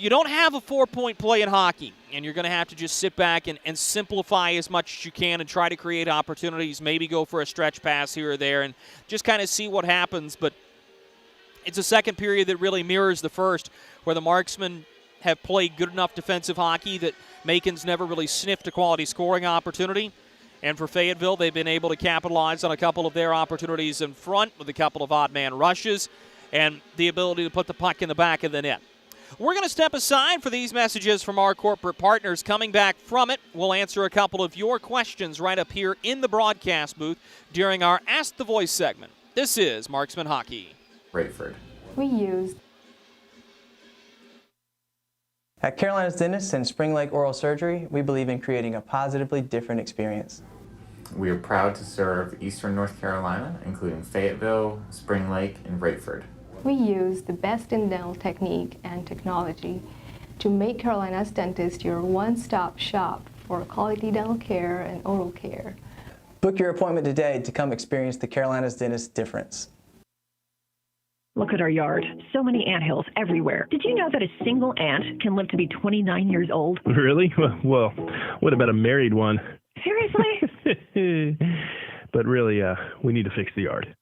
don't have a 4-point play in hockey, and you're going to have to just sit back and simplify as much as you can and try to create opportunities, maybe go for a stretch pass here or there and just kind of see what happens. But it's a second period that really mirrors the first, where the Marksmen have played good enough defensive hockey that Macon's never really sniffed a quality scoring opportunity. And for Fayetteville, they've been able to capitalize on a couple of their opportunities in front with a couple of odd-man rushes and the ability to put the puck in the back of the net. We're going to step aside for these messages from our corporate partners. Coming back from it, we'll answer a couple of your questions right up here in the broadcast booth during our Ask the Voice segment. This is Marksman Hockey. Rayford. We used. At Carolina's Dentists and Spring Lake Oral Surgery, we believe in creating a positively different experience. We are proud to serve Eastern North Carolina, including Fayetteville, Spring Lake, and Rayford. We use the best in dental technique and technology to make Carolina's Dentist your one-stop shop for quality dental care and oral care. Book your appointment today to come experience the Carolina's Dentist difference. Look at our yard. So many anthills everywhere. Did you know that a single ant can live to be 29 years old? Really? Well, what about a married one? Seriously? But really, we need to fix the yard.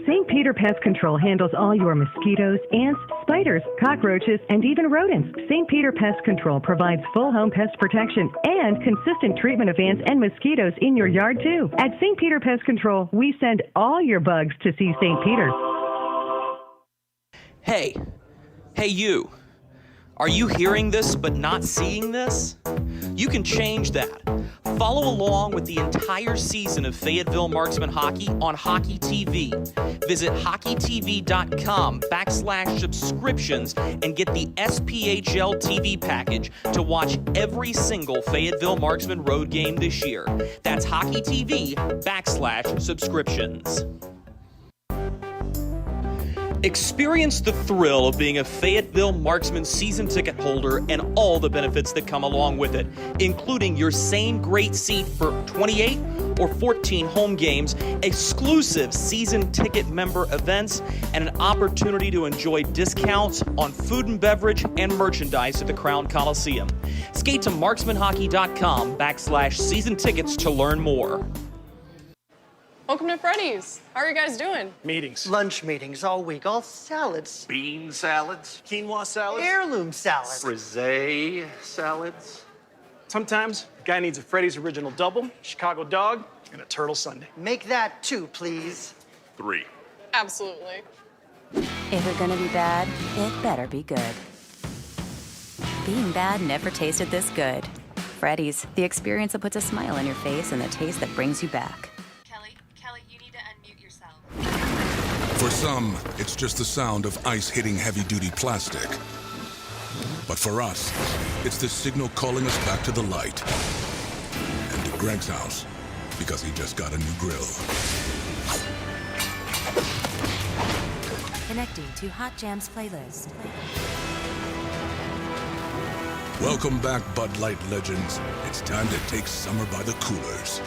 St. Peter Pest Control handles all your mosquitoes, ants, spiders, cockroaches, and even rodents. St. Peter Pest Control provides full home pest protection and consistent treatment of ants and mosquitoes in your yard, too. At St. Peter Pest Control, we send all your bugs to see St. Peter. Hey you. Are you hearing this but not seeing this? You can change that. Follow along with the entire season of Fayetteville Marksmen hockey on Hockey TV. Visit hockeytv.com/subscriptions and get the SPHL TV package to watch every single Fayetteville Marksmen road game this year. That's hockeytv.com/subscriptions. Experience the thrill of being a Fayetteville Marksmen season ticket holder and all the benefits that come along with it, including your same great seat for 28 or 14 home games, exclusive season ticket member events, and an opportunity to enjoy discounts on food and beverage and merchandise at the Crown Coliseum. Skate to marksmanhockey.com/season tickets to learn more. Welcome to Freddy's. How are you guys doing? Meetings. Lunch meetings all week, all salads. Bean salads. Quinoa salads. Heirloom salads. Frisee salads. Sometimes a guy needs a Freddy's original double, Chicago dog, and a turtle sundae. Make that 2, please. 3. Absolutely. If you're gonna be bad, it better be good. Being bad never tasted this good. Freddy's, the experience that puts a smile on your face and the taste that brings you back. Kelly, you need to unmute yourself. For some, it's just the sound of ice hitting heavy-duty plastic. But for us, it's the signal calling us back to the light. And to Greg's house, because he just got a new grill. Connecting to Hot Jams playlist. Welcome back, Bud Light legends. It's time to take summer by the coolers.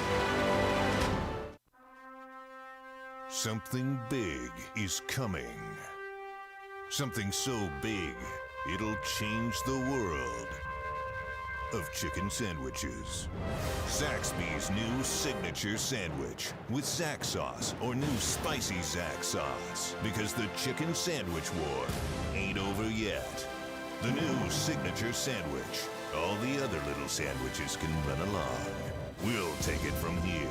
Something big is coming. Something so big, it'll change the world of chicken sandwiches. Zaxby's new signature sandwich with Zax sauce or new spicy Zax sauce. Because the chicken sandwich war ain't over yet. The new signature sandwich. All the other little sandwiches can run along. We'll take it from here.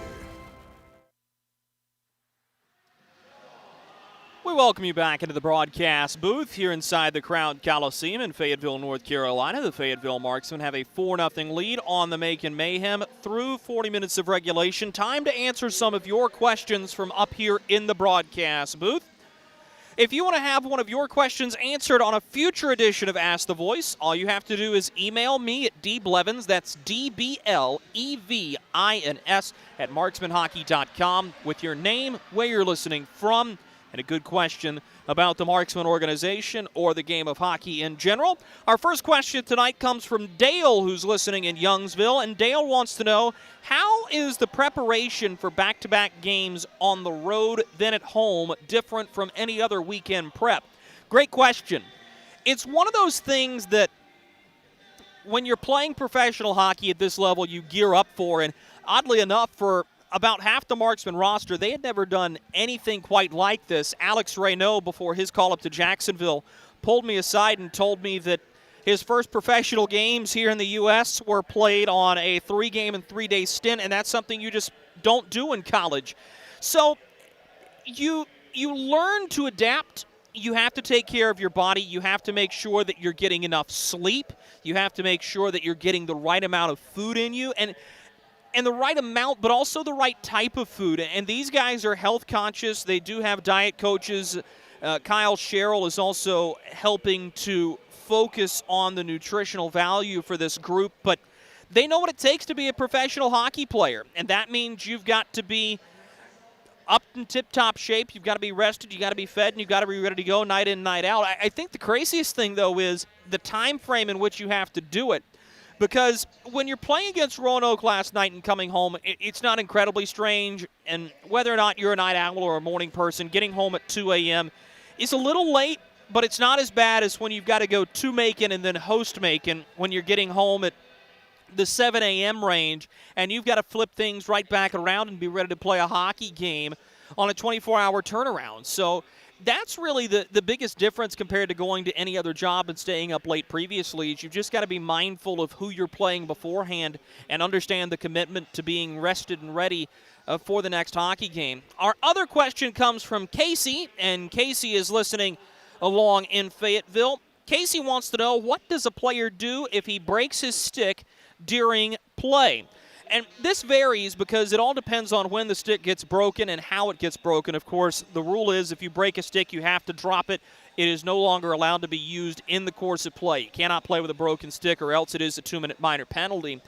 We welcome you back into the broadcast booth here inside the Crown Coliseum in Fayetteville, North Carolina. The Fayetteville Marksmen have a 4-0 lead on the Macon Mayhem through 40 minutes of regulation. Time to answer some of your questions from up here in the broadcast booth. If you want to have one of your questions answered on a future edition of Ask the Voice, all you have to do is email me at dblevins, that's DBLEVINS, at marksmanhockey.com with your name, where you're listening from, and a good question about the Marksman organization or the game of hockey in general. Our first question tonight comes from Dale, who's listening in Youngsville, and Dale wants to know, how is the preparation for back-to-back games on the road then at home different from any other weekend prep? Great question. It's one of those things that when you're playing professional hockey at this level, you gear up for, and oddly enough, for about half the Marksman roster, they had never done anything quite like this. Alex Reynaud, before his call up to Jacksonville, pulled me aside and told me that his first professional games here in the U.S. were played on a 3-game and 3-day stint, and that's something you just don't do in college. So you learn to adapt. You have to take care of your body. You have to make sure that you're getting enough sleep. You have to make sure that you're getting the right amount of food in you. And the right amount, but also the right type of food. And these guys are health conscious. They do have diet coaches. Kyle Sherrill is also helping to focus on the nutritional value for this group. But they know what it takes to be a professional hockey player. And that means you've got to be up in tip-top shape. You've got to be rested. You've got to be fed. And you've got to be ready to go night in, night out. I think the craziest thing, though, is the time frame in which you have to do it. Because when you're playing against Roanoke last night and coming home, it's not incredibly strange. And whether or not you're a night owl or a morning person, getting home at 2 a.m. is a little late, but it's not as bad as when you've got to go to Macon and then host Macon when you're getting home at the 7 a.m. range, and you've got to flip things right back around and be ready to play a hockey game on a 24-hour turnaround. So that's really the biggest difference compared to going to any other job and staying up late previously. Is you've just got to be mindful of who you're playing beforehand and understand the commitment to being rested and ready for the next hockey game. Our other question comes from Casey, and Casey is listening along in Fayetteville. Casey wants to know, what does a player do if he breaks his stick during play? And this varies because it all depends on when the stick gets broken and how it gets broken. Of course, the rule is if you break a stick, you have to drop it. It is no longer allowed to be used in the course of play. You cannot play with a broken stick, or else it is a 2-minute minor penalty.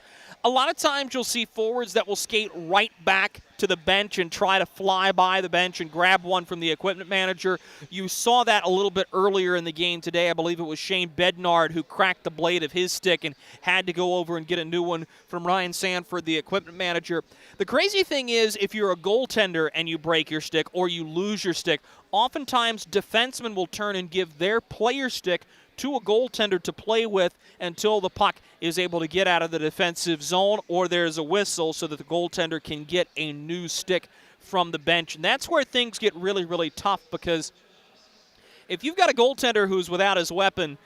A lot of times you'll see forwards that will skate right back to the bench and try to fly by the bench and grab one from the equipment manager. You saw that a little bit earlier in the game today. I believe it was Shane Bednard who cracked the blade of his stick and had to go over and get a new one from Ryan Sanford, the equipment manager. The crazy thing is, if you're a goaltender and you break your stick or you lose your stick, oftentimes defensemen will turn and give their player stick to a goaltender to play with until the puck is able to get out of the defensive zone or there's a whistle so that the goaltender can get a new stick from the bench. And that's where things get really, really tough, because if you've got a goaltender who's without his weapon,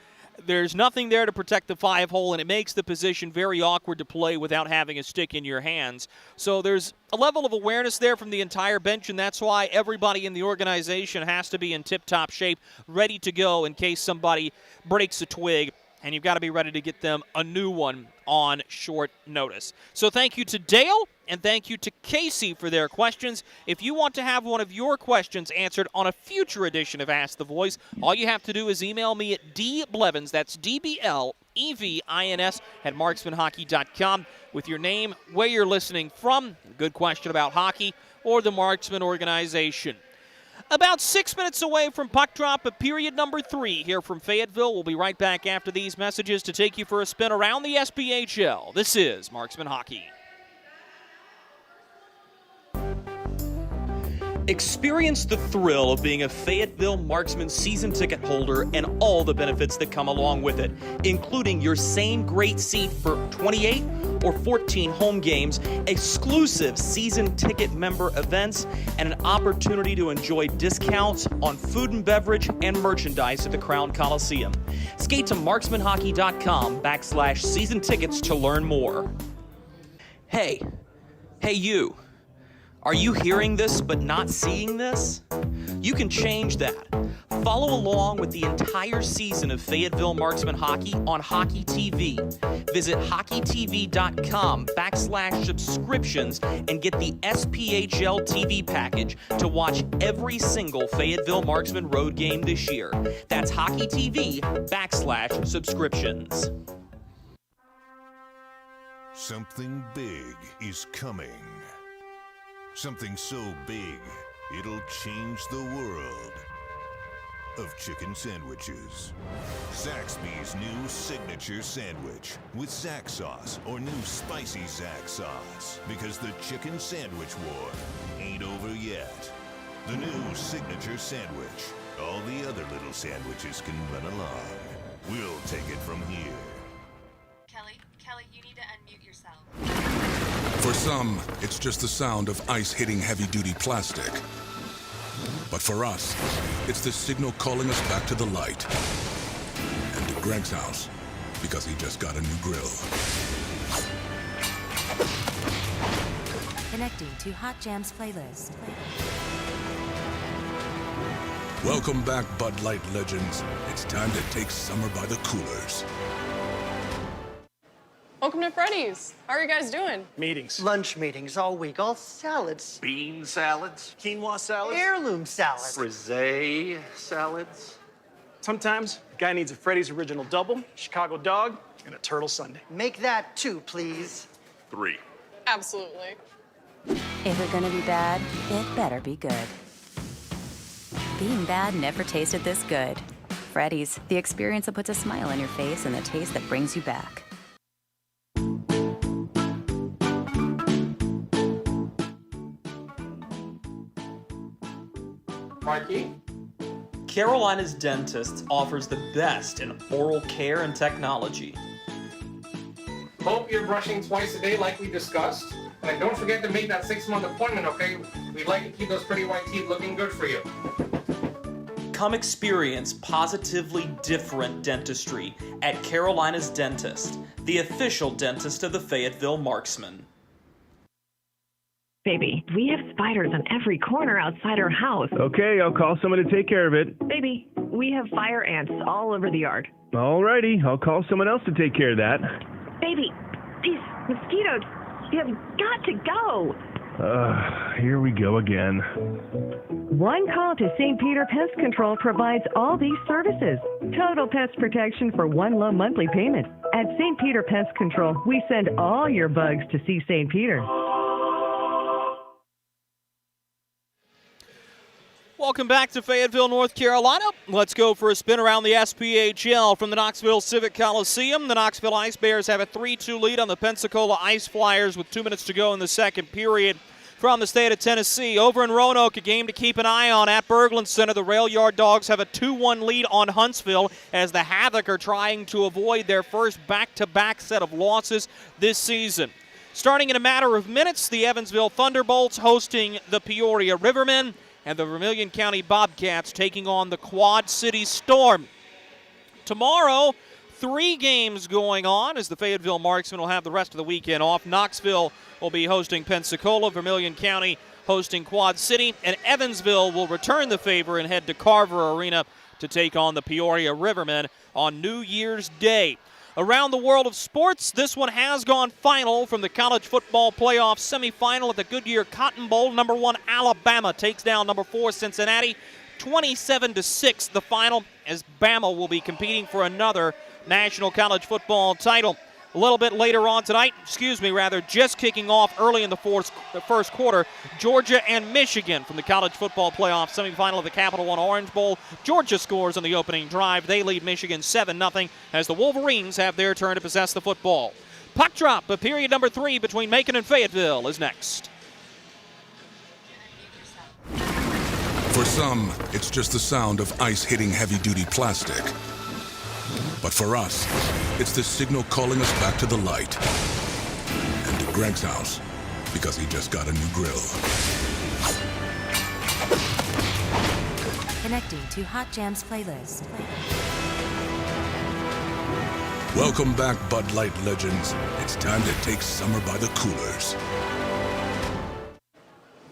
There's nothing there to protect the 5-hole, and it makes the position very awkward to play without having a stick in your hands. So there's a level of awareness there from the entire bench, and that's why everybody in the organization has to be in tip-top shape, ready to go in case somebody breaks a twig, and you've got to be ready to get them a new one on short notice. So thank you to Dale, and thank you to Casey for their questions. If you want to have one of your questions answered on a future edition of Ask the Voice, all you have to do is email me at dblevins, that's DBLEVINS, at marksmanhockey.com with your name, where you're listening from, a good question about hockey, or the Marksman organization. About 6 minutes away from puck drop of period number 3 here from Fayetteville. We'll be right back after these messages to take you for a spin around the SPHL. This is Marksman Hockey. Experience the thrill of being a Fayetteville Marksmen season ticket holder and all the benefits that come along with it, including your same great seat for 28 or 14 home games, exclusive season ticket member events, and an opportunity to enjoy discounts on food and beverage and merchandise at the Crown Coliseum. Skate to marksmanhockey.com/season tickets to learn more. Hey you. Are you hearing this but not seeing this? You can change that. Follow along with the entire season of Fayetteville Marksmen hockey on Hockey TV. Visit hockeytv.com/subscriptions and get the SPHL TV package to watch every single Fayetteville Marksmen road game this year. That's hockeytv.com/subscriptions. Something big is coming. Something so big, it'll change the world of chicken sandwiches. Zaxby's new signature sandwich with Zax sauce or new spicy Zax sauce. Because the chicken sandwich war ain't over yet. The new signature sandwich. All the other little sandwiches can run along. We'll take it from here. Kelly, you need to unmute yourself. For some, it's just the sound of ice hitting heavy-duty plastic. But for us, it's the signal calling us back to the light. And to Greg's house, because he just got a new grill. Connecting to Hot Jams playlist. Welcome back, Bud Light legends. It's time to take summer by the coolers. Welcome to Freddy's. How are you guys doing? Meetings. Lunch meetings all week, all salads. Bean salads. Quinoa salads. Heirloom salads. Frisee salads. Sometimes a guy needs a Freddy's Original Double, Chicago Dog, and a Turtle Sundae. Make that 2, please. 3. Absolutely. If we're gonna be bad, it better be good. Being bad never tasted this good. Freddy's, the experience that puts a smile on your face and the taste that brings you back. Mikey? Carolina's Dentist offers the best in oral care and technology. Hope you're brushing twice a day like we discussed. And don't forget to make that 6-month appointment, okay? We'd like to keep those pretty white teeth looking good for you. Come experience positively different dentistry at Carolina's Dentist, the official dentist of the Fayetteville Marksmen. Baby, we have spiders on every corner outside our house. Okay, I'll call someone to take care of it. Baby, we have fire ants all over the yard. Alrighty, I'll call someone else to take care of that. Baby, these mosquitoes, you have got to go. Here we go again. One call to St. Peter Pest Control provides all these services. Total pest protection for one low monthly payment. At St. Peter Pest Control, we send all your bugs to see St. Peter. Welcome back to Fayetteville, North Carolina. Let's go for a spin around the SPHL from the Knoxville Civic Coliseum. The Knoxville Ice Bears have a 3-2 lead on the Pensacola Ice Flyers with 2 minutes to go in the second period. From the state of Tennessee, over in Roanoke, a game to keep an eye on at Berglund Center. The Rail Yard Dogs have a 2-1 lead on Huntsville as the Havoc are trying to avoid their first back-to-back set of losses this season. Starting in a matter of minutes, the Evansville Thunderbolts hosting the Peoria Rivermen, and the Vermilion County Bobcats taking on the Quad City Storm. Tomorrow, 3 games going on as the Fayetteville Marksmen will have the rest of the weekend off. Knoxville will be hosting Pensacola, Vermilion County hosting Quad City, and Evansville will return the favor and head to Carver Arena to take on the Peoria Rivermen on New Year's Day. Around the world of sports, this one has gone final from the college football playoff semifinal at the Goodyear Cotton Bowl. Number 1 Alabama takes down number 4 Cincinnati, 27-6 the final, as Bama will be competing for another national college football title. A little bit later on tonight, just kicking off early in the first quarter, Georgia and Michigan from the college football playoff semifinal of the Capital One Orange Bowl. Georgia scores on the opening drive. They lead Michigan 7-0 as the Wolverines have their turn to possess the football. Puck drop of period number 3 between Macon and Fayetteville is next. For some, it's just the sound of ice hitting heavy-duty plastic. But for us, it's the signal calling us back to the light. And to Greg's house, because he just got a new grill. Connecting to Hot Jams playlist. Welcome back, Bud Light legends. It's time to take summer by the coolers.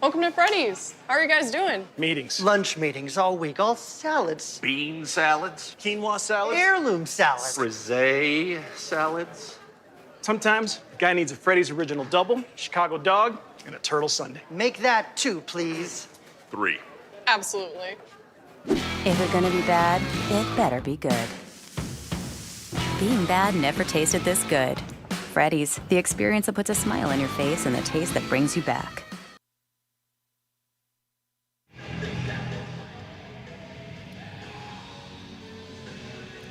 Welcome to Freddy's. How are you guys doing? Meetings. Lunch meetings all week, all salads. Bean salads. Quinoa salads. Heirloom salads. Frisee salads. Sometimes a guy needs a Freddy's Original Double, Chicago Dog, and a Turtle Sundae. Make that 2, please. 3. Absolutely. If it's gonna be bad, it better be good. Being bad never tasted this good. Freddy's, the experience that puts a smile on your face and the taste that brings you back.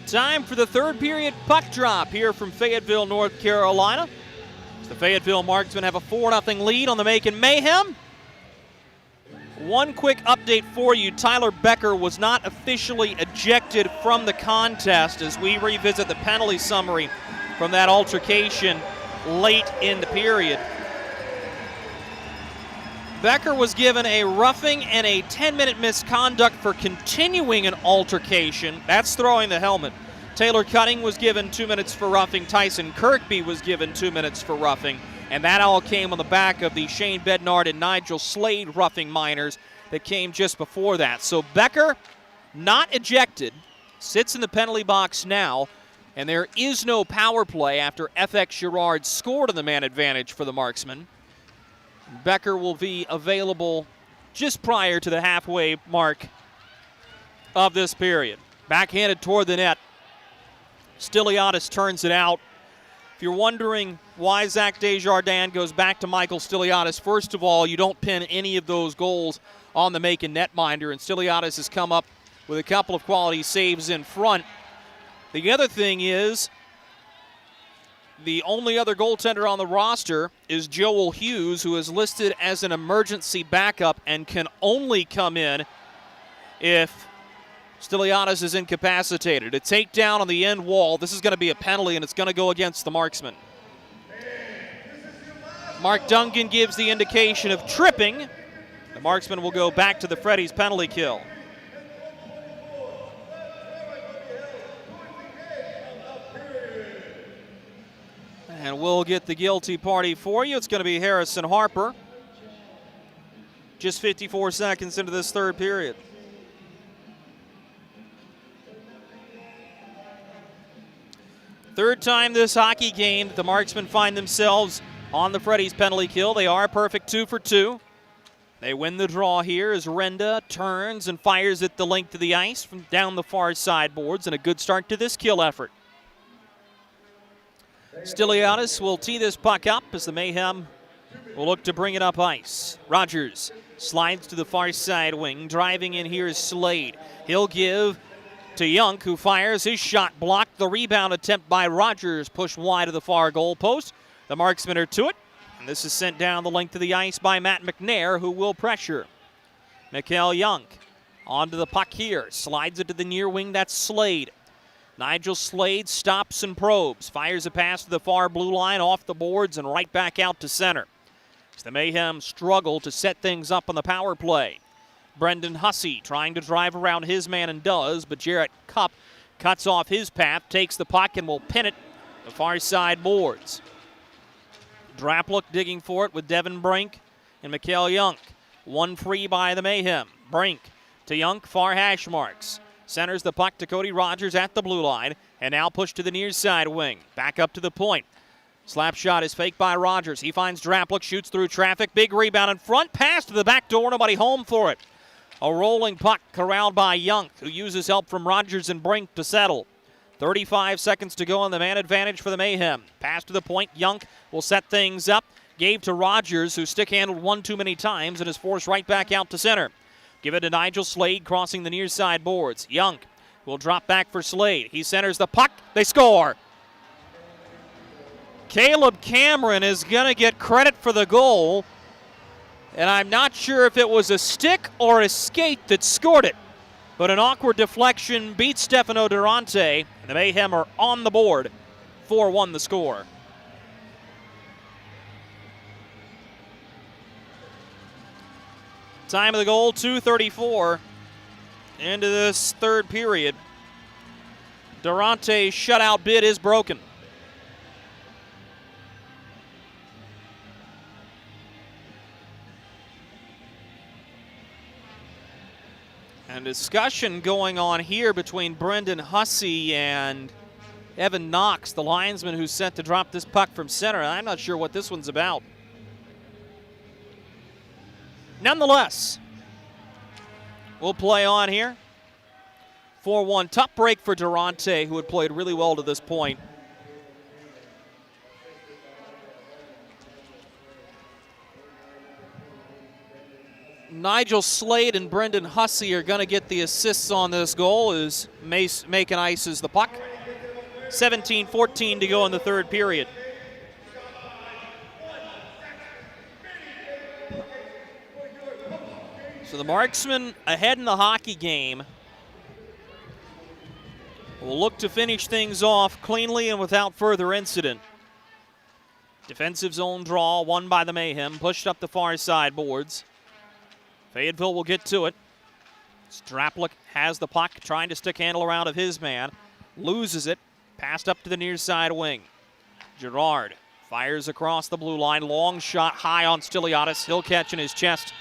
Time for the third period puck drop here from Fayetteville, North Carolina. The Fayetteville Marksmen have a 4-0 lead on the Macon Mayhem. One quick update for you. Tyler Becker was not officially ejected from the contest as we revisit the penalty summary from that altercation late in the period. Becker was given a roughing and a 10-minute misconduct for continuing an altercation. That's throwing the helmet. Taylor Cutting was given 2 minutes for roughing. Tyson Kirkby was given 2 minutes for roughing. And that all came on the back of the Shane Bednard and Nigel Slade roughing minors that came just before that. So Becker, not ejected, sits in the penalty box now. And there is no power play after FX Girard scored on the man advantage for the Marksmen. Becker will be available just prior to the halfway mark of this period. Backhanded toward the net. Stiliadis turns it out. If you're wondering why Zach Desjardins goes back to Michael Stiliadis, first of all, you don't pin any of those goals on the Macon netminder, and Stiliadis has come up with a couple of quality saves in front. The other thing is, the only other goaltender on the roster is Joel Hughes, who is listed as an emergency backup and can only come in if Stiliadis is incapacitated. A takedown on the end wall. This is going to be a penalty, and it's going to go against the Marksmen. Mark Duncan gives the indication of tripping. The Marksmen will go back to the Freddy's penalty kill. And we'll get the guilty party for you. It's going to be Harrison Harper. Just 54 seconds into this third period. Third time this hockey game, the Marksmen find themselves on the Freddy's penalty kill. They are perfect 2 for 2. They win the draw here as Renda turns and fires it the length of the ice from down the far sideboards, and a good start to this kill effort. Stiliadis will tee this puck up as the Mayhem will look to bring it up ice. Rogers slides to the far side wing. Driving in here is Slade. He'll give to Young, who fires. His shot blocked. The rebound attempt by Rogers pushed wide of the far goal post. The Marksmen are to it. And this is sent down the length of the ice by Matt McNair, who will pressure. Mikael Young onto the puck here. Slides it to the near wing. That's Slade. Nigel Slade stops and probes. Fires a pass to the far blue line, off the boards, and right back out to center. As the Mayhem struggle to set things up on the power play. Brendan Hussey trying to drive around his man and does, but Jarrett Kupp cuts off his path, takes the puck, and will pin it the far side boards. Draplick digging for it with Devin Brink and Mikhail Yunk. One free by the Mayhem. Brink to Yunk, far hash marks. Centers the puck to Cody Rogers at the blue line, and now pushed to the near side wing. Back up to the point. Slap shot is faked by Rogers. He finds Draplick, shoots through traffic. Big rebound in front, pass to the back door, nobody home for it. A rolling puck corralled by Yunk, who uses help from Rogers and Brink to settle. 35 seconds to go on the man advantage for the Mayhem. Pass to the point, Yunk will set things up. Gave to Rogers, who stick-handled one too many times and is forced right back out to center. Give it to Nigel Slade, crossing the near side boards. Yunk will drop back for Slade. He centers the puck. They score. Caleb Cameron is going to get credit for the goal, and I'm not sure if it was a stick or a skate that scored it, but an awkward deflection beat Stefano Durante, and the Mayhem are on the board. 4-1 the score. Time of the goal, 2:34 into this third period. Durante's shutout bid is broken. And discussion going on here between Brendan Hussey and Evan Knox, the linesman who's sent to drop this puck from center. I'm not sure what this one's about. Nonetheless, we'll play on here. 4-1. Tough break for Durante, who had played really well to this point. Nigel Slade and Brendan Hussey are going to get the assists on this goal as Macon ices the puck. 17-14 to go in the third period. So the Marksmen ahead in the hockey game will look to finish things off cleanly and without further incident. Defensive zone draw won by the Mayhem, pushed up the far side boards. Fayetteville will get to it. Straplick has the puck, trying to stick handle around of his man. Loses it, passed up to the near side wing. Girard fires across the blue line, long shot high on Stiliadis. He'll catch in his chest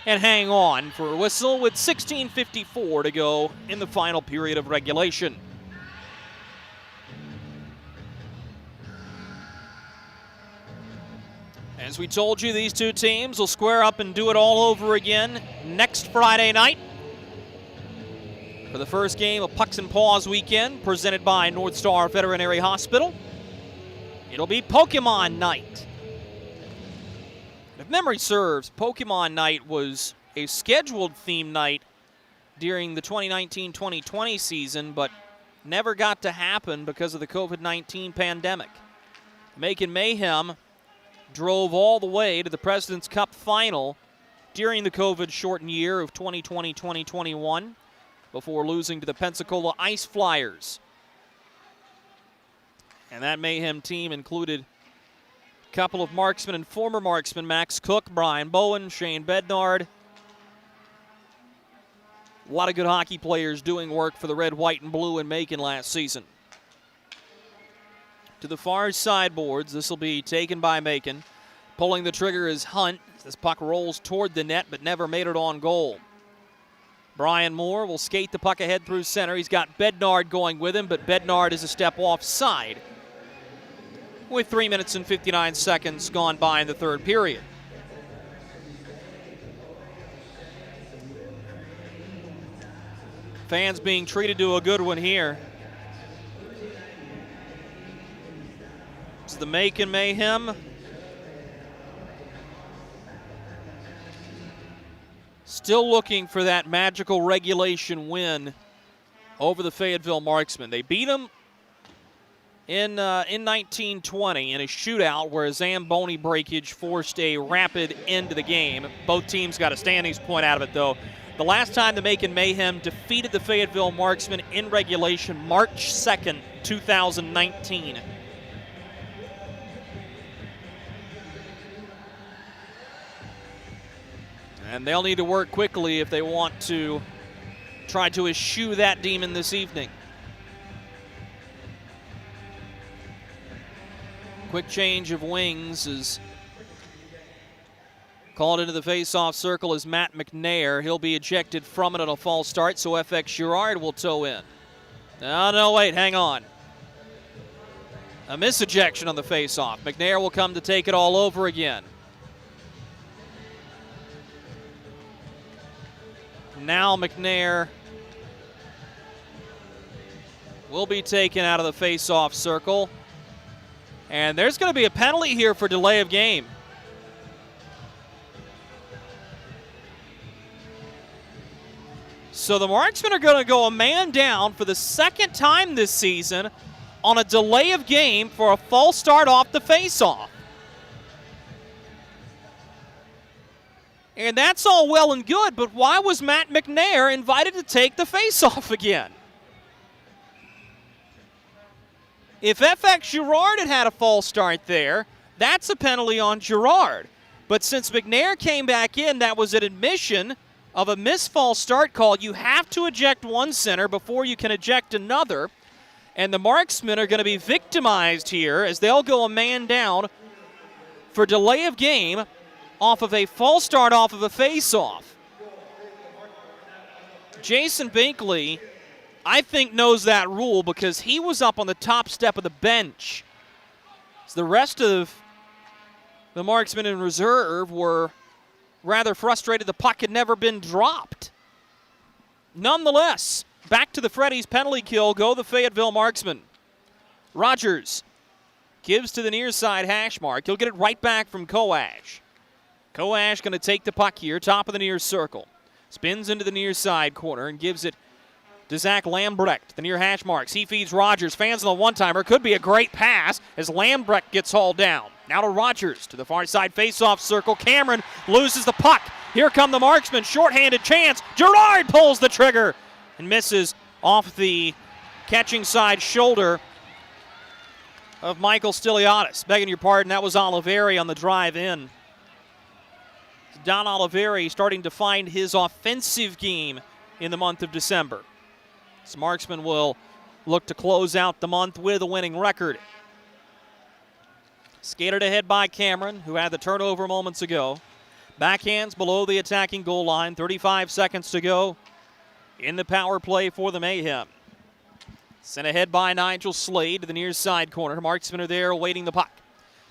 and hang on for a whistle with 16:54 to go in the final period of regulation. As we told you, these two teams will square up and do it all over again next Friday night for the first game of Pucks and Paws weekend, presented by North Star Veterinary Hospital. It'll be Pokemon Night. If memory serves, Pokemon Night was a scheduled theme night during the 2019-2020 season, but never got to happen because of the COVID-19 pandemic. Macon Mayhem drove all the way to the President's Cup final during the COVID-shortened year of 2020-2021 before losing to the Pensacola Ice Flyers. And that Mayhem team included a couple of marksmen and former marksmen, Max Cook, Brian Bowen, Shane Bednard. A lot of good hockey players doing work for the red, white, and blue in Macon last season. To the far side boards, this will be taken by Macon. Pulling the trigger is Hunt. This puck rolls toward the net, but never made it on goal. Brian Moore will skate the puck ahead through center. He's got Bednard going with him, but Bednard is a step offside with 3 minutes and 59 seconds gone by in the third period. Fans being treated to a good one here. It's the Macon Mayhem. Still looking for that magical regulation win over the Fayetteville Marksmen. They beat them in 1920 in a shootout where a Zamboni breakage forced a rapid end to the game. Both teams got a standings point out of it, though. The last time the Macon Mayhem defeated the Fayetteville Marksmen in regulation, March 2nd, 2019. And they'll need to work quickly if they want to try to eschew that demon this evening. Quick change of wings is called into the face-off circle is Matt McNair. He'll be ejected from it on a false start, so FX Girard will tow in. No, wait, hang on. A misejection on the face-off. McNair will come to take it all over again. Now McNair will be taken out of the face-off circle. And there's going to be a penalty here for delay of game. So the Marksmen are going to go a man down for the second time this season on a delay of game for a false start off the face-off. And that's all well and good, but why was Matt McNair invited to take the face-off again? If FX Girard had a false start there, that's a penalty on Girard. But since McNair came back in, that was an admission of a missed false start call. You have to eject one center before you can eject another. And the Marksmen are going to be victimized here as they'll go a man down for delay of game off of a false start off of a face-off. Jason Binkley, I think, knows that rule because he was up on the top step of the bench. So the rest of the Marksmen in reserve were rather frustrated the puck had never been dropped. Nonetheless, back to the Freddy's penalty kill go the Fayetteville Marksmen. Rogers gives to the near side hash mark. He'll get it right back from Koash. Koash going to take the puck here, top of the near circle. Spins into the near side corner and gives it to Zach Lambrecht, the near hash marks. He feeds Rogers. Fans on the one-timer. Could be a great pass as Lambrecht gets hauled down. Now to Rogers to the far side face-off circle. Cameron loses the puck. Here come the Marksmen. Short-handed chance. Girard pulls the trigger and misses off the catching side shoulder of Michael Stiliadis. Begging your pardon, that was Oliveri on the drive in. Don Oliveri starting to find his offensive game in the month of December. So Marksmen will look to close out the month with a winning record. Skated ahead by Cameron, who had the turnover moments ago. Backhands below the attacking goal line. 35 seconds to go in the power play for the Mayhem. Sent ahead by Nigel Slade to the near side corner. Marksmen are there awaiting the puck.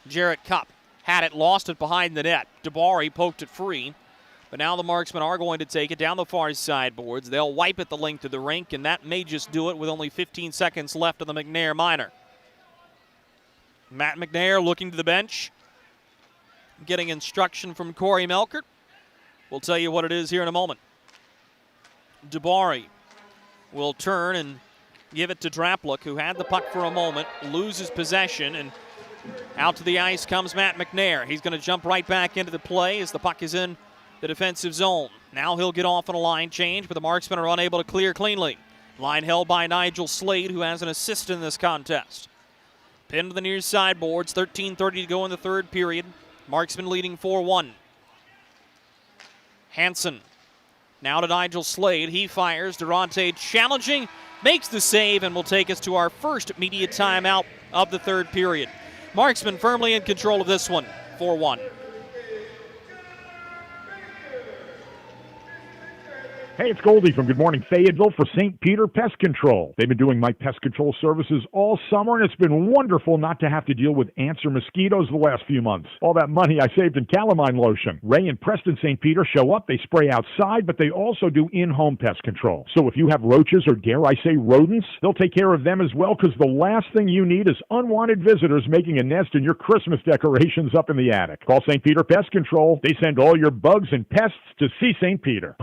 Jarrett Kupp had it, lost it behind the net. Dabari poked it free. But now the Marksmen are going to take it down the far side boards. They'll wipe it the length of the rink, and that may just do it with only 15 seconds left of the McNair minor. Matt McNair looking to the bench, getting instruction from Corey Melkert. We'll tell you what it is here in a moment. Dabari will turn and give it to Drapluk, who had the puck for a moment, loses possession, and out to the ice comes Matt McNair. He's going to jump right back into the play as the puck is in the defensive zone. Now he'll get off on a line change, but the Marksmen are unable to clear cleanly. Line held by Nigel Slade, who has an assist in this contest. Pinned to the near side boards, 13:30 to go in the third period. Marksmen leading 4-1. Hansen now to Nigel Slade. He fires. Durante challenging, makes the save, and will take us to our first media timeout of the third period. Marksmen firmly in control of this one, 4-1. Hey, it's Goldie from Good Morning Fayetteville for St. Peter Pest Control. They've been doing my pest control services all summer, and it's been wonderful not to have to deal with ants or mosquitoes the last few months. All that money I saved in calamine lotion. Ray and Preston St. Peter show up. They spray outside, but they also do in-home pest control. So if you have roaches or, dare I say, rodents, they'll take care of them as well, because the last thing you need is unwanted visitors making a nest in your Christmas decorations up in the attic. Call St. Peter Pest Control. They send all your bugs and pests to see St. Peter.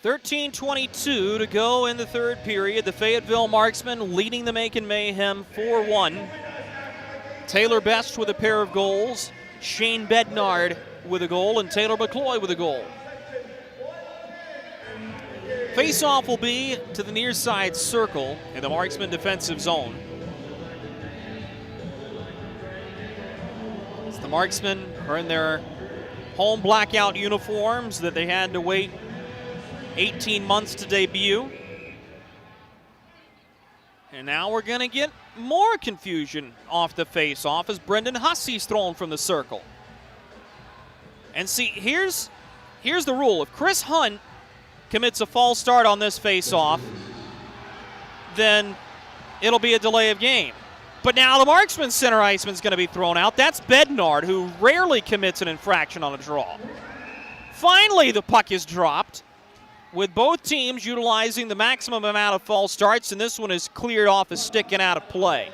13:22 to go in the third period. The Fayetteville Marksmen leading the Macon Mayhem 4-1. Taylor Best with a pair of goals. Shane Bednard with a goal, and Taylor McCloy with a goal. Face-off will be to the near side circle in the Marksmen defensive zone. As the Marksmen are in their home blackout uniforms that they had to wait 18 months to debut. And now we're going to get more confusion off the face-off as Brendan Hussey's thrown from the circle. And see, here's the rule. If Chris Hunt commits a false start on this face-off, then it'll be a delay of game. But now the marksman center iceman's going to be thrown out. That's Bednard, who rarely commits an infraction on a draw. Finally, the puck is dropped, with both teams utilizing the maximum amount of false starts, and this one is cleared off as sticking out of play.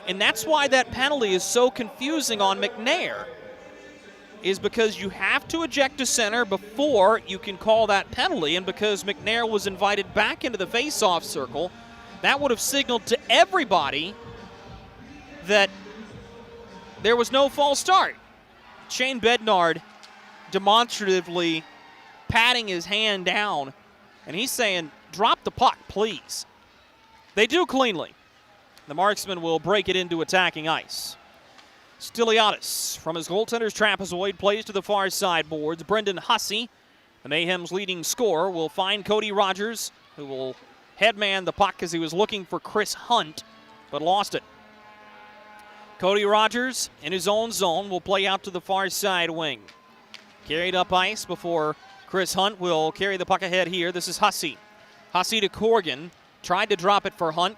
And that's why that penalty is so confusing on McNair, is because you have to eject a center before you can call that penalty, and because McNair was invited back into the face-off circle, that would have signaled to everybody that there was no false start. Shane Bednard demonstratively patting his hand down, and he's saying, drop the puck, please. They do cleanly. The marksman will break it into attacking ice. Styliadis from his goaltender's trapezoid plays to the far side boards. Brendan Hussey, the Mayhem's leading scorer, will find Cody Rogers, who will headman the puck as he was looking for Chris Hunt, but lost it. Cody Rogers in his own zone will play out to the far side wing. Carried up ice before Chris Hunt will carry the puck ahead here. This is Hussey. Hussey to Corgan. Tried to drop it for Hunt.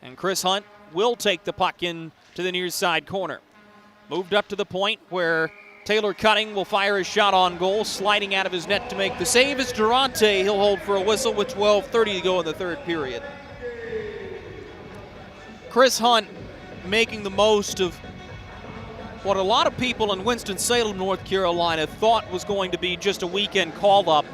And Chris Hunt will take the puck in to the near side corner. Moved up to the point where Taylor Cutting will fire his shot on goal. Sliding out of his net to make the save is Durante. He'll hold for a whistle with 12:30 to go in the third period. Chris Hunt making the most of what a lot of people in Winston-Salem, North Carolina thought was going to be just a weekend call-up.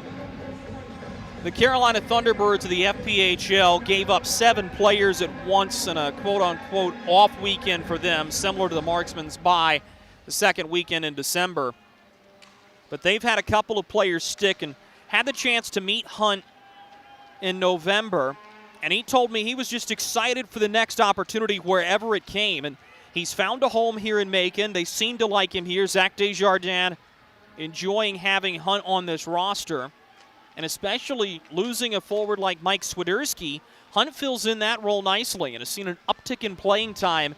The Carolina Thunderbirds of the FPHL gave up 7 players at once in a quote-unquote off weekend for them, similar to the Marksmen's bye the second weekend in December. But they've had a couple of players stick and had the chance to meet Hunt in November, and he told me he was just excited for the next opportunity wherever it came. And he's found a home here in Macon. They seem to like him here. Zach Desjardins enjoying having Hunt on this roster. And especially losing a forward like Mike Swiderski, Hunt fills in that role nicely and has seen an uptick in playing time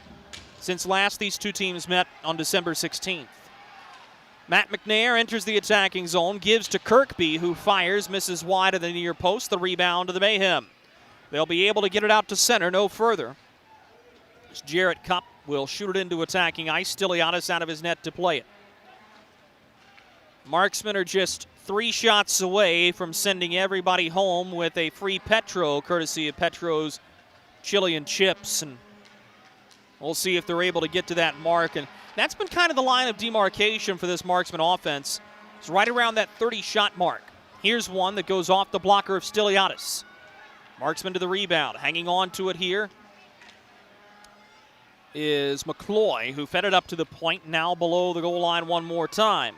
since last these two teams met on December 16th. Matt McNair enters the attacking zone, gives to Kirkby, who fires, misses wide of the near post, the rebound to the Mayhem. They'll be able to get it out to center, no further. As Jarrett Kupp will shoot it into attacking ice. Styliadis out of his net to play it. Marksmen are just 3 shots away from sending everybody home with a free Petro, courtesy of Petro's Chili and Chips. And we'll see if they're able to get to that mark. And that's been kind of the line of demarcation for this Marksman offense. It's right around that 30-shot mark. Here's one that goes off the blocker of Styliadis. Marksman to the rebound. Hanging on to it here is McCloy, who fed it up to the point, now below the goal line one more time.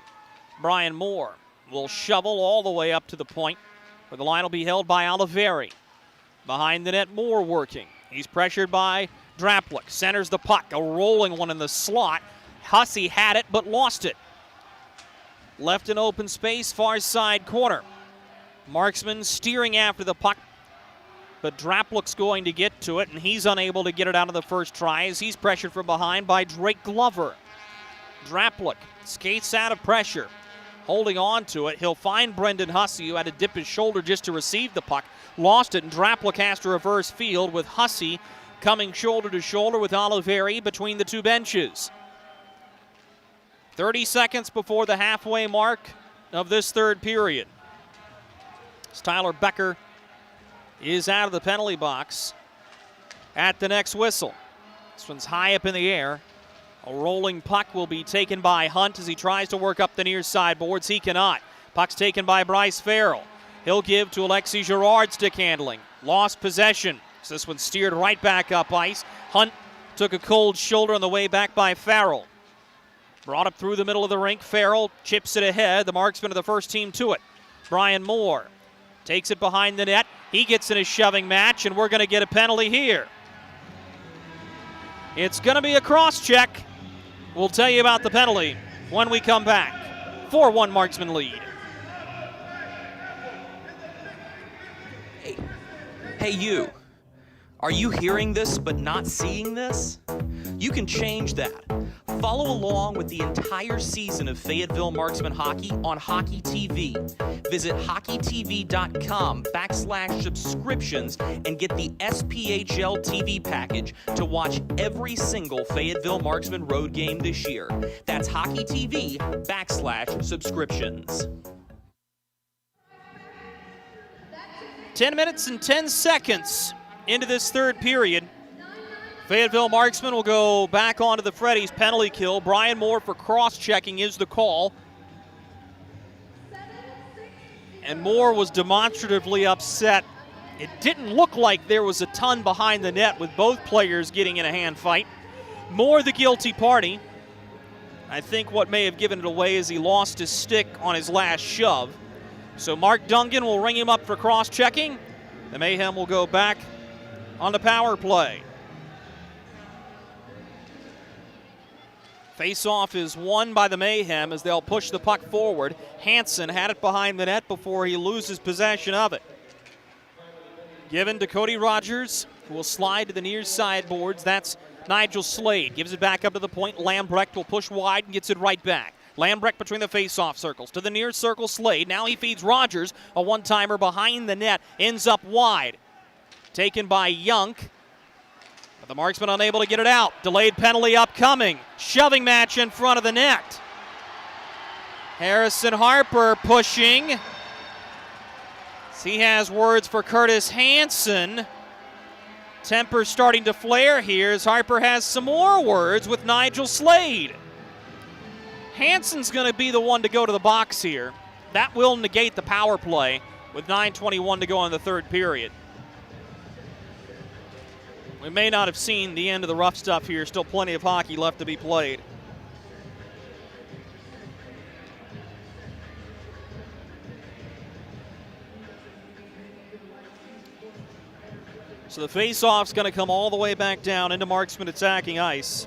Brian Moore will shovel all the way up to the point, where the line will be held by Oliveri. Behind the net, Moore working. He's pressured by Draplik. Centers the puck, a rolling one in the slot. Hussey had it, but lost it. Left in open space, far side corner. Marksman steering after the puck, but Draplik's going to get to it, and he's unable to get it out of the first try as he's pressured from behind by Drake Glover. Draplik skates out of pressure. Holding on to it, he'll find Brendan Hussey, who had to dip his shoulder just to receive the puck. Lost it, and Draplik has to reverse field with Hussey coming shoulder to shoulder with Oliveri between the two benches. 30 seconds before the halfway mark of this third period. As Tyler Becker is out of the penalty box at the next whistle. This one's high up in the air. A rolling puck will be taken by Hunt as he tries to work up the near side boards. He cannot. Puck's taken by Bryce Farrell. He'll give to Alexi Girard, stick handling. Lost possession. So this one steered right back up ice. Hunt took a cold shoulder on the way back by Farrell. Brought up through the middle of the rink. Farrell chips it ahead. The marksman of the first team to it. Brian Moore takes it behind the net. He gets in a shoving match, and we're going to get a penalty here. It's going to be a cross-check. We'll tell you about the penalty when we come back. 4-1 Marksman lead. Hey, you. Are you hearing this but not seeing this? You can change that. Follow along with the entire season of Fayetteville Marksmen hockey on Hockey TV. Visit hockeytv.com/subscriptions and get the SPHL TV package to watch every single Fayetteville Marksmen road game this year. That's hockeytv.com/subscriptions. 10 minutes and 10 seconds into this third period. Fayetteville Marksmen will go back onto the Freddy's penalty kill. Brian Moore for cross-checking is the call. And Moore was demonstratively upset. It didn't look like there was a ton behind the net with both players getting in a hand fight. Moore the guilty party. I think what may have given it away is he lost his stick on his last shove. So Mark Dungan will ring him up for cross-checking. The Mayhem will go back on the power play. Face-off is won by the Mayhem as they'll push the puck forward. Hansen had it behind the net before he loses possession of it. Given to Cody Rogers, who will slide to the near side boards. That's Nigel Slade. Gives it back up to the point. Lambrecht will push wide and gets it right back. Lambrecht between the face-off circles. To the near circle, Slade. Now he feeds Rogers. A one-timer behind the net. Ends up wide. Taken by Yunk. But the Marksmen unable to get it out. Delayed penalty upcoming. Shoving match in front of the net. Harrison Harper pushing. He has words for Curtis Hansen. Temper starting to flare here as Harper has some more words with Nigel Slade. Hansen's going to be the one to go to the box here. That will negate the power play with 9:21 to go in the third period. We may not have seen the end of the rough stuff here. Still plenty of hockey left to be played. So the face-off's going to come all the way back down into Marksmen attacking ice.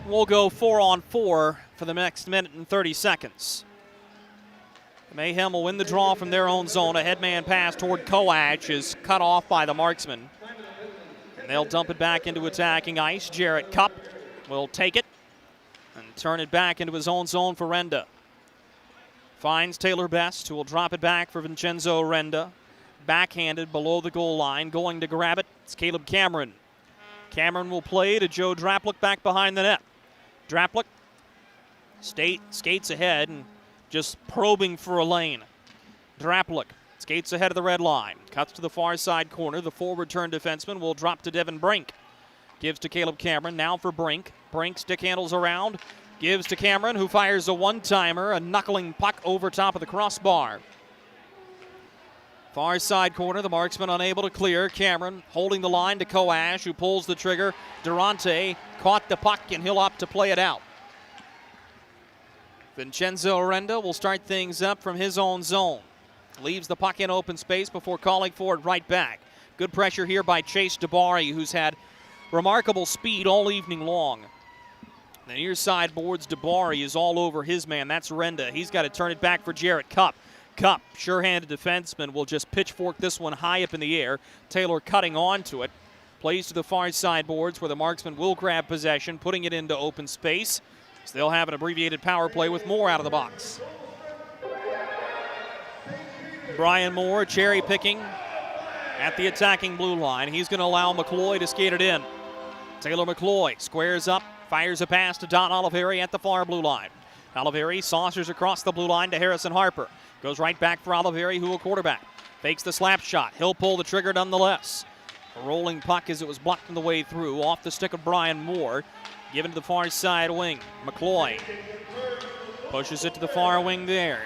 We'll go 4-on-4 for the next minute and 30 seconds. The Mayhem will win the draw from their own zone. A headman pass toward Koach is cut off by the Marksmen. And they'll dump it back into attacking ice. Jarrett Kupp will take it and turn it back into his own zone for Renda. Finds Taylor Best, who will drop it back for Vincenzo Renda. Backhanded below the goal line. Going to grab it, it's Caleb Cameron. Cameron will play to Joe Draplick back behind the net. Draplick skates ahead and just probing for a lane. Draplick skates ahead of the red line. Cuts to the far side corner. The forward turn defenseman will drop to Devin Brink. Gives to Caleb Cameron. Now for Brink. Brink stick handles around. Gives to Cameron, who fires a one-timer. A knuckling puck over top of the crossbar. Far side corner. The Marksmen unable to clear. Cameron holding the line to Koach, who pulls the trigger. Durante caught the puck and he'll opt to play it out. Vincenzo Renda will start things up from his own zone. Leaves the puck in open space before calling for it right back. Good pressure here by Chase DeBari, who's had remarkable speed all evening long. The near side boards, DeBari is all over his man. That's Renda. He's got to turn it back for Jarrett Kupp. Kupp, sure-handed defenseman, will just pitchfork this one high up in the air. Taylor cutting onto it. Plays to the far side boards where the Marksmen will grab possession, putting it into open space. So they'll have an abbreviated power play with Moore out of the box. Brian Moore cherry-picking at the attacking blue line. He's going to allow McCloy to skate it in. Taylor McCloy squares up, fires a pass to Don Oliveri at the far blue line. Oliveri saucers across the blue line to Harrison Harper. Goes right back for Oliveri, who will quarterback. Fakes the slap shot. He'll pull the trigger nonetheless. A rolling puck as it was blocked on the way through. Off the stick of Brian Moore. Given to the far side wing. McCloy pushes it to the far wing there.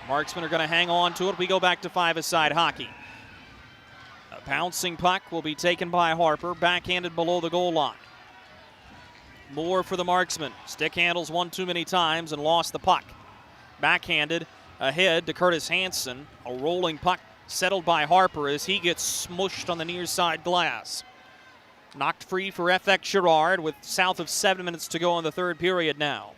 Marksmen are going to hang on to it. We go back to five-a-side hockey. A bouncing puck will be taken by Harper. Backhanded below the goal line. Moore for the Marksmen. Stick handles one too many times and lost the puck. Backhanded ahead to Curtis Hansen. A rolling puck settled by Harper as he gets smushed on the near side glass. Knocked free for FX Girard with south of 7 minutes to go in the third period now.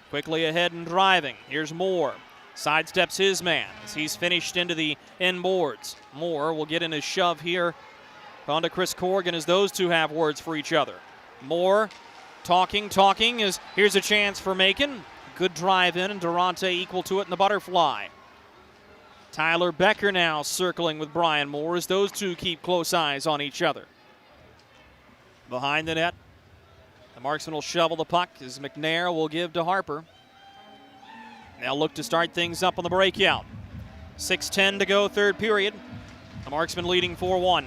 Quickly ahead and driving. Here's Moore. Sidesteps his man as he's finished into the end boards. Moore will get in his shove here onto Chris Corrigan as those two have words for each other. Moore talking as here's a chance for Macon. Good drive in and Durante equal to it in the butterfly. Tyler Becker now circling with Brian Moore as those two keep close eyes on each other. Behind the net, the Marksmen will shovel the puck as McNair will give to Harper. They'll look to start things up on the breakout. 6:10 to go, third period. The Marksmen leading 4-1.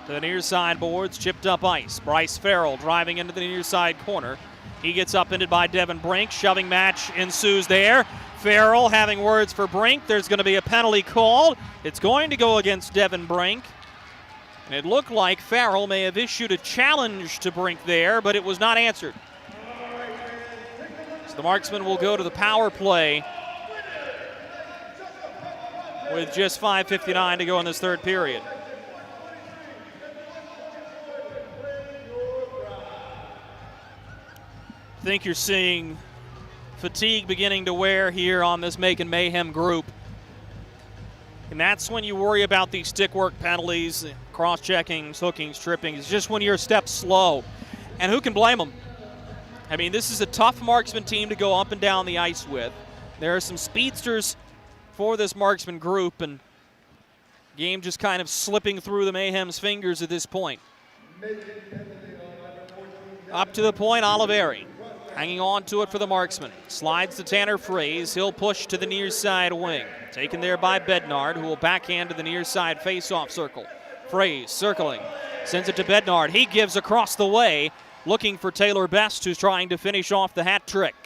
To the near side boards, chipped up ice. Bryce Farrell driving into the near side corner. He gets upended by Devin Brink. Shoving match ensues there. Farrell having words for Brink. There's going to be a penalty called. It's going to go against Devin Brink. And it looked like Farrell may have issued a challenge to Brink there, but it was not answered. So the Marksmen will go to the power play with just 5:59 to go in this third period. I think you're seeing fatigue beginning to wear here on this Macon Mayhem group. And that's when you worry about these stick work penalties, cross-checkings, hookings, trippings. It's just when you're a step slow. And who can blame them? I mean, this is a tough Marksman team to go up and down the ice with. There are some speedsters for this Marksman group, and game just kind of slipping through the Mayhem's fingers at this point. Up to the point, Oliveri. Hanging on to it for the Marksmen. Slides to Tanner Fraze. He'll push to the near side wing. Taken there by Bednard, who will backhand to the near side face-off circle. Fraze circling. Sends it to Bednard. He gives across the way, looking for Taylor Best, who's trying to finish off the hat trick.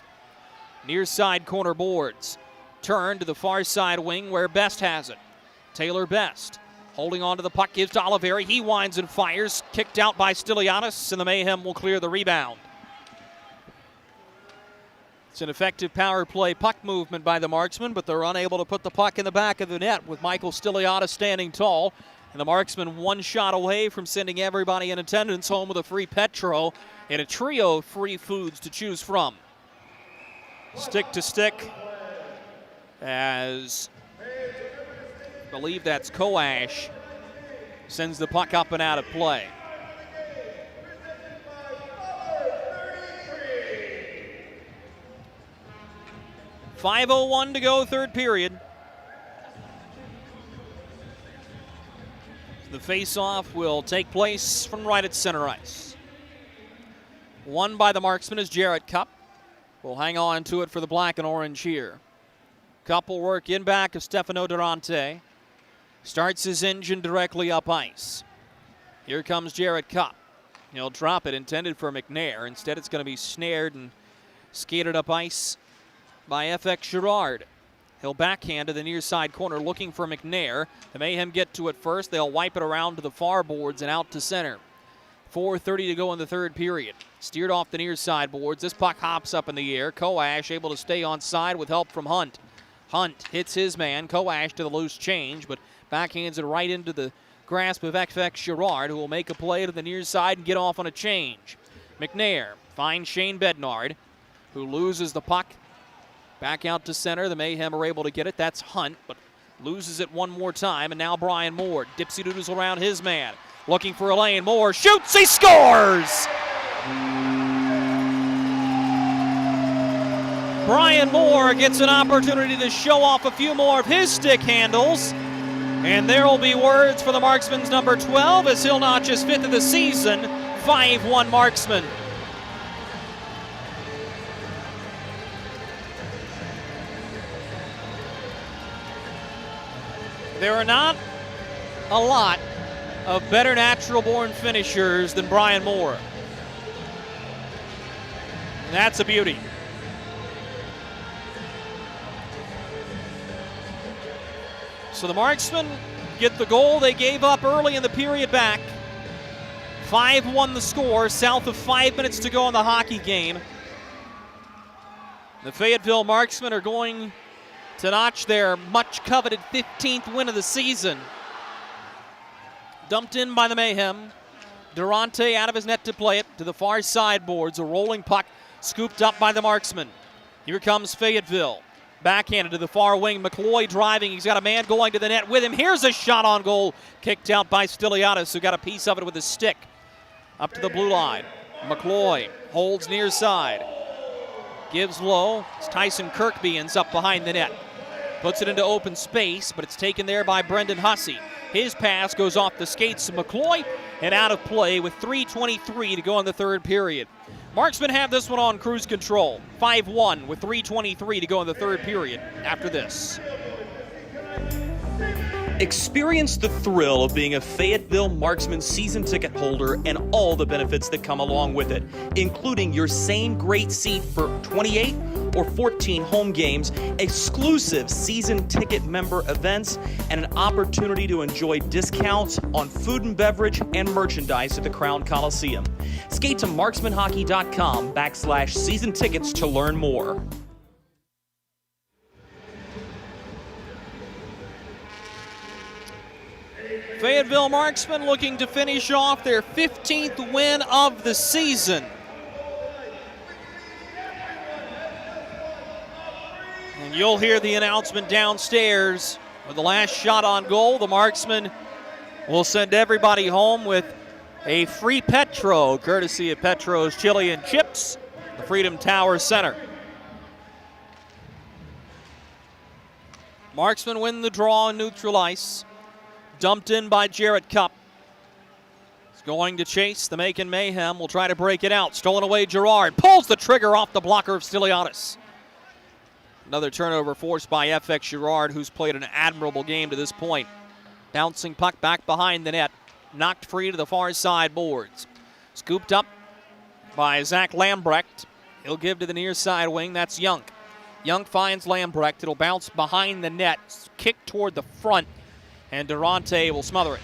Near side corner boards. Turn to the far side wing where Best has it. Taylor Best holding on to the puck, gives to Oliveri. He winds and fires. Kicked out by Stiliadis, and the Mayhem will clear the rebound. It's an effective power play puck movement by the Marksmen, but they're unable to put the puck in the back of the net with Michael Stiliadis standing tall. And the Marksmen one shot away from sending everybody in attendance home with a free Petro and a trio of free foods to choose from. Stick to stick as I believe that's Koash sends the puck up and out of play. .5:01 to go, third period. The face-off will take place from right at center ice. Won by the Marksman is Jarrett Kupp. Will hang on to it for the black and orange here. Kupp will work in back of Stefano Durante. Starts his engine directly up ice. Here comes Jarrett Kupp. He'll drop it, intended for McNair. Instead, it's going to be snared and skated up ice by FX Girard. He'll backhand to the near side corner looking for McNair. The Mayhem get to it first. They'll wipe it around to the far boards and out to center. 4:30 to go in the third period. Steered off the near side boards. This puck hops up in the air. Koash able to stay on side with help from Hunt. Hunt hits his man. Koash to the loose change, but backhands it right into the grasp of FX Girard, who will make a play to the near side and get off on a change. McNair finds Shane Bednard, who loses the puck. Back out to center. The Mayhem are able to get it. That's Hunt, but loses it one more time. And now Brian Moore. Dipsy-doodles around his man. Looking for a lane. Moore shoots. He scores! Brian Moore gets an opportunity to show off a few more of his stick handles. And there will be words for the Marksman's number 12 as he'll notch his 5th of the season. 5-1 Marksman. There are not a lot of better natural-born finishers than Brian Moore. And that's a beauty. So the Marksmen get the goal they gave up early in the period back. 5-1 the score, south of 5 minutes to go in the hockey game. The Fayetteville Marksmen are going to notch their much-coveted 15th win of the season. Dumped in by the Mayhem. Durante out of his net to play it to the far sideboards. A rolling puck scooped up by the Marksmen. Here comes Fayetteville. Backhanded to the far wing. McCloy driving. He's got a man going to the net with him. Here's a shot on goal. Kicked out by Stiliadis, who got a piece of it with his stick. Up to the blue line. McCloy holds near side. Gives low. It's Tyson Kirkby ends up behind the net. Puts it into open space, but it's taken there by Brendan Hussey. His pass goes off the skates of McCloy and out of play with 3:23 to go in the third period. Marksmen have this one on cruise control. 5-1 with 3:23 to go in the third period after this. Experience the thrill of being a Fayetteville Marksmen season ticket holder and all the benefits that come along with it, including your same great seat for 28 or 14 home games, exclusive season ticket member events, and an opportunity to enjoy discounts on food and beverage and merchandise at the Crown Coliseum. Skate to marksmanhockey.com/season tickets to learn more. Fayetteville Marksmen looking to finish off their 15th win of the season. And you'll hear the announcement downstairs with the last shot on goal. The Marksmen will send everybody home with a free Petro, courtesy of Petro's Chili and Chips, the Freedom Tower Center. Marksmen win the draw on neutral ice. Dumped in by Jarrett Kupp. He's going to chase the Macon Mayhem. Will try to break it out. Stolen away Gerard. Pulls the trigger off the blocker of Stiliadis. Another turnover forced by FX Gerard, who's played an admirable game to this point. Bouncing puck back behind the net. Knocked free to the far side boards. Scooped up by Zach Lambrecht. He'll give to the near side wing. That's Young. Young finds Lambrecht. It'll bounce behind the net. Kick toward the front. And Durante will smother it.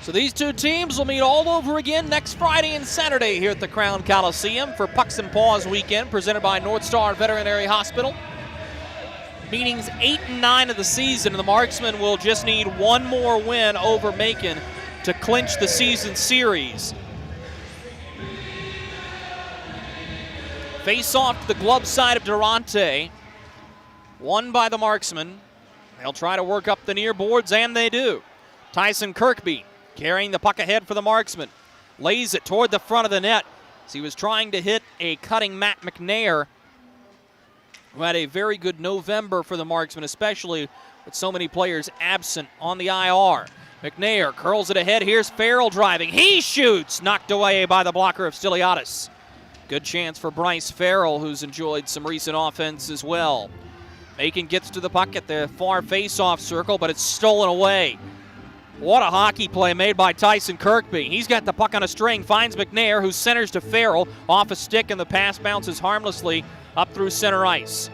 So these two teams will meet all over again next Friday and Saturday here at the Crown Coliseum for Pucks and Paws weekend, presented by North Star Veterinary Hospital. Meetings 8 and 9 of the season, and the Marksmen will just need one more win over Macon to clinch the season series. Face off to the glove side of Durante. Won by the Marksmen. They'll try to work up the near boards, and they do. Tyson Kirkby carrying the puck ahead for the Marksmen. Lays it toward the front of the net as he was trying to hit a cutting Matt McNair, who had a very good November for the Marksmen, especially with so many players absent on the IR. McNair curls it ahead. Here's Farrell driving. He shoots! Knocked away by the blocker of Stiliadis. Good chance for Bryce Farrell, who's enjoyed some recent offense as well. Macon gets to the puck at the far face-off circle, but it's stolen away. What a hockey play made by Tyson Kirkby. He's got the puck on a string, finds McNair, who centers to Farrell, off a stick, and the pass bounces harmlessly up through center ice.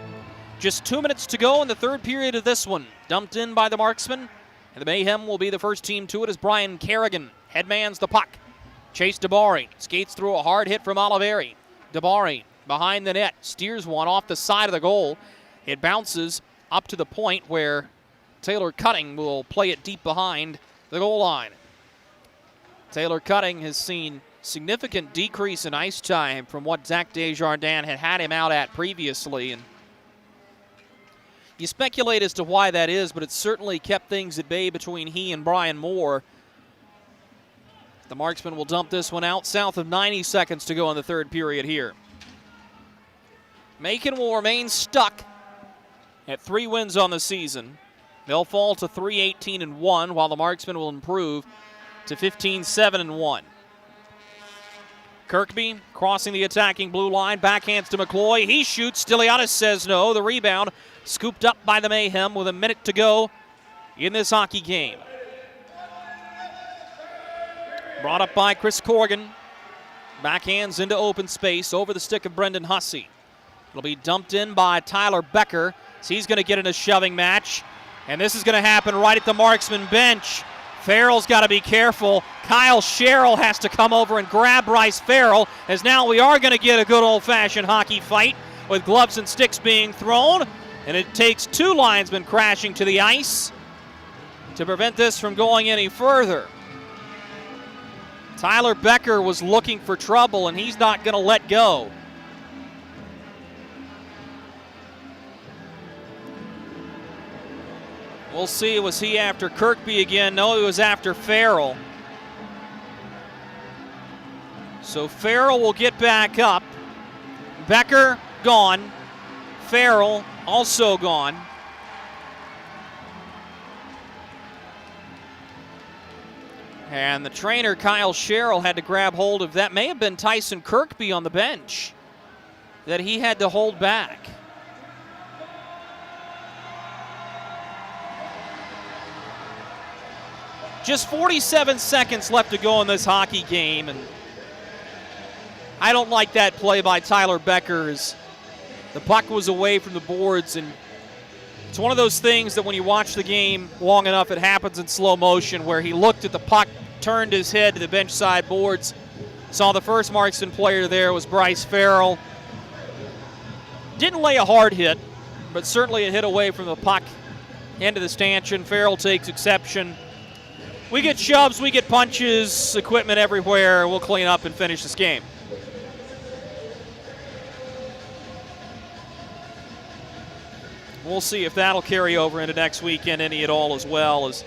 Just 2 minutes to go in the third period of this one. Dumped in by the Marksmen, and the Mayhem will be the first team to it as Brian Kerrigan headmans the puck. Chase DeBari skates through a hard hit from Oliveri. DeBari behind the net, steers one off the side of the goal. It bounces up to the point where Taylor Cutting will play it deep behind the goal line. Taylor Cutting has seen significant decrease in ice time from what Zach Desjardins had him out at previously. And you speculate as to why that is, but it's certainly kept things at bay between he and Brian Moore. The Marksmen will dump this one out. South of 90 seconds to go in the third period here. Macon will remain stuck at 3 wins on the season. They'll fall to 3-18-1, while the Marksmen will improve to 15-7-1. Kirkby crossing the attacking blue line, backhands to McCloy. He shoots. Stiliadis says no. The rebound scooped up by the Mayhem with a minute to go in this hockey game. Brought up by Chris Corrigan. Backhands into open space over the stick of Brendan Hussey. It'll be dumped in by Tyler Becker. So he's going to get in a shoving match. And this is going to happen right at the Marksman bench. Farrell's got to be careful. Kyle Sherrill has to come over and grab Bryce Farrell, as now we are going to get a good old-fashioned hockey fight with gloves and sticks being thrown. And it takes 2 linesmen crashing to the ice to prevent this from going any further. Tyler Becker was looking for trouble, and he's not going to let go. We'll see, was he after Kirkby again? No, he was after Farrell. So Farrell will get back up. Becker gone. Farrell also gone. And the trainer, Kyle Sherrill, had to grab hold of that. May have been Tyson Kirkby on the bench that he had to hold back. Just 47 seconds left to go in this hockey game, and I don't like that play by Tyler Becker. As the puck was away from the boards, and it's one of those things that when you watch the game long enough, it happens in slow motion, where he looked at the puck, turned his head to the bench side boards, saw the first Marksman player there was Bryce Farrell. Didn't lay a hard hit, but certainly a hit away from the puck into the stanchion. Farrell takes exception. We get shoves, we get punches, equipment everywhere. We'll clean up and finish this game. We'll see if that'll carry over into next weekend any at all, as well as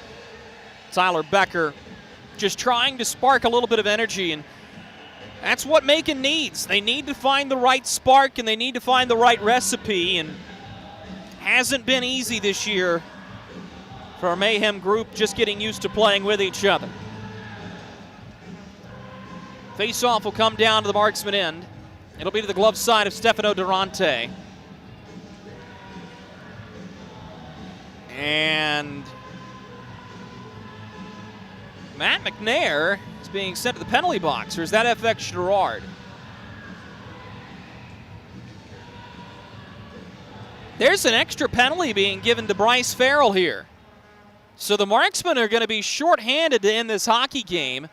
Tyler Becker just trying to spark a little bit of energy, and that's what Macon needs. They need to find the right spark, and they need to find the right recipe, and hasn't been easy this year for our Mayhem group, just getting used to playing with each other. Face-off will come down to the Marksman end. It'll be to the glove side of Stefano Durante. And Matt McNair is being sent to the penalty box, or is that FX Gerard? There's an extra penalty being given to Bryce Farrell here. So the Marksmen are going to be shorthanded to end this hockey game.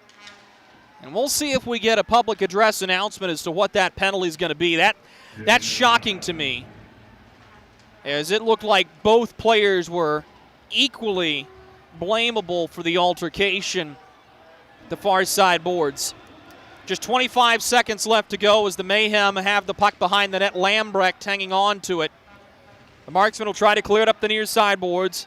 And we'll see if we get a public address announcement as to what that penalty is going to be. That's shocking to me, as it looked like both players were equally blamable for the altercation, the far side boards. Just 25 seconds left to go as the Mayhem have the puck behind the net. Lambrecht hanging on to it. The Marksmen will try to clear it up the near side boards.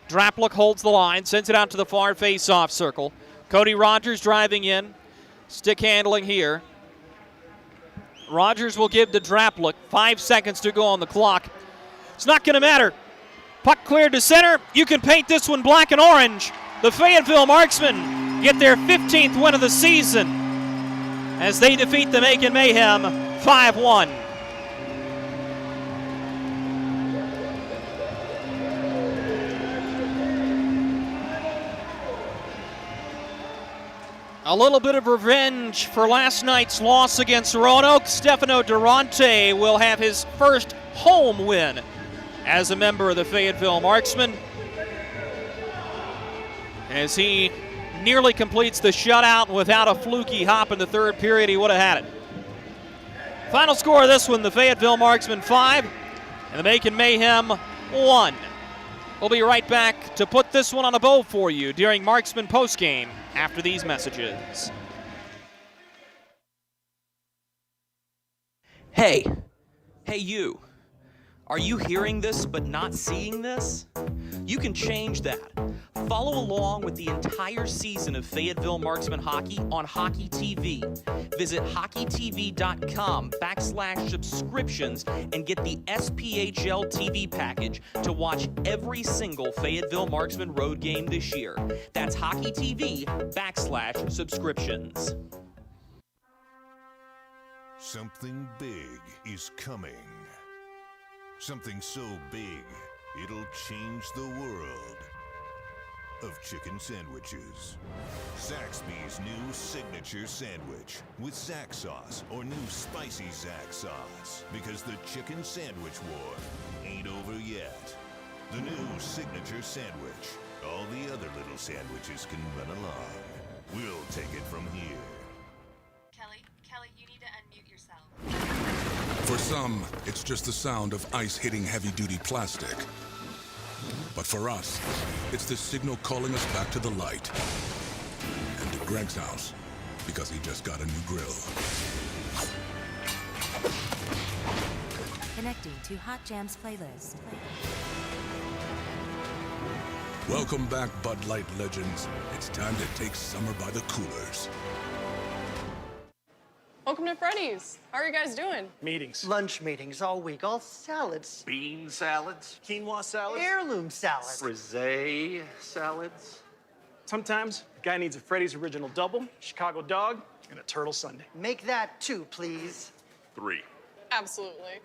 Draplick holds the line, sends it out to the far face-off circle. Cody Rogers driving in. Stick handling here. Rogers will give to Draplick. 5 seconds to go on the clock. It's not going to matter. Puck cleared to center. You can paint this one black and orange. The Fayetteville Marksmen get their 15th win of the season as they defeat the Macon Mayhem 5-1. A little bit of revenge for last night's loss against Roanoke. Stefano Durante will have his first home win as a member of the Fayetteville Marksmen, as he nearly completes the shutout, and without a fluky hop in the third period, he would have had it. Final score of this one, the Fayetteville Marksmen 5 and the Macon Mayhem 1. We'll be right back to put this one on a bow for you during Marksman postgame after these messages. Hey you. Are you hearing this but not seeing this? You can change that. Follow along with the entire season of Fayetteville Marksman hockey on Hockey TV. Visit hockeytv.com/subscriptions and get the SPHL TV package to watch every single Fayetteville Marksman road game this year. That's hockeytv.com/subscriptions. Something big is coming. Something so big, it'll change the world of chicken sandwiches. Zaxby's new signature sandwich with Zax sauce or new spicy Zax sauce, because the chicken sandwich war ain't over yet. The new signature sandwich. All the other little sandwiches can run along. We'll take it from here. Kelly, you need to unmute yourself. For some, it's just the sound of ice hitting heavy-duty plastic. But for us, it's the signal calling us back to the light. And to Greg's house, because he just got a new grill. Connecting to Hot Jams playlist. Welcome back, Bud Light legends. It's time to take summer by the coolers. Welcome to Freddy's. How are you guys doing? Meetings. Lunch meetings all week, all salads. Bean salads. Quinoa salads. Heirloom salads. Frisee salads. Sometimes a guy needs a Freddy's Original Double, Chicago Dog, and a Turtle Sundae. Make that 2, please. 3. Absolutely.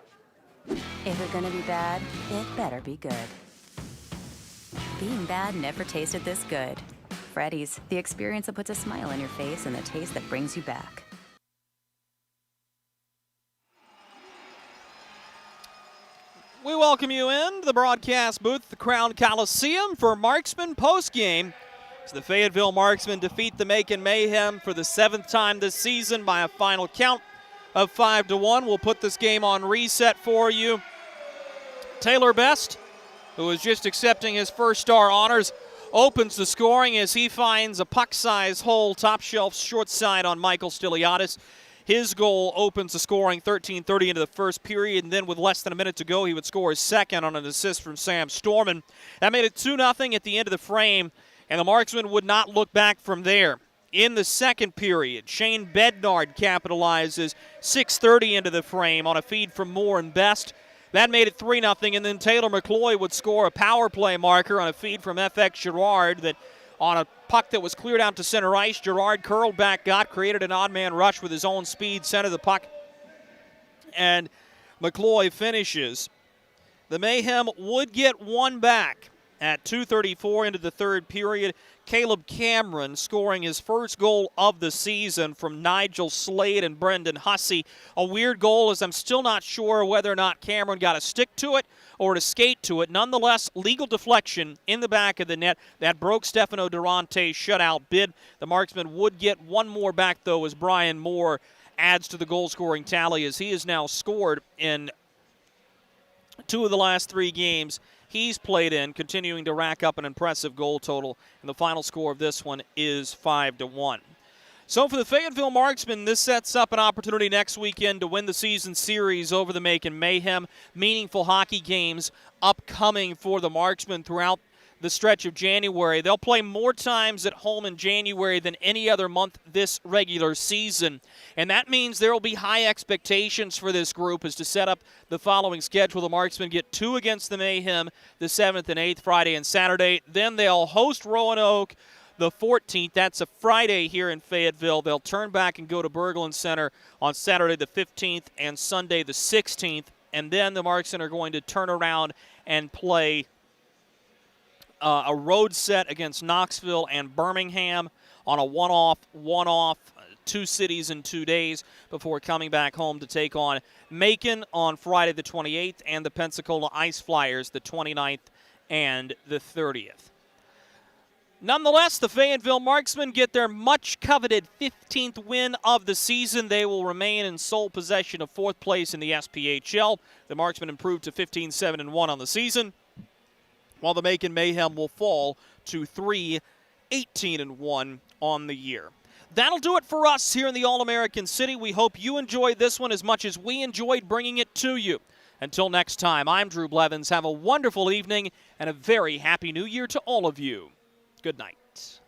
If it's gonna be bad, it better be good. Being bad never tasted this good. Freddy's, the experience that puts a smile on your face and the taste that brings you back. We welcome you in to the broadcast booth at the Crown Coliseum for Marksmen postgame. As the Fayetteville Marksmen defeat the Macon Mayhem for the 7th time this season by a final count of 5-1. We'll put this game on reset for you. Taylor Best, who is just accepting his first star honors, opens the scoring as he finds a puck-sized hole top shelf short side on Michael Stiliadis. His goal opens the scoring 13:30 into the first period, and then with less than a minute to go, he would score his second on an assist from Sam Storman. That made it 2-0 at the end of the frame, and the Marksmen would not look back from there. In the second period, Shane Bednard capitalizes 6:30 into the frame on a feed from Moore and Best. That made it 3-0, and then Taylor McCloy would score a power play marker on a feed from FX Girard that on a puck that was cleared out to center ice. Girard curled back, created an odd man rush with his own speed, centered the puck, and McCloy finishes. The Mayhem would get one back at 2:34 into the third period. Caleb Cameron scoring his first goal of the season from Nigel Slade and Brendan Hussey. A weird goal, as I'm still not sure whether or not Cameron got a stick to it or to skate to it. Nonetheless, legal deflection in the back of the net. That broke Stefano Durante's shutout bid. The Marksmen would get one more back, though, as Brian Moore adds to the goal-scoring tally, as he has now scored in 2 of the last 3 games he's played in, continuing to rack up an impressive goal total. And the final score of this one is 5-1. So for the Fayetteville Marksmen, this sets up an opportunity next weekend to win the season series over the Macon Mayhem. Meaningful hockey games upcoming for the Marksmen throughout the stretch of January. They'll play more times at home in January than any other month this regular season. And that means there will be high expectations for this group as to set up the following schedule. The Marksmen get 2 against the Mayhem the 7th and 8th, Friday and Saturday. Then they'll host Roanoke the 14th. That's a Friday here in Fayetteville. They'll turn back and go to Berglund Center on Saturday the 15th and Sunday the 16th. And then the Marksmen are going to turn around and play a road set against Knoxville and Birmingham on a one-off, 2 cities in 2 days before coming back home to take on Macon on Friday the 28th and the Pensacola Ice Flyers the 29th and the 30th. Nonetheless, the Fayetteville Marksmen get their much-coveted 15th win of the season. They will remain in sole possession of 4th place in the SPHL. The Marksmen improved to 15-7-1 on the season, while the Macon Mayhem will fall to 3-18-1 on the year. That'll do it for us here in the All-American City. We hope you enjoyed this one as much as we enjoyed bringing it to you. Until next time, I'm Drew Blevins. Have a wonderful evening and a very happy new year to all of you. Good night.